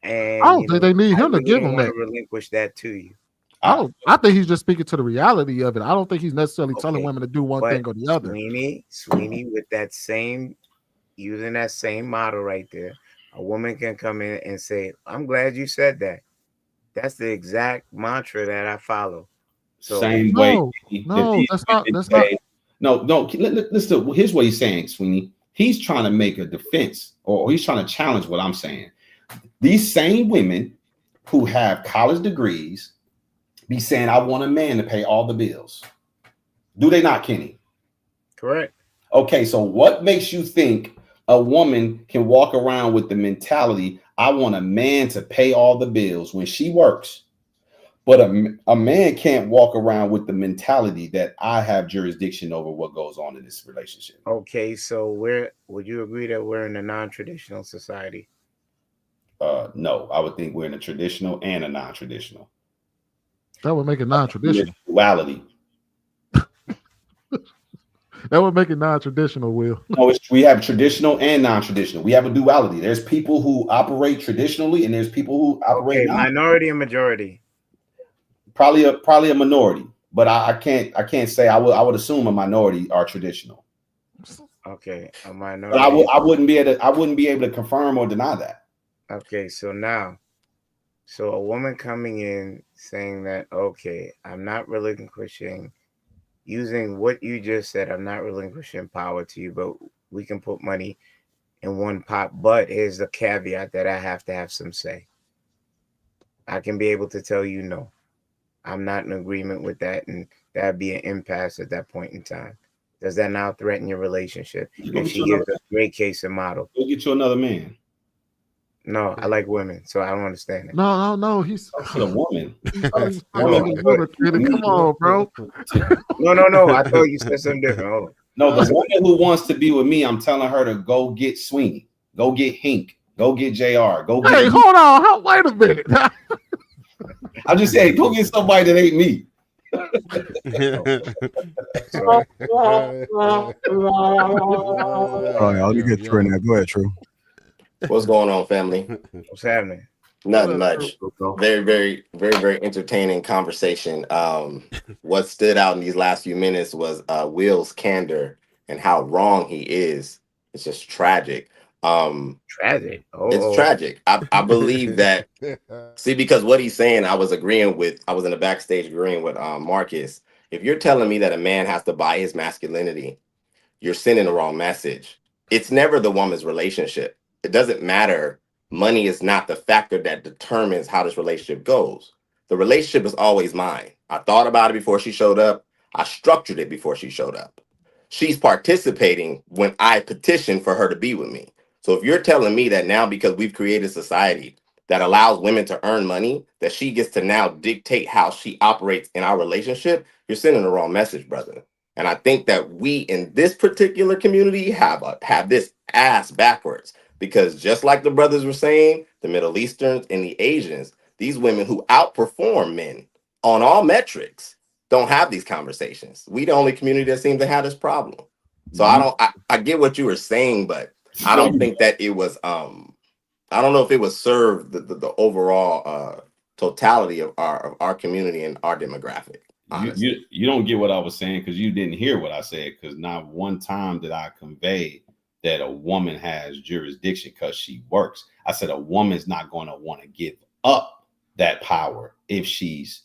And I don't think they need him to give them that. Relinquish that to you. I think he's just speaking to the reality of it. I don't think he's necessarily telling women to do one thing or the other. Sweeney, with that same, using that same model right there, a woman can come in and say, "I'm glad you said that. That's the exact mantra that I follow." So same way. No, that's not. No. Listen. Here's what he's saying, Sweeney. He's trying to make a defense, or he's trying to challenge what I'm saying. These same women who have college degrees be saying, I want a man to pay all the bills. Do they not, Kenny? Correct. Okay, so what makes you think a woman can walk around with the mentality, I want a man to pay all the bills when she works, But a man can't walk around with the mentality that I have jurisdiction over what goes on in this relationship. Okay, so would you agree that we're in a non-traditional society? No, I would think we're in a traditional and a non-traditional. That would make it non-traditional. Duality. That would make it non-traditional, Will. No, we have traditional and non-traditional. We have a duality. There's people who operate traditionally, and there's people who operate minority and majority. Probably a minority, but I can't say. I would assume a minority are traditional. Okay, a minority. But I wouldn't be able to confirm or deny that. Okay, so a woman coming in saying that, okay, I'm not relinquishing, using what you just said, I'm not relinquishing power to you, but we can put money in one pot. But here's the caveat that I have to have some say. I can be able to tell you no. I'm not in agreement with that, and that'd be an impasse at that point in time. Does that now threaten your relationship? If she gives a great case and model. Go get you another man. No, I like women, so I don't understand it. No. He's a woman. Come on, bro. No. I thought you said something different. Hold on. No, the woman who wants to be with me, I'm telling her to go get Sweeney, go get Hink, go get JR, go get. Hey, hold on. Wait a minute. I'm just saying, go get somebody that ain't me. Let me get True now. Go ahead, True. What's going on, family? What's happening? Nothing much. Very, very, very, very entertaining conversation. What stood out in these last few minutes was Will's candor and how wrong he is. It's just tragic. Tragic. It's tragic. I believe that. See, because what he's saying, I was in the backstage agreeing with Marcus. If you're telling me that a man has to buy his masculinity, you're sending the wrong message. It's never the woman's relationship. It doesn't matter. Money is not the factor that determines how this relationship goes. The relationship is always mine. I thought about it before she showed up. I structured it before she showed up. She's participating when I petitioned for her to be with me. So if you're telling me that now, because we've created a society that allows women to earn money, that she gets to now dictate how she operates in our relationship, you're sending the wrong message, brother. And I think that we in this particular community have this ass backwards, because just like the brothers were saying, the Middle Easterns and the Asians, these women who outperform men on all metrics don't have these conversations. We the only community that seems to have this problem. So I get what you were saying, but I don't think that it was I don't know if it was served the overall totality of our community and our demographic. You don't get what I was saying because you didn't hear what I said, because not one time did I convey that a woman has jurisdiction because she works. I said a woman's not going to want to give up that power if she's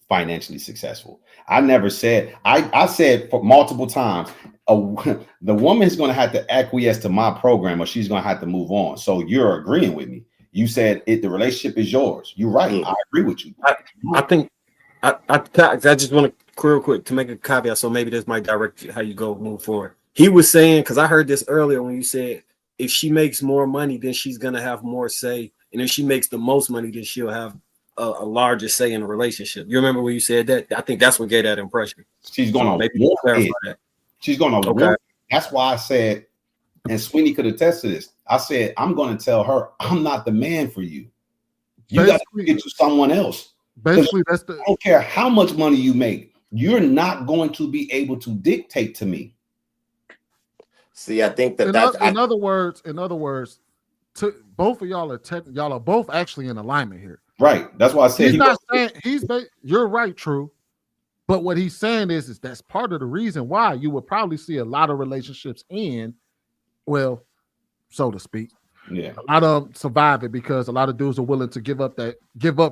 financially successful. I never said, I said for multiple times, the woman's going to have to acquiesce to my program or she's going to have to move on. So you're agreeing with me. You said the relationship is yours. You're right. I agree with you. I think I just want to real quick to make a caveat. So maybe this might direct how you move forward. He was saying, because I heard this earlier when you said if she makes more money, then she's going to have more say. And if she makes the most money, then she'll have a larger say in the relationship. You remember when you said that? I think that's what gave that impression. She's going to clarify that. She's going to want. That's why I said, and Sweeney could attest to this. I said, I'm going to tell her, I'm not the man for you. You got to get to someone else. Basically, I don't care how much money you make. You're not going to be able to dictate to me. See, I think that in other words, both of y'all are both actually in alignment here. Right. That's why I said he's not saying you're right, True. But what he's saying is that's part of the reason why you would probably see a lot of relationships end, well, so to speak. Yeah. A lot of them survive it because a lot of dudes are willing to give up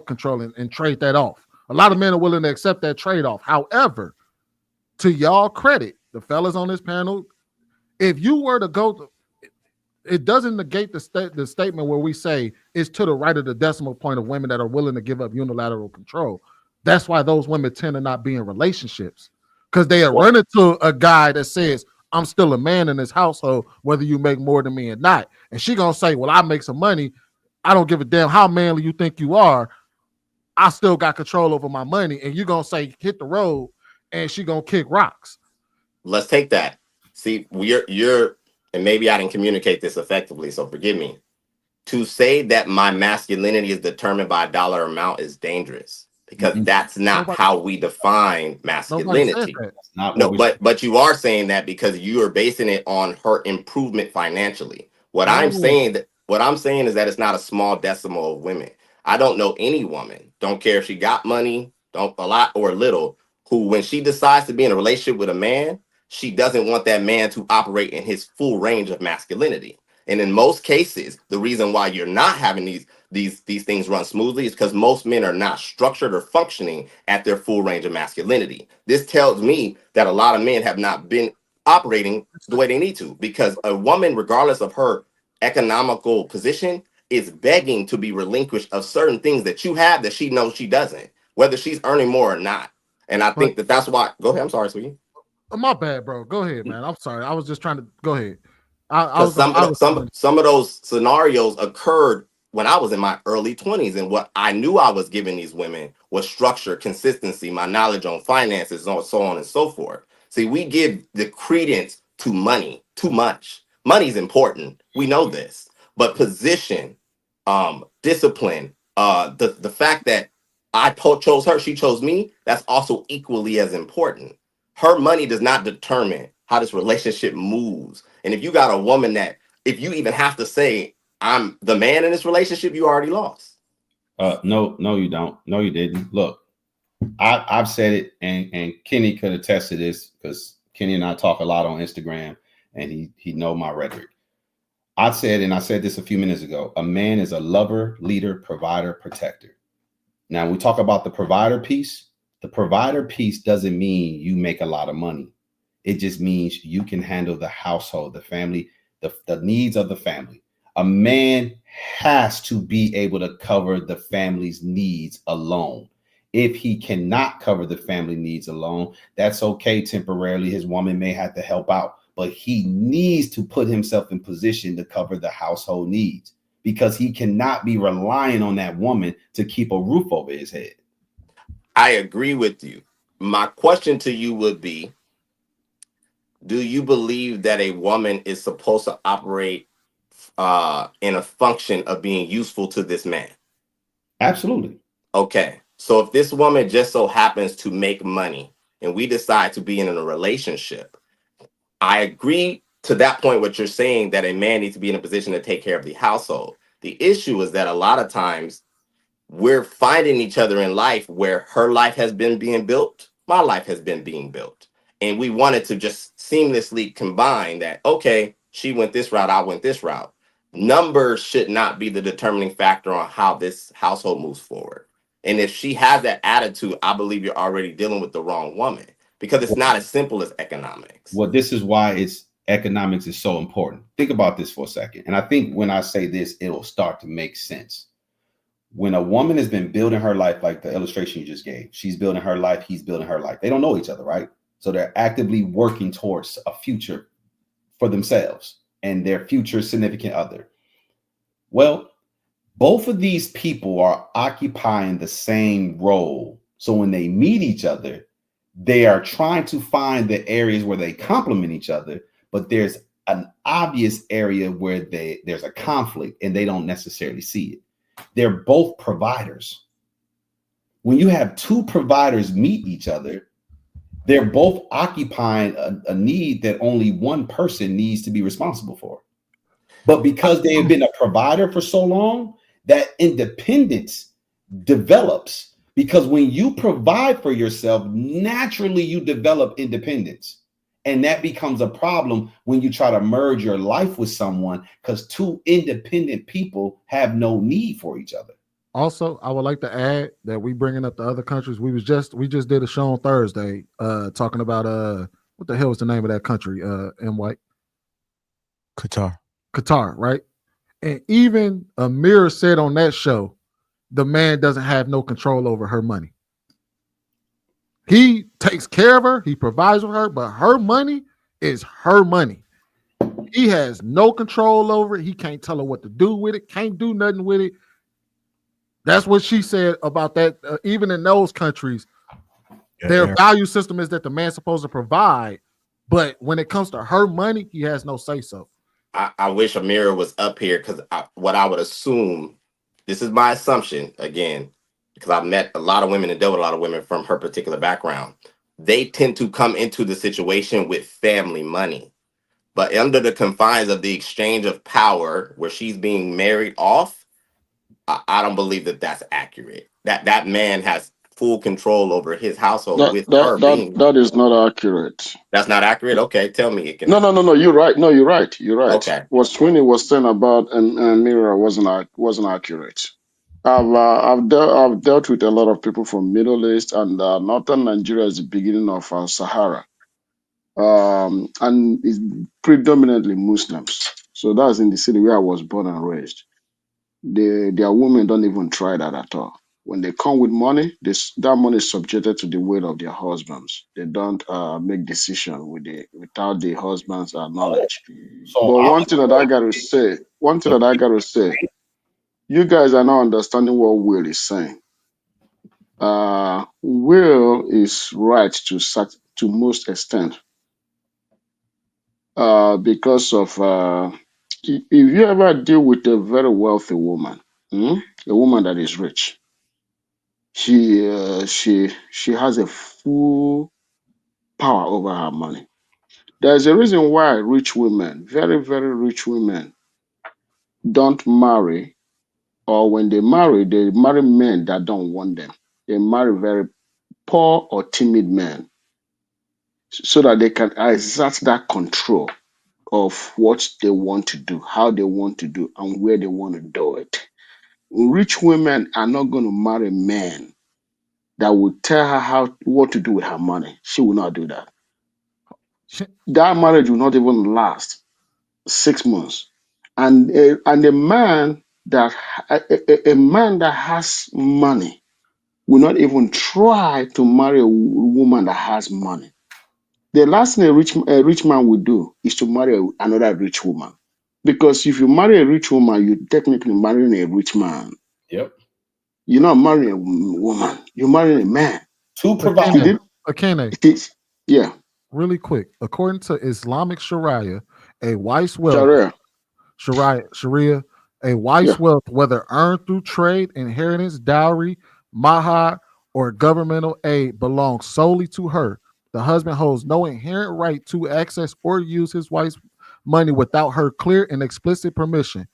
control and trade that off. A lot of men are willing to accept that trade-off. However, to y'all credit, the fellas on this panel, if you were to go, it doesn't negate the statement where we say it's to the right of the decimal point of women that are willing to give up unilateral control. That's why those women tend to not be in relationships, because they are running to a guy that says, I'm still a man in this household, whether you make more than me or not. And she gonna say, well, I make some money. I don't give a damn how manly you think you are. I still got control over my money, and you're gonna say hit the road, and she gonna kick rocks. Let's take that. See, you're and maybe I didn't communicate this effectively, so forgive me. To say that my masculinity is determined by a dollar amount is dangerous, because that's not how we define masculinity. No, but you are saying that because you are basing it on her improvement financially. What I'm saying is that it's not a small decimal of women. I don't know any woman, don't care if she got money, don't a lot or little, who when she decides to be in a relationship with a man, she doesn't want that man to operate in his full range of masculinity. And in most cases, the reason why you're not having these things run smoothly is because most men are not structured or functioning at their full range of masculinity. This tells me that a lot of men have not been operating the way they need to, because a woman, regardless of her economical position, is begging to be relinquished of certain things that you have that she knows she doesn't, whether she's earning more or not. And I think that's why. Go ahead. I'm sorry, sweetie. My bad, bro. Go ahead, man. I'm sorry. I was just trying to go ahead. Some of those scenarios occurred when I was in my early 20s, and what I knew I was giving these women was structure, consistency, my knowledge on finances, and so on and so forth. See, we give the credence to money too much. Money's important. We know this, but position, discipline, the fact that I chose her, she chose me, that's also equally as important. Her money does not determine how this relationship moves. And if you got a woman that, if you even have to say, I'm the man in this relationship, you already lost. No, you don't. No, you didn't. Look, I've said it, and Kenny could attest to this, because Kenny and I talk a lot on Instagram, and he know my rhetoric. I said this a few minutes ago, a man is a lover, leader, provider, protector. Now, we talk about the provider piece. The provider piece doesn't mean you make a lot of money. It just means you can handle the household, the family, the needs of the family. A man has to be able to cover the family's needs alone. If he cannot cover the family needs alone, that's okay temporarily. His woman may have to help out, but he needs to put himself in position to cover the household needs, because he cannot be relying on that woman to keep a roof over his head. I agree with you. My question to you would be, do you believe that a woman is supposed to operate in a function of being useful to this man? Absolutely. Okay. So if this woman just so happens to make money and we decide to be in a relationship, I agree to that point what you're saying, that a man needs to be in a position to take care of the household. The issue is that a lot of times we're finding each other in life where her life has been being built, my life has been being built. And we wanted to just seamlessly combine that, okay, she went this route, I went this route. Numbers should not be the determining factor on how this household moves forward. And if she has that attitude, I believe you're already dealing with the wrong woman, because it's not as simple as economics. Well, this is why economics is so important. Think about this for a second. And I think when I say this, it'll start to make sense. When a woman has been building her life, like the illustration you just gave, she's building her life, he's building her life. They don't know each other, right? So they're actively working towards a future for themselves and their future significant other. Well, both of these people are occupying the same role. So when they meet each other, they are trying to find the areas where they complement each other, but there's an obvious area where there's a conflict and they don't necessarily see it. They're both providers. When you have two providers meet each other, they're both occupying a need that only one person needs to be responsible for. But because they have been a provider for so long, that independence develops. Because when you provide for yourself, naturally you develop independence. And that becomes a problem when you try to merge your life with someone, because two independent people have no need for each other. Also, I would like to add that we bringing up the other countries. We just did a show on Thursday talking about what the hell was the name of that country? M. White? Qatar, right? And even Amir said on that show, the man doesn't have no control over her money. He takes care of her, he provides for her, but her money is her money. He has no control over it. He can't tell her what to do with it, can't do nothing with it. That's what she said about that. Even in those countries, their value system is that the man's supposed to provide, but when it comes to her money, he has no say so. I wish Amira was up here because what I would assume, this is my assumption again, because I've met a lot of women and dealt with a lot of women from her particular background. They tend to come into the situation with family money, but under the confines of the exchange of power where she's being married off, I don't believe that that's accurate. That man has full control over his household with her being. That is not accurate. That's not accurate. Okay, tell me it can. No. You're right. No, you're right. You're right. Okay. What Sweeney was saying about Amira wasn't accurate. I've dealt with a lot of people from Middle East and northern Nigeria is the beginning of Sahara, and it's predominantly Muslims. So that's in the city where I was born and raised. Their women don't even try that at all. When they come with money, that money is subjected to the will of their husbands. They don't make decisions without the husband's knowledge. So But one thing that I gotta say, you guys are not understanding what Will is saying. Will is right to most extent because of if you ever deal with a very wealthy woman, a woman that is rich, she has a full power over her money. There's a reason why rich women, very very rich women, don't marry, or when they marry men that don't want them. They marry very poor or timid men so that they can exert that control of what they want to do, how they want to do, and where they want to do it. Rich women are not going to marry men that will tell her what to do with her money. She will not do that. That marriage will not even last 6 months. And a man that has money will not even try to marry a woman that has money. The last thing a rich man will do is to marry another rich woman. Because if you marry a rich woman, you're technically marrying a rich man. Yep. You're not marrying a woman. You're marrying a man. To provide. Akene. Yeah. Really quick. According to Islamic Sharia, a wife's wealth. Sharia. A wife's wealth, whether earned through trade, inheritance, dowry, mahar, or governmental aid, belongs solely to her. The husband holds no inherent right to access or use his wife's money without her clear and explicit permission.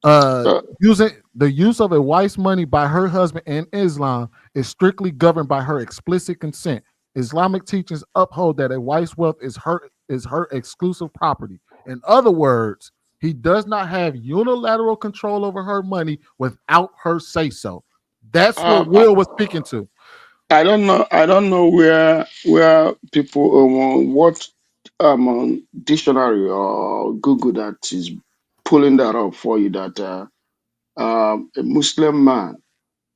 Using the use of a wife's money by her husband in Islam is strictly governed by her explicit consent. Islamic teachings uphold that a wife's wealth is her exclusive property. In other words, he does not have unilateral control over her money without her say so. That's what Will was speaking to. I don't know where people what dictionary or Google that is pulling that up for you that a Muslim man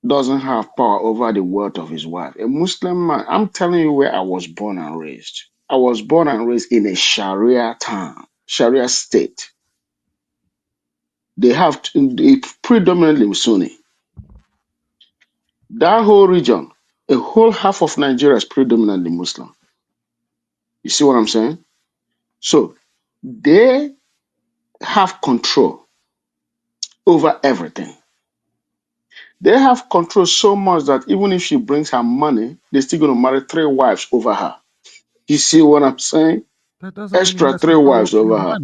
doesn't have power over the wealth of his wife. A Muslim man, I'm telling you where I was born and raised. I was born and raised in a Sharia town, Sharia state. They have predominantly Sunni. That whole region, a whole half of Nigeria is predominantly Muslim. You see what I'm saying? So they have control over everything. They have control so much that even if she brings her money, they're still going to marry 3 wives over her. You see what I'm saying? That doesn't Extra 3 wives over her.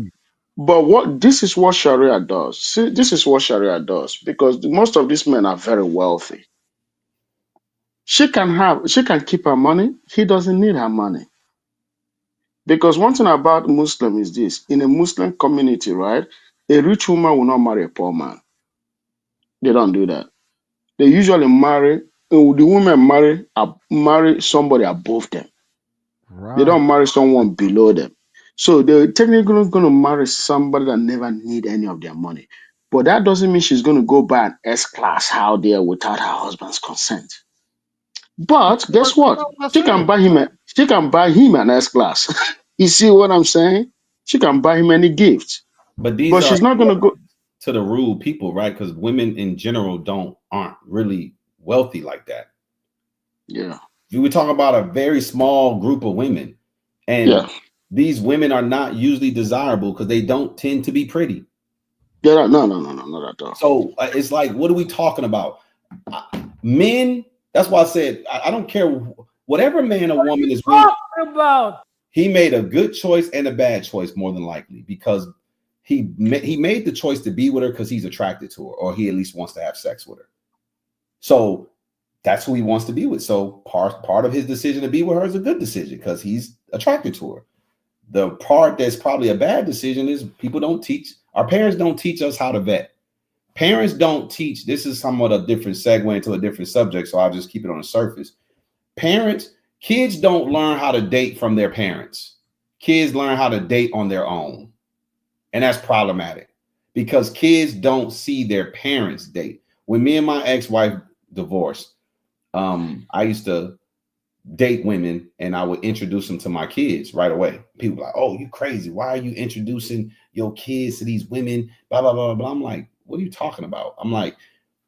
But this is what Sharia does. See, this is what Sharia does because most of these men are very wealthy. She can keep her money. He doesn't need her money. Because one thing about Muslim is this: in a Muslim community, right, a rich woman will not marry a poor man. They don't do that. They usually the women marry somebody above them. Right. They don't marry someone below them. So they're technically going to marry somebody that never need any of their money. But that doesn't mean she's going to go buy an S-class house there without her husband's consent. But guess what? She can buy him an S-class. You see what I'm saying? She can buy him any gift. But these she's not going to go. to the rude people, right? Because women in general aren't really wealthy like that. Yeah. We were talking about a very small group of women, and these women are not usually desirable because they don't tend to be pretty. Yeah, no, not at all. So it's like, what are we talking about? Men. That's why I said I don't care whatever man or woman is with. He made a good choice and a bad choice more than likely, because he made the choice to be with her because he's attracted to her, or he at least wants to have sex with her. So that's who he wants to be with. So part of his decision to be with her is a good decision because he's attracted to her. The part that's probably a bad decision is our parents don't teach us how to vet. Parents don't teach. This is somewhat a different segue into a different subject, so I'll just keep it on the surface. Kids don't learn how to date from their parents. Kids learn how to date on their own. And that's problematic because kids don't see their parents date. When me and my ex-wife divorced, I used to date women and I would introduce them to my kids right away. People were like, oh, you crazy. Why are you introducing your kids to these women? Blah, blah, blah, blah. I'm like, what are you talking about? I'm like,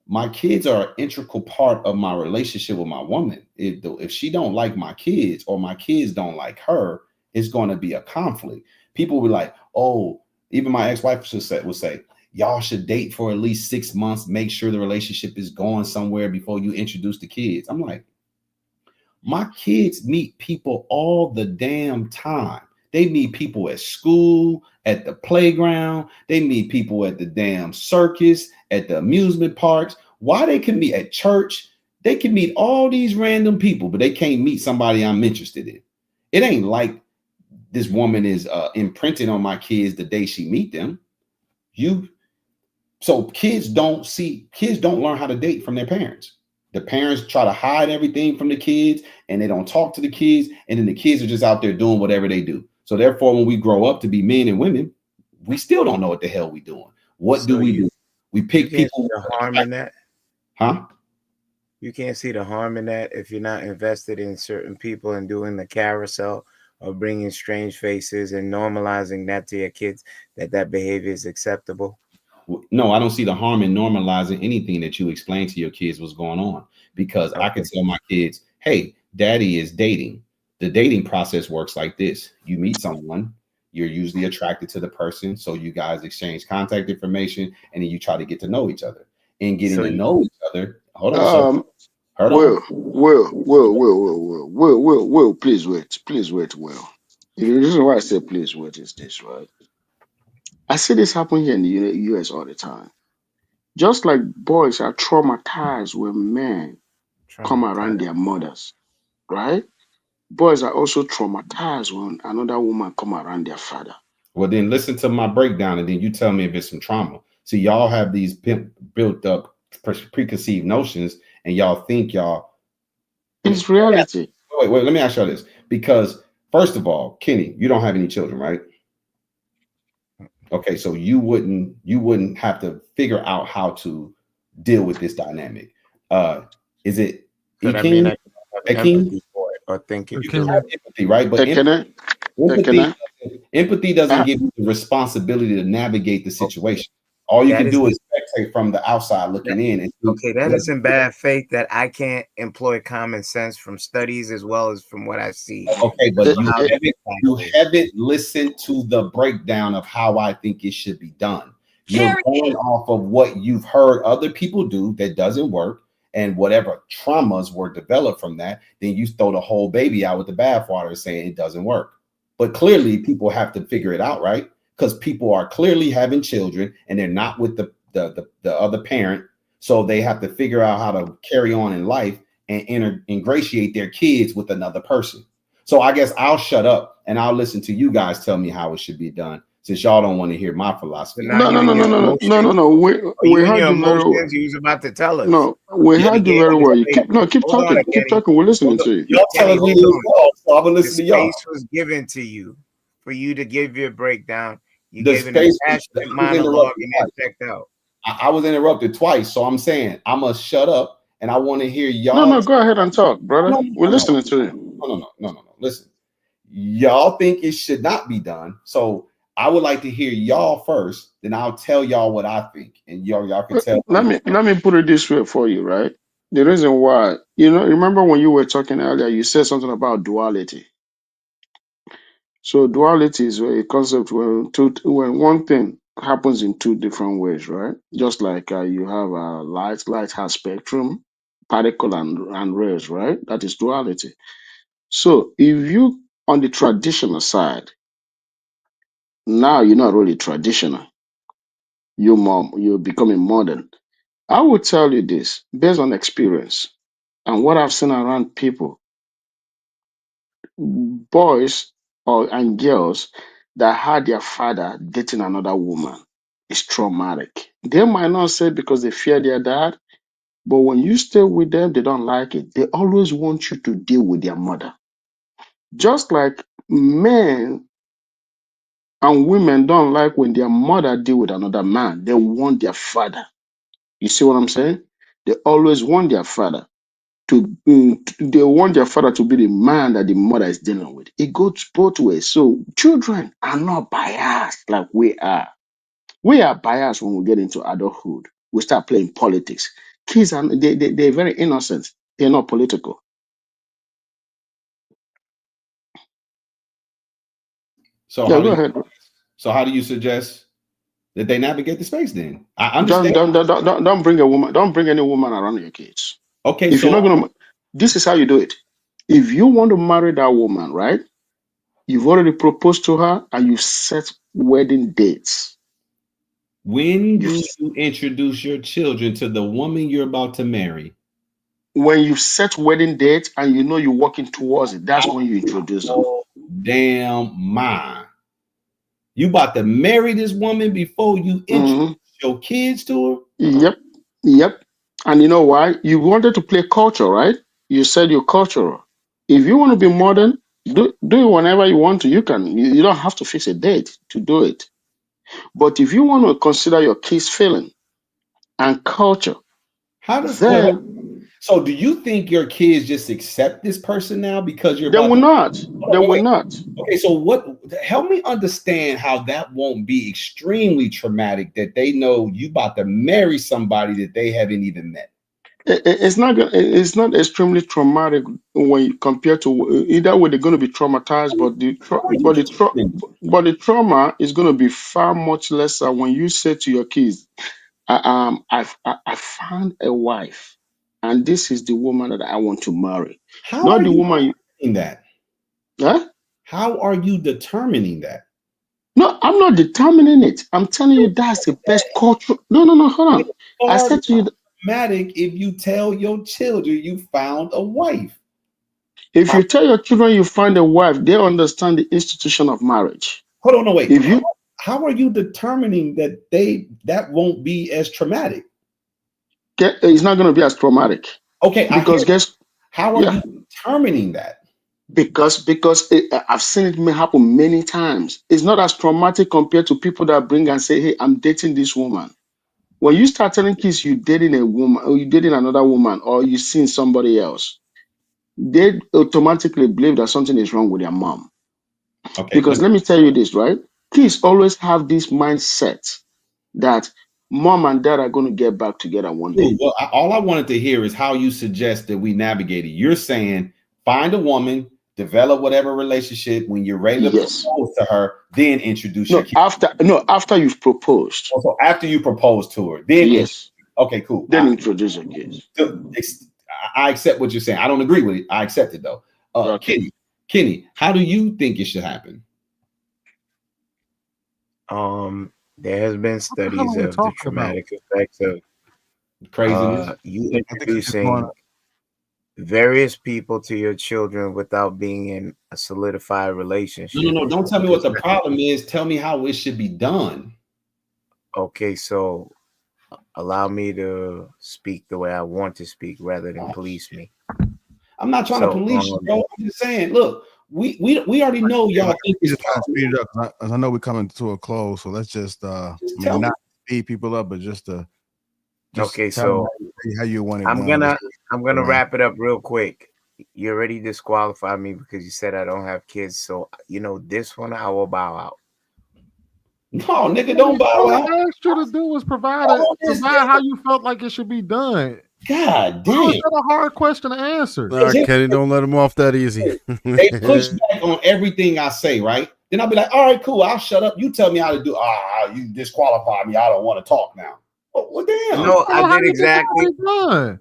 my kids are an integral part of my relationship with my woman. If she don't like my kids or my kids don't like her, it's going to be a conflict. People were like, oh, even my ex-wife would say, y'all should date for at least 6 months. Make sure the relationship is going somewhere before you introduce the kids. I'm like, my kids meet people all the damn time. They meet people at school, at the playground. They meet people at the damn circus, at the amusement parks. Why they can meet at church? They can meet all these random people, but they can't meet somebody I'm interested in. It ain't like this woman is imprinting on my kids the day she meet them. So kids don't learn how to date from their parents. The parents try to hide everything from the kids and they don't talk to the kids. And then the kids are just out there doing whatever they do. So therefore, when we grow up to be men and women, we still don't know what the hell we doing. What do we do? We pick people. The harm in that? Huh? You can't see the harm in that if you're not invested in certain people and doing the carousel or bringing strange faces and normalizing that to your kids, that behavior is acceptable. No, I don't see the harm in normalizing anything that you explain to your kids what's going on, because I can tell my kids, hey, daddy is dating. The dating process works like this. You meet someone, you're usually attracted to the person. So you guys exchange contact information and then you try to get to know each other. And getting to know each other. Hold on. Will, please wait. Will. The reason why I say please wait is this, right? I see this happen here in the US all the time. Just like boys are traumatized when men come around their mothers, right? Boys are also traumatized when another woman come around their father. Well, then listen to my breakdown and then you tell me if it's some trauma. See, y'all have these built up preconceived notions and y'all think y'all. It's reality. Wait, let me ask y'all this. Because first of all, Kenny, you don't have any children, right? Okay, so you wouldn't have to figure out how to deal with this dynamic. Is it empathy for it or think you can have empathy, right? But empathy doesn't give you the responsibility to navigate the situation. All you can do is spectate from the outside looking in. Okay, that is in bad faith that I can't employ common sense from studies as well as from what I see. Okay, but you haven't listened to the breakdown of how I think it should be done. You're going off of what you've heard other people do that doesn't work, and whatever traumas were developed from that, then you throw the whole baby out with the bathwater saying it doesn't work. But clearly people have to figure it out, right? Because people are clearly having children and they're not with the other parent. So they have to figure out how to carry on in life and ingratiate their kids with another person. So I guess I'll shut up and I'll listen to you guys tell me how it should be done, since y'all don't want to hear my philosophy. No. We heard you very well. You was about to tell us. No, we heard you very well. Keep talking. Keep talking. We're listening to you. Y'all telling me so I'm gonna listen to y'all. Space was given to you for you to give your breakdown. You gave an passionate monologue and then checked out. I was interrupted twice, so I'm saying I'm gonna shut up and I want to hear y'all. No, go ahead and talk, brother. We're listening to you. No. Listen, y'all think it should not be done, so I would like to hear y'all first, then I'll tell y'all what I think, and y'all can tell. Let me put it this way for you, right? The reason why, remember when you were talking earlier, you said something about duality. So duality is a concept when one thing happens in two different ways, right? Just like you have a light has spectrum, particle and rays, right? That is duality. So if you on the traditional side, now you're not really traditional. You're becoming modern. I will tell you this based on experience and what I've seen around people, boys and girls that had their father dating another woman is traumatic. They might not say because they fear their dad, but when you stay with them, they don't like it. They always want you to deal with their mother. Just like men and women don't like when their mother deal with another man. They want their father. You see what I'm saying? They always want their father they want their father to be the man that the mother is dealing with. It goes both ways. So children are not biased like we are. We are biased when we get into adulthood. We start playing politics. Kids are they're very innocent. They're not political. So Yeah, go ahead. So how do you suggest that they navigate the space then? I understand. Don't bring a woman, don't bring any woman around your kids. Okay, if you're not gonna, this is how you do it. If you want to marry that woman, right? You've already proposed to her and you've set wedding dates. When do you introduce your children to the woman you're about to marry? When you set wedding dates and you know you're working towards it, that's when you introduce them. Damn mind. You about to marry this woman before you introduce your kids to her? Yep. And you know why? You wanted to play culture, right? You said you're cultural. If you want to be modern, do it whenever you want to. You can. You don't have to fix a date to do it. But if you want to consider your kids' feeling and culture, how does then so do you think your kids just accept this person now because you're they about will to, not. They will not. Okay, so what help me understand how that won't be extremely traumatic that they know you about to marry somebody that they haven't even met. It's not extremely traumatic when you compare to either way. They're going to be traumatized, but the trauma is going to be far much lesser when you say to your kids, I found a wife, and this is the woman that I want to marry. How Not are the you woman determining that? Huh? How are you determining that? No, I'm not determining it. I'm telling you that's the best culture. No, hold on. I said to you, traumatic if you tell your children you found a wife. if you tell your children you find a wife, they understand the institution of marriage. Hold on, no, wait. If you how are you determining that that won't be as traumatic? It's not going to be as traumatic. Okay, because how are you determining that? Because I've seen it happen many times. It's not as traumatic compared to people that bring and say, "Hey, I'm dating this woman." When you start telling kids you're dating a woman, or you're dating another woman, or you've seen somebody else, they automatically believe that something is wrong with their mom. Okay. Because let me tell you this, right? Kids always have this mindset that mom and dad are going to get back together one day. Well, all I wanted to hear is how you suggest that we navigate it. You're saying find a woman, develop whatever relationship. When you're ready to propose to her, then introduce your kids. After you've proposed. Also, after you propose to her, then yes. Okay, cool. Then introduce your kids. I accept what you're saying. I don't agree with it. I accept it though. Kenny, how do you think it should happen? There has been studies of the traumatic effects of craziness. You introducing various people to your children without being in a solidified relationship. No. Don't tell me what the problem is. Tell me how it should be done. Okay, so allow me to speak the way I want to speak rather than police me. I'm not trying to police you, bro. I'm just saying, look, we already know y'all think it's just trying to speed it up. I know we're coming to a close, so let's just not speed people up, but just okay. So how you want it. I'm gonna wrap it up real quick. You already disqualified me because you said I don't have kids. So this one I will bow out. No, nigga, don't bow All out. I asked you to do was provide how you felt like it should be done. God How is damn. that a hard question to answer? Kenny, don't let him off that easy. They push back on everything I say, right? Then I'll be like, all right, cool, I'll shut up. You tell me how to do. You disqualify me. I don't want to talk now. Well, damn. No, I did exactly. Done.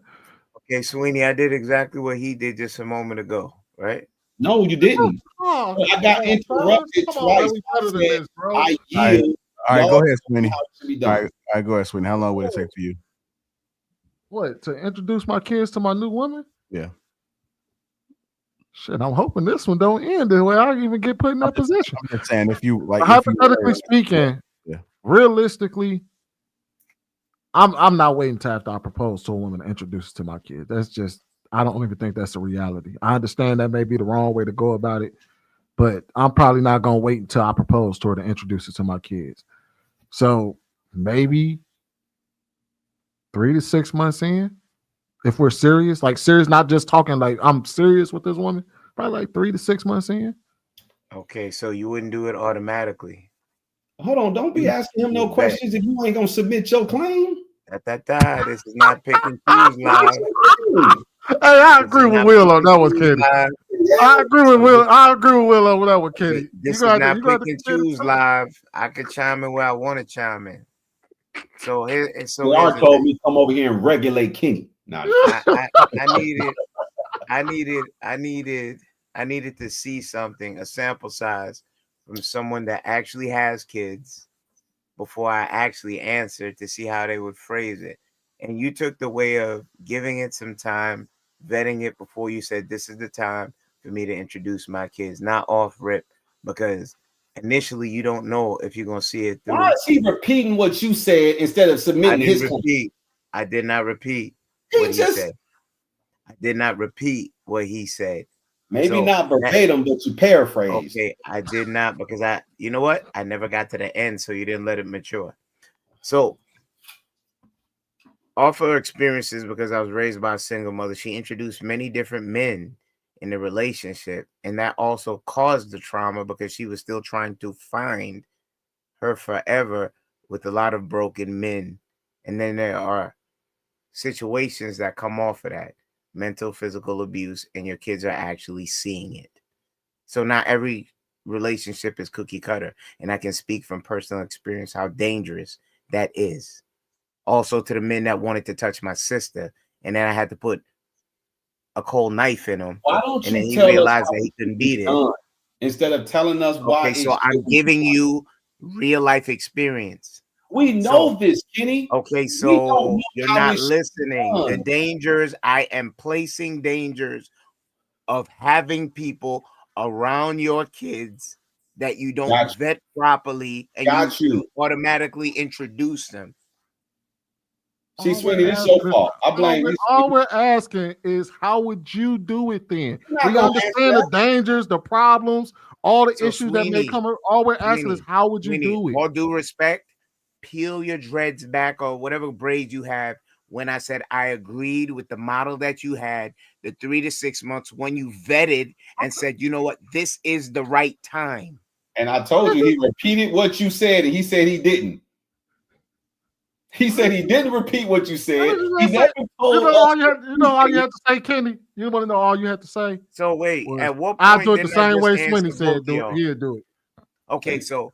Okay, Sweeney, I did exactly what he did just a moment ago, right? No, you didn't. Oh, I got interrupted twice. I yield. All right, Y'all go ahead, Sweeney. how it should be All done. right, go ahead, Sweeney. How long would it take for you? What, to introduce my kids to my new woman? Yeah. Shit, I'm hoping this one don't end the way I even get put in that position. I'm just saying, if you like, hypothetically speaking, yeah. Realistically, I'm not waiting till after I propose to a woman to introduce to my kid. That's just, I don't even think that's a reality. I understand that may be the wrong way to go about it, but I'm probably not gonna wait until I propose to her to introduce it to my kids. So maybe 3 to 6 months in, if we're serious, not just talking like I'm serious with this woman, probably like 3 to 6 months in. Okay, so you wouldn't do it automatically. Hold on, don't be asking him no questions if you ain't gonna submit your claim. This is not pick and choose live. Hey, I agree with Will on that one, Kenny. I agree with Will. I agree with Will on that one, Kenny. This is not pick and choose live. I could chime in where I want to chime in. So here, Lar told me come over here and regulate Kenny. Nah, I needed to see something, a sample size from someone that actually has kids before I actually answered to see how they would phrase it. And you took the way of giving it some time, vetting it before you said, this is the time for me to introduce my kids, not off rip, because initially you don't know if you're going to see it through. Why is he repeating what you said instead of submitting his repeat? I did not repeat what he said. I did not repeat what he said. Maybe not verbatim, but you paraphrase. Okay, I did not, because you know what? I never got to the end, so you didn't let it mature. So, off her experiences, because I was raised by a single mother, she introduced many different men in the relationship, and that also caused the trauma because she was still trying to find her forever with a lot of broken men. And then there are situations that come off of that. Mental, physical abuse, and your kids are actually seeing it. So not every relationship is cookie cutter, and I can speak from personal experience how dangerous that is. Also to the men that wanted to touch my sister, and then I had to put a cold knife in him. Why don't and then you he tell realized us that he couldn't beat it instead of telling us why? Okay, so I'm giving you real life experience. We know this, Kenny. Okay, so you're not listening. The dangers, I am placing dangers of having people around your kids that you don't vet properly, and you automatically introduce them. See, Sweeney, this is your fault. I blame you. All we're asking is, how would you do it then? We gonna understand the dangers, the problems, all the issues that may Sweeney, come. All we're asking is, how would you do it? All due respect, peel your dreads back or whatever braids you have. When I said I agreed with the model that you had, the 3 to 6 months when you vetted and said, you know what, this is the right time. And I told you he repeated what you said, and he said he didn't. He said he didn't repeat what you said. He never told you know all you have to say, Kenny. You want to know all you have to say? So wait, at what point I'll do it the didn't I same just way answer Sweeney said. both of He'll do it. Okay, so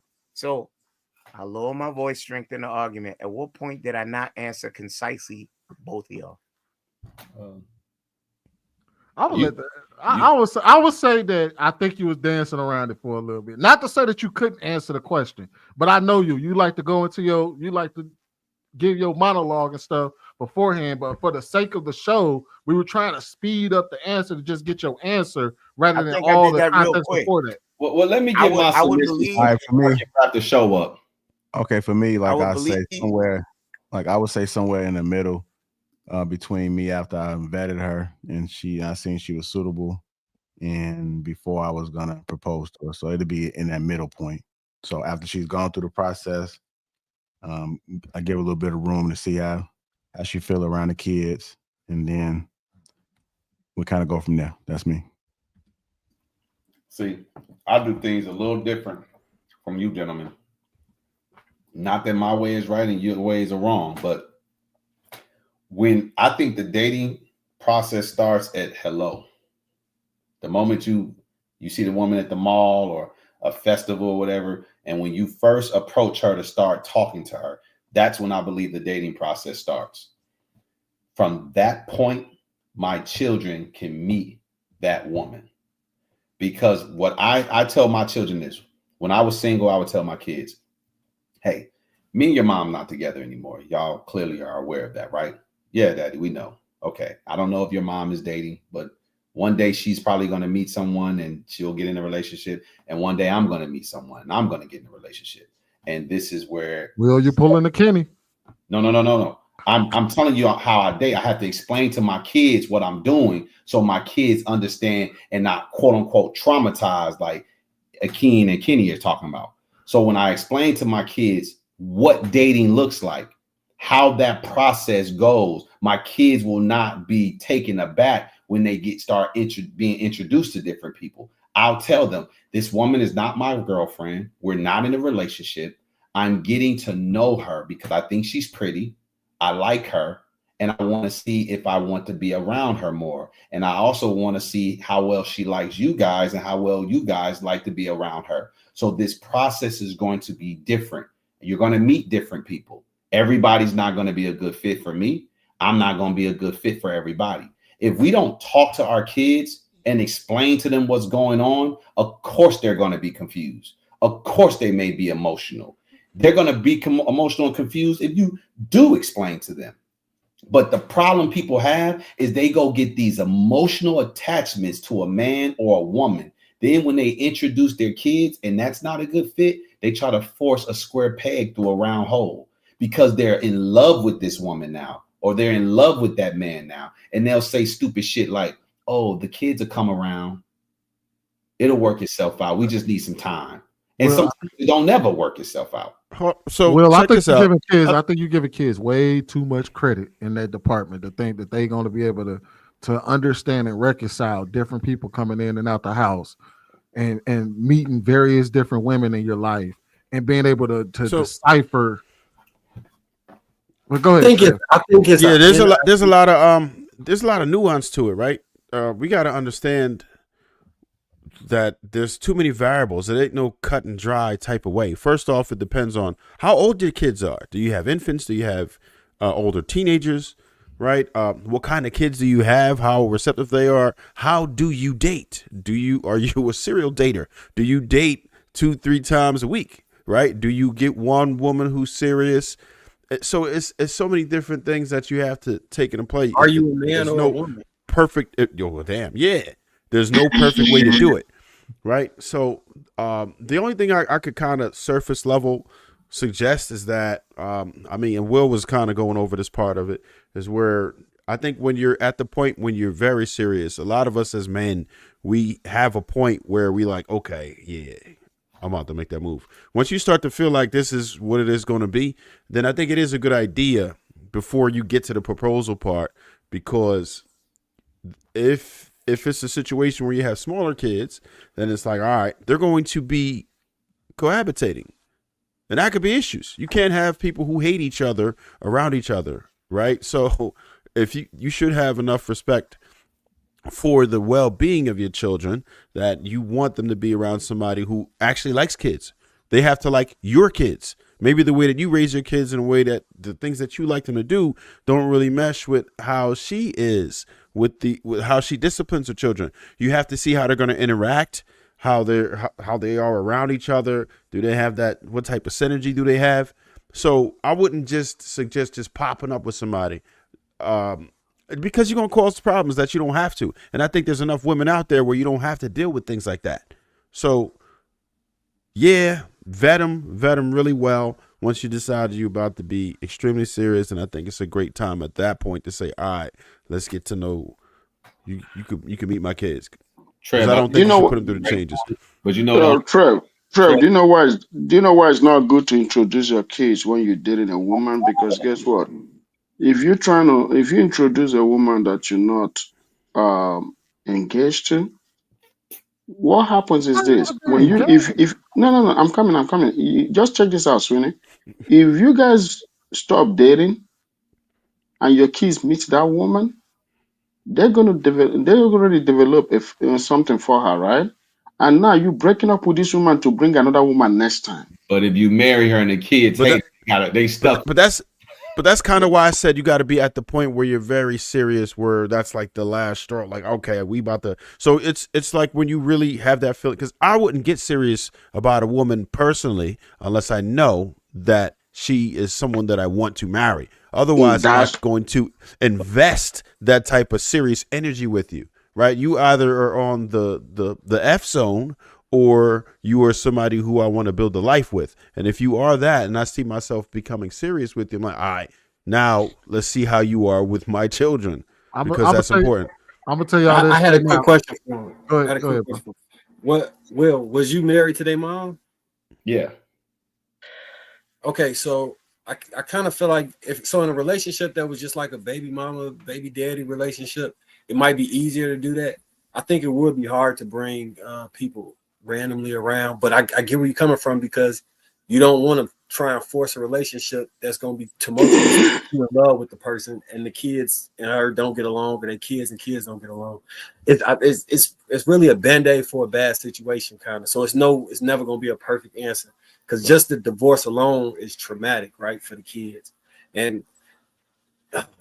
I lower my voice, strengthen the argument. At what point did I not answer concisely both of y'all? I would say that I think you was dancing around it for a little bit. Not to say that you couldn't answer the question, but I know you like to go into you like to give your monologue and stuff beforehand. But for the sake of the show, we were trying to speed up the answer to just get your answer rather than all the context before that. Well, let me get my submission. All right, for me, I can wrap the show up. Okay, for me, like I say somewhere, like I would say somewhere in the middle, between me after I vetted her and I seen she was suitable, and before I was gonna propose to her. So it'd be in that middle point. So after she's gone through the process, I give her a little bit of room to see how she feel around the kids, and then we kind of go from there. That's me. See, I do things a little different from you gentlemen. Not that my way is right and your ways are wrong, but when I think the dating process starts at hello. The moment you see the woman at the mall or a festival or whatever, and when you first approach her to start talking to her, that's when I believe the dating process starts. From that point, my children can meet that woman. Because what I tell my children is, when I was single, I would tell my kids, hey, me and your mom not together anymore. Y'all clearly are aware of that, right? Yeah, Daddy, we know. Okay. I don't know if your mom is dating, but one day she's probably going to meet someone and she'll get in a relationship. And one day I'm going to meet someone and I'm going to get in a relationship. And this is where... Will you pulling the Kenny? No. I'm telling you how I date. I have to explain to my kids what I'm doing so my kids understand and not quote unquote traumatized like Akeem and Kenny are talking about. So when I explain to my kids what dating looks like, how that process goes, my kids will not be taken aback when they being introduced to different people. I'll tell them, this woman is not my girlfriend. We're not in a relationship. I'm getting to know her because I think she's pretty. I like her. And I want to see if I want to be around her more. And I also want to see how well she likes you guys and how well you guys like to be around her. So this process is going to be different. You're going to meet different people. Everybody's not going to be a good fit for me. I'm not going to be a good fit for everybody. If we don't talk to our kids and explain to them what's going on, of course they're going to be confused. Of course they may be emotional. They're going to be emotional and confused if you do explain to them. But the problem people have is they go get these emotional attachments to a man or a woman. Then when they introduce their kids and that's not a good fit, they try to force a square peg through a round hole because they're in love with this woman now, or they're in love with that man now. And they'll say stupid shit like, oh, the kids will come around. It'll work itself out. We just need some time. And sometimes it don't never work itself out. So Will, I check think this you're out. giving kids. I think you're giving kids way too much credit in that department to think that they're going to be able to understand and reconcile different people coming in and out the house, and meeting various different women in your life and being able to decipher. Well, go ahead. I think it's there's a lot of nuance to it, right? We got to understand that there's too many variables. It ain't no cut and dry type of way. First off, it depends on how old your kids are. Do you have infants? Do you have older teenagers? Right? What kind of kids do you have? How receptive they are? How do you date? Are you a serial dater? Do you date 2-3 times a week? Right? Do you get one woman who's serious? So it's so many different things that you have to take into play. Are you a man or a woman? Perfect. Yeah. There's no perfect way to do it. Right. So the only thing I could kind of surface level suggest is that, and Will was kind of going over this part of it, is where I think when you're at the point when you're very serious, a lot of us as men, we have a point where we like, okay, yeah, I'm about to make that move. Once you start to feel like this is what it is going to be, then I think it is a good idea before you get to the proposal part, because if it's a situation where you have smaller kids, then it's like, all right, they're going to be cohabitating. And that could be issues. You can't have people who hate each other around each other, right? So if you should have enough respect for the well-being of your children that you want them to be around somebody who actually likes kids. They have to like your kids. Maybe the way that you raise your kids in a way that the things that you like them to do don't really mesh with how she is, with how she disciplines her children. You have to see how they're going to interact, how they are around each other. Do they have that? What type of synergy do they have? So I wouldn't just suggest just popping up with somebody, because you're going to cause problems that you don't have to. And I think there's enough women out there where you don't have to deal with things like that. So yeah, vet them really well once you decide you're about to be extremely serious. And I think it's a great time at that point to say, all right, let's get to know you. You can meet my kids. Trev, I don't think you should put them through the changes. But Trev, do you know why it's not good to introduce your kids when you're dating a woman? Because guess what? If you introduce a woman that you're not engaged to, what happens is this: when you if no, I'm coming. Just check this out, Sweeney. If you guys stop dating and your kids meet that woman, they're gonna develop. They already develop something for her, right? And now you breaking up with this woman to bring another woman next time. But if you marry her and the kids hate her, they stuck. But that's kind of why I said you got to be at the point where you're very serious, where that's like the last straw. Like, okay, we about to. So it's like when you really have that feeling, because I wouldn't get serious about a woman personally unless I know that she is someone that I want to marry. Otherwise, I'm not going to invest that type of serious energy with you, right? You either are on the F zone, or you are somebody who I want to build a life with. And if you are that, and I see myself becoming serious with you, I'm like, all right, now let's see how you are with my children, because that's important. I'm gonna tell y'all this. I had a quick question for him. Go ahead. What, Will, was you married to their mom? Yeah. Okay, so I kind of feel like if in a relationship that was just like a baby mama, baby daddy relationship, it might be easier to do that. I think it would be hard to bring people randomly around, but I get where you're coming from, because you don't want to try and force a relationship that's going to be tumultuous. You're in love with the person, and the kids and her don't get along, or their kids and kids don't get along. It's really a band-aid for a bad situation, kind of. So it's never going to be a perfect answer, because just the divorce alone is traumatic, right, for the kids. And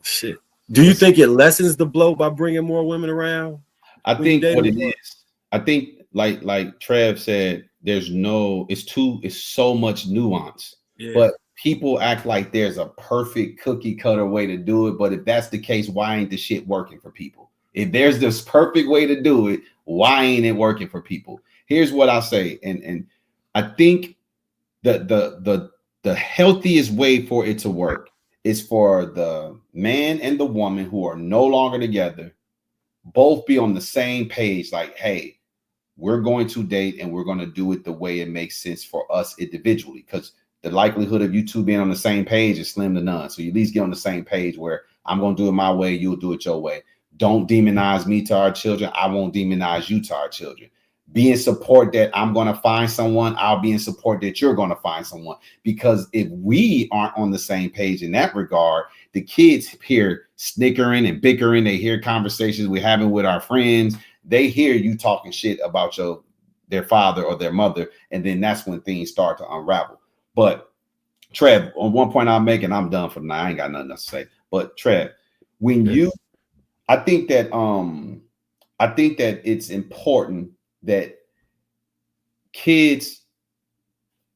shit, do you think it lessens the blow by bringing more women around? I think what it is, I think like Trev said, it's so much nuance. Yeah. But people act like there's a perfect cookie cutter way to do it. But if that's the case, why ain't the shit working for people? If there's this perfect way to do it, why ain't it working for people? Here's what I'll say, and I think the healthiest way for it to work is for the man and the woman who are no longer together both be on the same page, like, hey, we're going to date and we're going to do it the way it makes sense for us individually, because the likelihood of you two being on the same page is slim to none. So you at least get on the same page where I'm going to do it my way, you'll do it your way. Don't demonize me to our children. I won't demonize you to our children. Be in support that I'm going to find someone. I'll be in support that you're going to find someone. Because if we aren't on the same page in that regard, the kids hear snickering and bickering. They hear conversations we're having with our friends. They hear you talking shit about their father or their mother. And then that's when things start to unravel. But Trev, on one point I'm making, I'm done for now. I ain't got nothing else to say. But Trev, I think that it's important that kids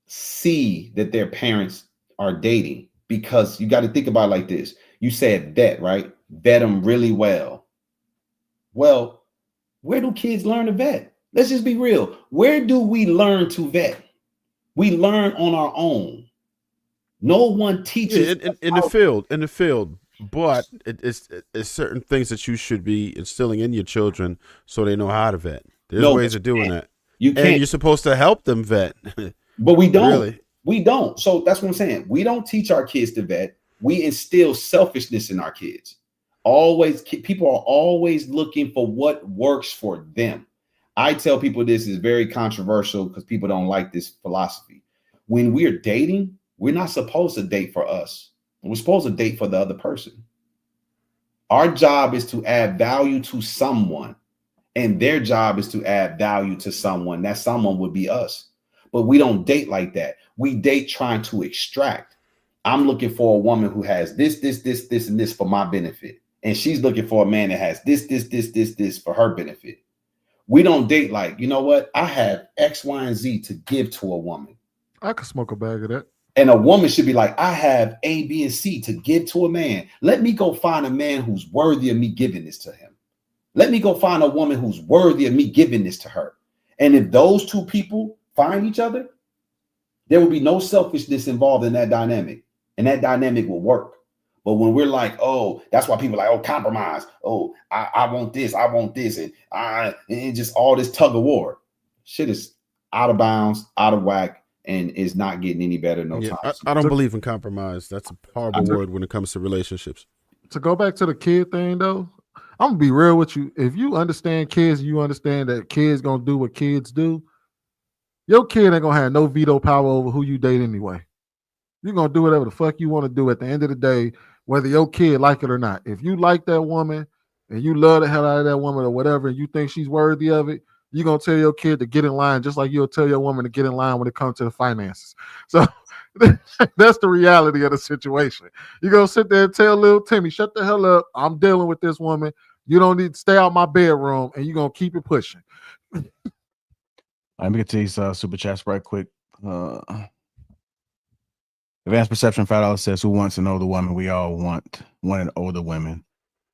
see that their parents are dating, because you got to think about it like this. You said vet, right? Vet them really well. Well, where do kids learn to vet? Let's just be real. Where do we learn to vet? We learn on our own. No one teaches in the field. But it's certain things that you should be instilling in your children so they know how to vet. There's ways of doing that. You can't. And you're supposed to help them vet. But we don't. Really. We don't. So that's what I'm saying. We don't teach our kids to vet. We instill selfishness in our kids. People are always looking for what works for them. I tell people this is very controversial because people don't like this philosophy. When we're dating, we're not supposed to date for us. We're supposed to date for the other person. Our job is to add value to someone, and their job is to add value to someone. That someone would be us. But we don't date like that. We date trying to extract. I'm looking for a woman who has this, and this for my benefit. And she's looking for a man that has this for her benefit. We don't date like, you know what? I have X, Y, and Z to give to a woman. I could smoke a bag of that. And a woman should be like, I have A, B, and C to give to a man. Let me go find a man who's worthy of me giving this to him. Let me go find a woman who's worthy of me giving this to her. And if those two people find each other, there will be no selfishness involved in that dynamic. And that dynamic will work. But when we're like, oh, that's why people are like, oh, compromise. Oh, I want this. I want this. And just all this tug of war. Shit is out of bounds, out of whack, and is not getting any better time. I don't believe in compromise. That's a horrible word when it comes to relationships. To go back to the kid thing, though, I'm going to be real with you. If you understand kids, you understand that kids going to do what kids do. Your kid ain't gonna have no veto power over who you date anyway. You're gonna do whatever the fuck you want to do at the end of the day, whether your kid like it or not. If you like that woman and you love the hell out of that woman or whatever, and you think she's worthy of it, you're gonna tell your kid to get in line just like you'll tell your woman to get in line when it comes to the finances. So that's the reality of the situation. You're gonna sit there and tell little Timmy, shut the hell up. I'm dealing with this woman. You don't need to stay out my bedroom, and you're gonna keep it pushing. Let me get to these super chats right quick. Advanced Perception $5 says, who wants an older woman? We all wanted older women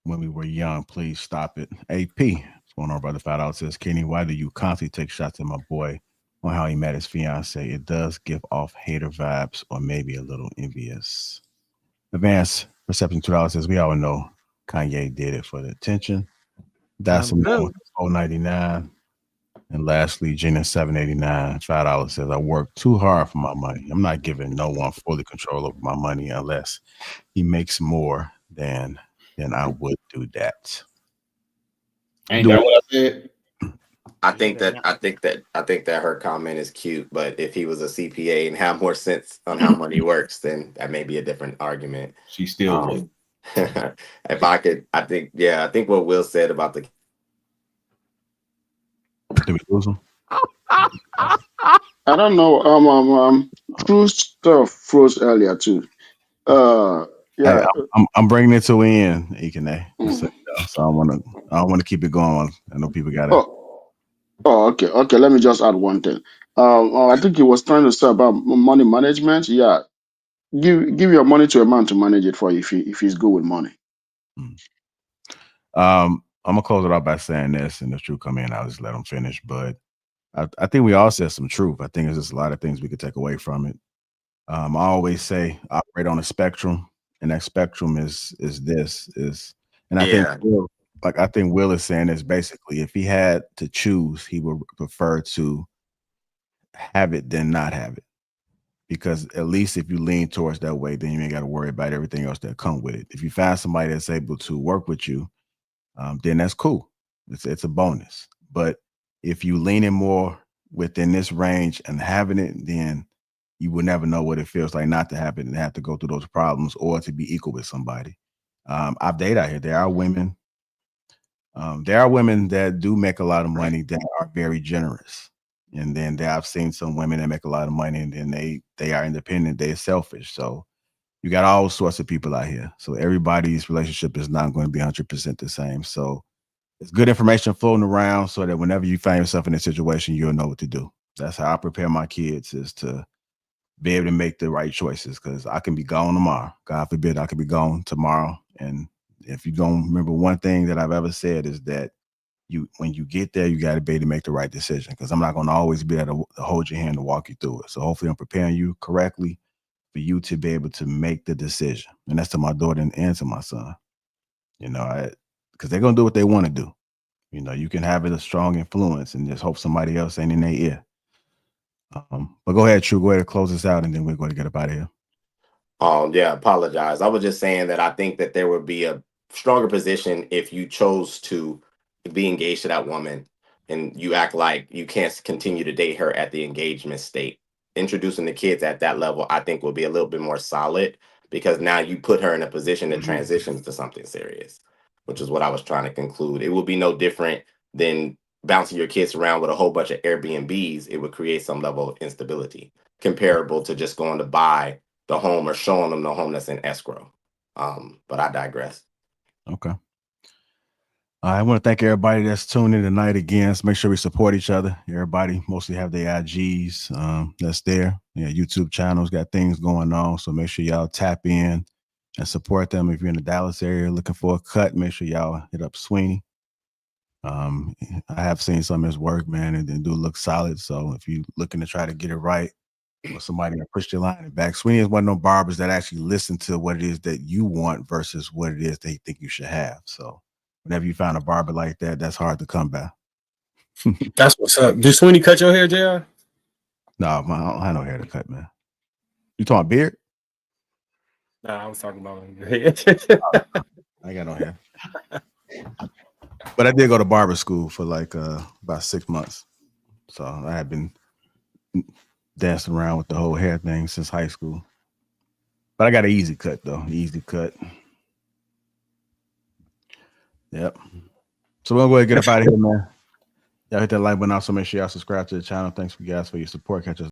when we were young. Please stop it. AP, what's going on, brother? $5 says, Kenny, why do you constantly take shots at my boy on how he met his fiance? It does give off hater vibes or maybe a little envious. Advanced Perception $2 says, we all know Kanye did it for the attention. That's a man with $4.99. And lastly, Gina $7.89, $5 says, I work too hard for my money. I'm not giving no one fully control over my money unless he makes more than I would do that. Ain't that what I said? I think that her comment is cute, but if he was a CPA and have more sense on how money works, then that may be a different argument. She still would. If I could, I think what Will said about the. Did we lose him? I don't know. Fruit froze earlier too. Yeah. I'm bringing it to an end, Ikene. So I don't want to keep it going. I know people got it. Okay. Let me just add one thing. I think he was trying to say about money management. Yeah, give your money to a man to manage it for you if he's good with money. I'm gonna close it out by saying this, and if Drew come in, I'll just let him finish. But I think we all said some truth. I think there's just a lot of things we could take away from it. I always say operate on a spectrum, and that spectrum is I think Will is saying is basically if he had to choose, he would prefer to have it than not have it. Because at least if you lean towards that way, then you ain't got to worry about everything else that come with it. If you find somebody that's able to work with you, then that's cool. It's a bonus. But if you leaning more within this range and having it, then you will never know what it feels like not to have it and have to go through those problems or to be equal with somebody. I've dated out here. There are women that do make a lot of money that are very generous. And then I've seen some women that make a lot of money and then they are independent, they're selfish. So you got all sorts of people out here. So everybody's relationship is not going to be 100% the same. So it's good information floating around so that whenever you find yourself in a situation, you'll know what to do. That's how I prepare my kids, is to be able to make the right choices, because I can be gone tomorrow. God forbid I could be gone tomorrow. And if you don't remember, one thing that I've ever said is that when you get there, you got to be able to make the right decision, because I'm not going to always be able to hold your hand and walk you through it. So hopefully I'm preparing you correctly for you to be able to make the decision. And that's to my daughter and to my son, because they're going to do what they want to do. You can have it a strong influence and just hope somebody else ain't in their ear. But go ahead, True. Go ahead and close this out, and then we're going to get up out of here. Apologize. I was just saying that I think that there would be a stronger position if you chose to be engaged to that woman and you act like you can't continue to date her at the engagement state. Introducing the kids at that level, I think, will be a little bit more solid, because now you put her in a position to transition to something serious, which is what I was trying to conclude. It will be no different than bouncing your kids around with a whole bunch of Airbnbs. It would create some level of instability comparable to just going to buy the home or showing them the home that's in escrow. But I digress. Okay. I want to thank everybody that's tuned in tonight again. So make sure we support each other. Everybody mostly have their IGs that's there. YouTube channels got things going on. So make sure y'all tap in and support them. If you're in the Dallas area looking for a cut, make sure y'all hit up Sweeney. I have seen some of his work, man, and do look solid. So if you're looking to try to get it right, or somebody to push your line back, Sweeney is one of those barbers that actually listen to what it is that you want versus what it is they think you should have. So whenever you find a barber like that, that's hard to come by. That's what's up. Did Sweeney cut your hair, JR? No, I don't have no hair to cut, man. You talking beard? Nah, I was talking about your head. I got no hair. But I did go to barber school for like about 6 months. So I had been dancing around with the whole hair thing since high school. But I got an easy cut though. Easy cut. Yep. So we'll go ahead and get up out of here, man. Y'all hit that like button also. Make sure y'all subscribe to the channel. Thanks for you guys for your support. Catch us.